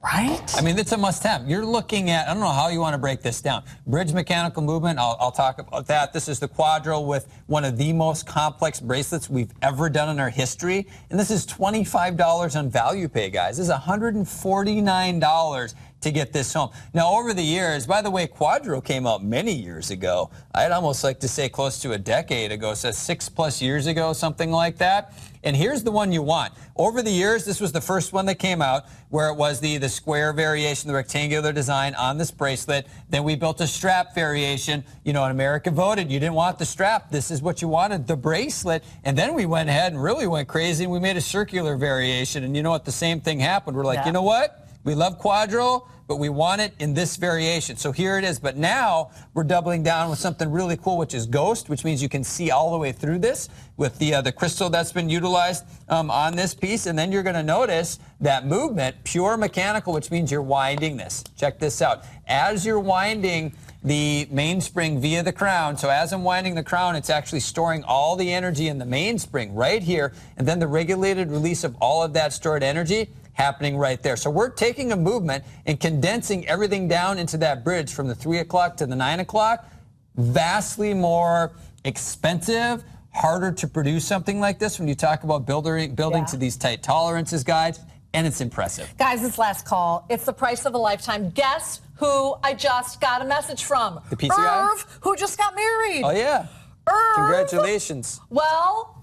A: Right?
B: I mean, it's a must-have. You're looking at, I don't know how you want to break this down. Bridge mechanical movement, I'll talk about that. This is the Quadro with one of the most complex bracelets we've ever done in our history. And this is $25 on value pay, guys. This is $149 to get this home. Now, over the years, by the way, Quadro came out many years ago. I'd almost like to say close to a decade ago, so 6+ years ago, something like that. And here's the one you want. Over the years, this was the first one that came out where it was the square variation, the rectangular design on this bracelet. Then we built a strap variation. You know, and America voted. You didn't want the strap. This is what you wanted, the bracelet. And then we went ahead and really went crazy and we made a circular variation. And you know what? The same thing happened. We're like, you know what? We love Quadro, but we want it in this variation. So here it is. But now we're doubling down with something really cool, which is Ghost, which means you can see all the way through this with the crystal that's been utilized on this piece. And then you're going to notice that movement, pure mechanical, which means you're winding this. Check this out. As you're winding the mainspring via the crown, so as I'm winding the crown, it's actually storing all the energy in the mainspring right here, and then the regulated release of all of that stored energy happening right there. So we're taking a movement and condensing everything down into that bridge from the 3 o'clock to the 9 o'clock. Vastly more expensive, harder to produce something like this when you talk about building to these tight tolerances, guys, and it's impressive.
A: Guys, it's last call. It's the price of a lifetime. Guess who I just got a message from?
B: The PCI?
A: Irv, who just got married.
B: Oh, yeah.
A: Irv.
B: Congratulations.
A: Well,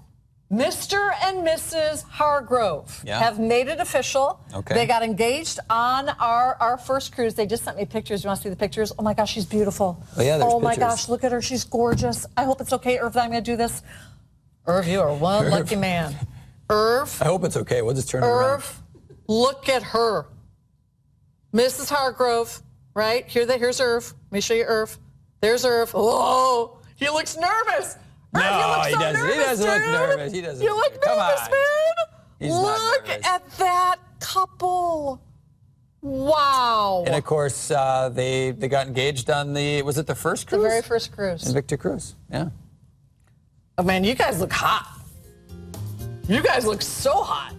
A: Mr. and Mrs. Hargrove have made it official.
B: Okay.
A: They got engaged on our first cruise. They just sent me pictures. You want to see the pictures? Oh, my gosh, she's beautiful.
B: Oh, yeah, there's
A: my
B: pictures.
A: gosh, look at her. She's gorgeous. I hope it's okay, Irv, that I'm going to do this. Irv, you are one lucky man. Irv.
B: I hope it's okay. We'll just turn it around.
A: Irv, look at her. Mrs. Hargrove, right? Here's Irv. Let me show you Irv. There's Irv. Oh, he looks nervous.
B: No,
A: Irv,
B: he doesn't. He doesn't look nervous. He doesn't.
A: You look
B: Come
A: nervous,
B: on.
A: man.
B: He's not
A: Look
B: nervous.
A: at that couple. Wow.
B: And of course, they got engaged on was it the first cruise?
A: The very first cruise.
B: Invicta cruise. Yeah.
A: Oh, man, you guys look hot. You guys look so hot.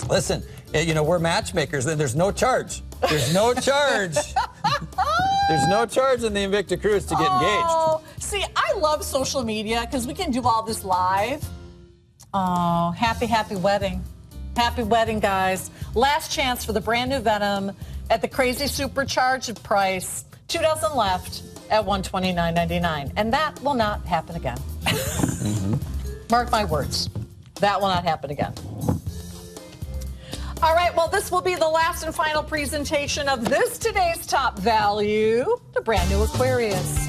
B: Listen, you know, we're matchmakers, and there's no charge. There's no charge. There's no charge in the Invicta cruise to get engaged.
A: See, I love social media because we can do all this live. Oh, happy wedding. Happy wedding, guys. Last chance for the brand new Venom at the crazy supercharged price. 2 dozen left at $129.99. And that will not happen again. Mark my words. That will not happen again. All right, well, this will be the last and final presentation of today's top value, the brand new Aquarius.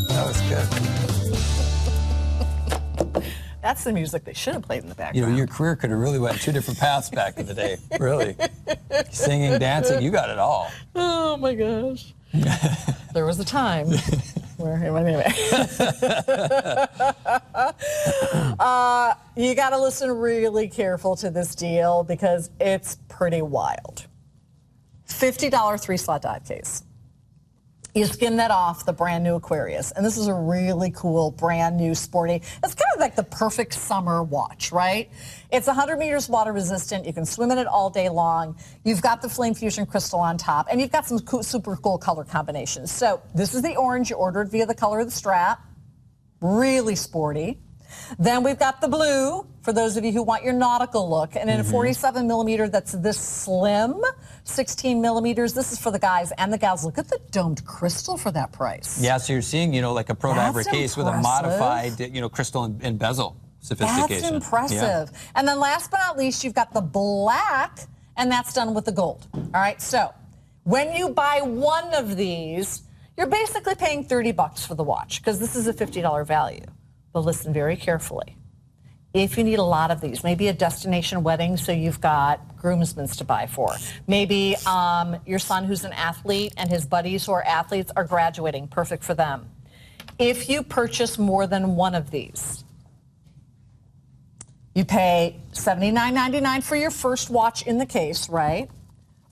B: That was good.
A: That's the music they should have played in the background.
B: You know, your career could have really went 2 different paths back in the day. Really. Singing, dancing, you got it all.
A: Oh, my gosh. There was a time where, anyway. You got to listen really careful to this deal because it's pretty wild. $50 3-slot dive case. You skim that off the brand new Aquarius. And this is a really cool, brand new, sporty. It's kind of like the perfect summer watch, right? It's 100 meters water resistant. You can swim in it all day long. You've got the Flame Fusion crystal on top. And you've got some super cool color combinations. So this is the orange. You ordered via the color of the strap. Really sporty. Then we've got the blue, for those of you who want your nautical look. And in a 47 millimeter, that's this slim, 16 millimeters. This is for the guys and the gals. Look at the domed crystal for that price.
B: Yeah, so you're seeing, you know, like a Pro Diver case with a
A: impressive.
B: modified, you know, crystal and bezel sophistication.
A: That's impressive.
B: Yeah.
A: And then last but not least, you've got the black, and that's done with the gold. All right, so when you buy one of these, you're basically paying $30 for the watch because this is a $50 value. But listen very carefully. If you need a lot of these, maybe a destination wedding, so you've got groomsmen to buy for. Maybe your son who's an athlete and his buddies who are athletes are graduating, perfect for them. If you purchase more than one of these, you pay $79.99 for your first watch in the case, right?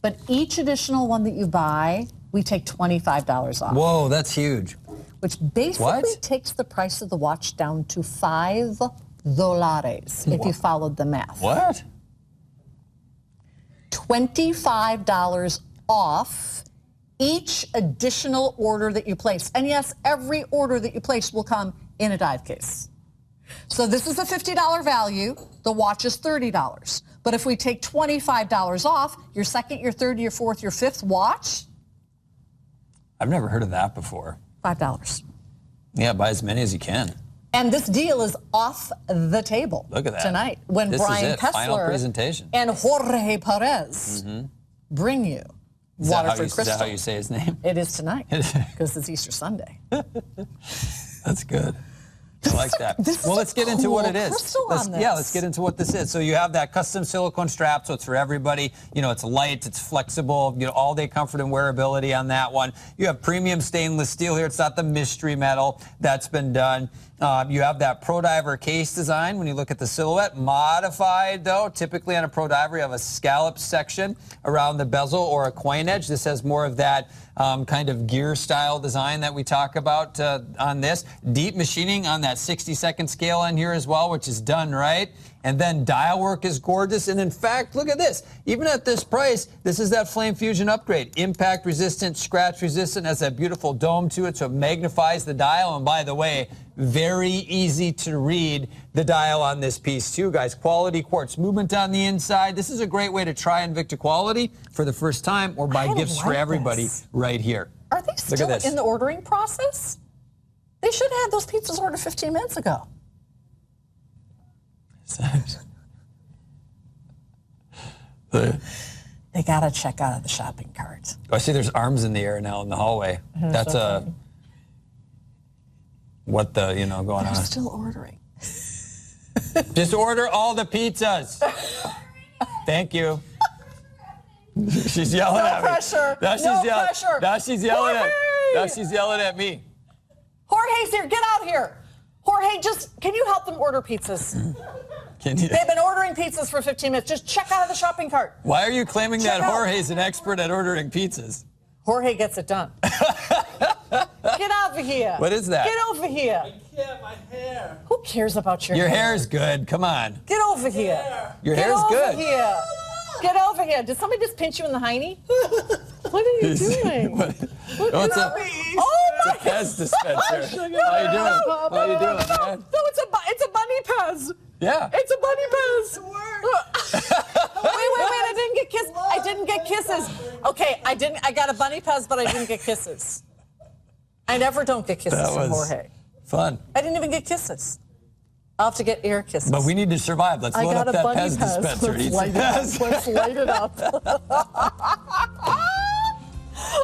A: But each additional one that you buy, we take $25 off.
B: Whoa, that's huge.
A: Which basically takes the price of the watch down to $5 if you followed the math.
B: What?
A: $25 off each additional order that you place. And yes, every order that you place will come in a dive case. So this is a $50 value. The watch is $30. But if we take $25 off, your second, your third, your fourth, your fifth watch,
B: I've never heard of that before.
A: $5.
B: Yeah, buy as many as you can.
A: And this deal is off the table.
B: Look at that.
A: Tonight when
B: This
A: Brian
B: is it. Final
A: Kessler
B: presentation.
A: and Jorge Perez bring you Water for Crystal.
B: Is that how you say his name?
A: It is tonight because it's Easter Sunday.
B: That's good. I like that. Well, let's get into what it is.
A: Yeah,
B: let's get into what this is. So you have that custom silicone strap, so it's for everybody. You know, it's light, it's flexible, you know, all-day comfort and wearability on that one. You have premium stainless steel here. It's not the mystery metal that's been done. You have that Pro Diver case design when you look at the silhouette. Modified, though. Typically on a Pro Diver, you have a scallop section around the bezel or a coin edge. This has more of that kind of gear-style design that we talk about on this. Deep machining on that 60-second scale on here as well, which is done right. And then dial work is gorgeous. And in fact, look at this. Even at this price, this is that Flame Fusion upgrade. Impact resistant, scratch resistant, has that beautiful dome to it, so it magnifies the dial. And by the way, very easy to read the dial on this piece too, guys. Quality quartz movement on the inside. This is a great way to try Invicta quality for the first time or buy gifts for everybody right here.
A: Are they still in the ordering process? They should have had those pizzas ordered 15 minutes ago. They got to check out of the shopping cart.
B: Oh, I see there's arms in the air now in the hallway. That's what the, going on.
A: They're still ordering.
B: Just order all the pizzas. Thank you. She's yelling at me.
A: Pressure.
B: Now she's yelling at me.
A: Jorge's here. Get out here. Jorge, can you help them order pizzas? They've been ordering pizzas for 15 minutes. Just check out of the shopping cart.
B: Why are you claiming that Jorge's an expert at ordering pizzas?
A: Jorge gets it done. Get over here.
B: What is that?
A: Get over here.
E: I care, my hair.
A: Who cares about your hair?
B: Your hair's good. Come on.
A: Get over here.
B: Your hair's good.
A: Get over here. Get over here. Did somebody just pinch you in the hiney? What are you doing?
B: It's a Pez dispenser. How you doing? How you doing, man?
A: No, it's a bunny Pez.
B: Yeah.
A: It's a bunny Pez. Wait, I didn't get kisses. I didn't get kisses. Okay, I got a bunny Pez, but I didn't get kisses. I never don't get kisses from Jorge.
B: Fun.
A: I didn't even get kisses. I'll have to get ear kisses.
B: But we need to survive. Let's load up that Pez dispenser.
A: Let's light it up.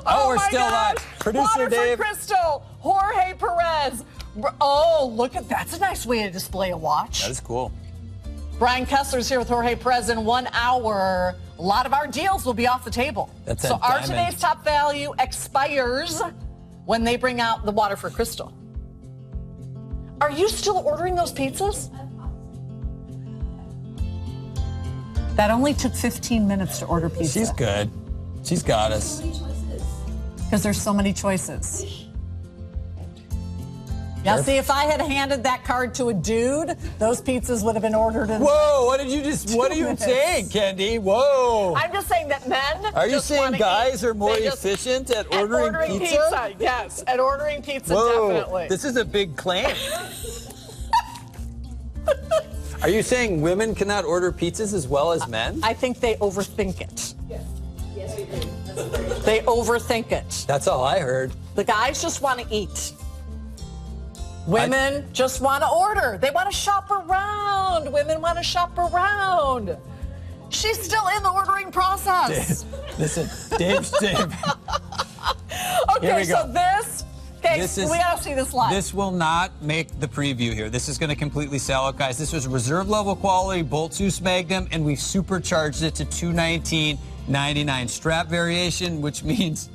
B: Oh, we're still live. Producer
A: Water
B: Dave.
A: for Crystal, Jorge Perez. Oh, look at that's a nice way to display a watch.
B: That is cool.
A: Brian Kessler's here with Jorge Perez in 1 hour. A lot of our deals will be off the table.
B: So
A: our today's top value expires when they bring out the Water for Crystal. Are you still ordering those pizzas? That only took 15 minutes to order pizza.
B: She's good. She's got us.
A: Because there's so many choices. Now, see, if I had handed that card to a dude, those pizzas would have been ordered in.
B: Whoa! What are you saying, Kendi? Whoa!
A: I'm just saying that men.
B: Are you saying guys are more efficient at ordering pizza?
A: Yes, at ordering pizza,
B: Whoa,
A: definitely.
B: This is a big claim. Are you saying women cannot order pizzas as well as men?
A: I think they overthink it.
E: Yes, we do.
A: They overthink it.
B: That's all I heard.
A: The guys just want to eat. Women just want to order. They want to shop around. Women want to shop around. She's still in the ordering process.
B: Listen, Dave.
A: Okay, so we got to see this live.
B: This will not make the preview here. This is going to completely sell it, guys. This was reserve level quality Boltzus Magnum, and we've supercharged it to $219.99 strap variation, which means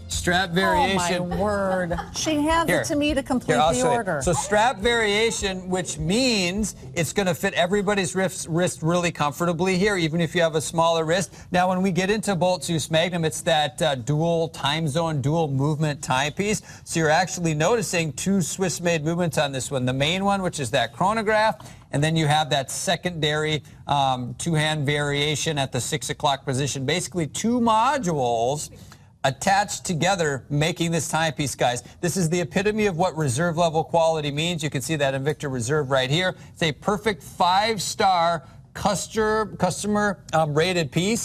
B: Strap variation.
A: Oh, my word. She hands
B: Here.
A: it to me to complete
B: Here, I'll
A: the
B: show you.
A: order.
B: So strap variation, which means it's going to fit everybody's wrist really comfortably here, even if you have a smaller wrist. Now, when we get into Bolt Zeus Magnum, it's that dual time zone, dual movement timepiece. So you're actually noticing two Swiss-made movements on this one. The main one, which is that chronograph, and then you have that secondary two-hand variation at the 6 o'clock position. Basically, two modules attached together, making this timepiece, guys. This is the epitome of what reserve level quality means. You can see that Invicta Reserve right here. It's a perfect 5-star customer rated piece.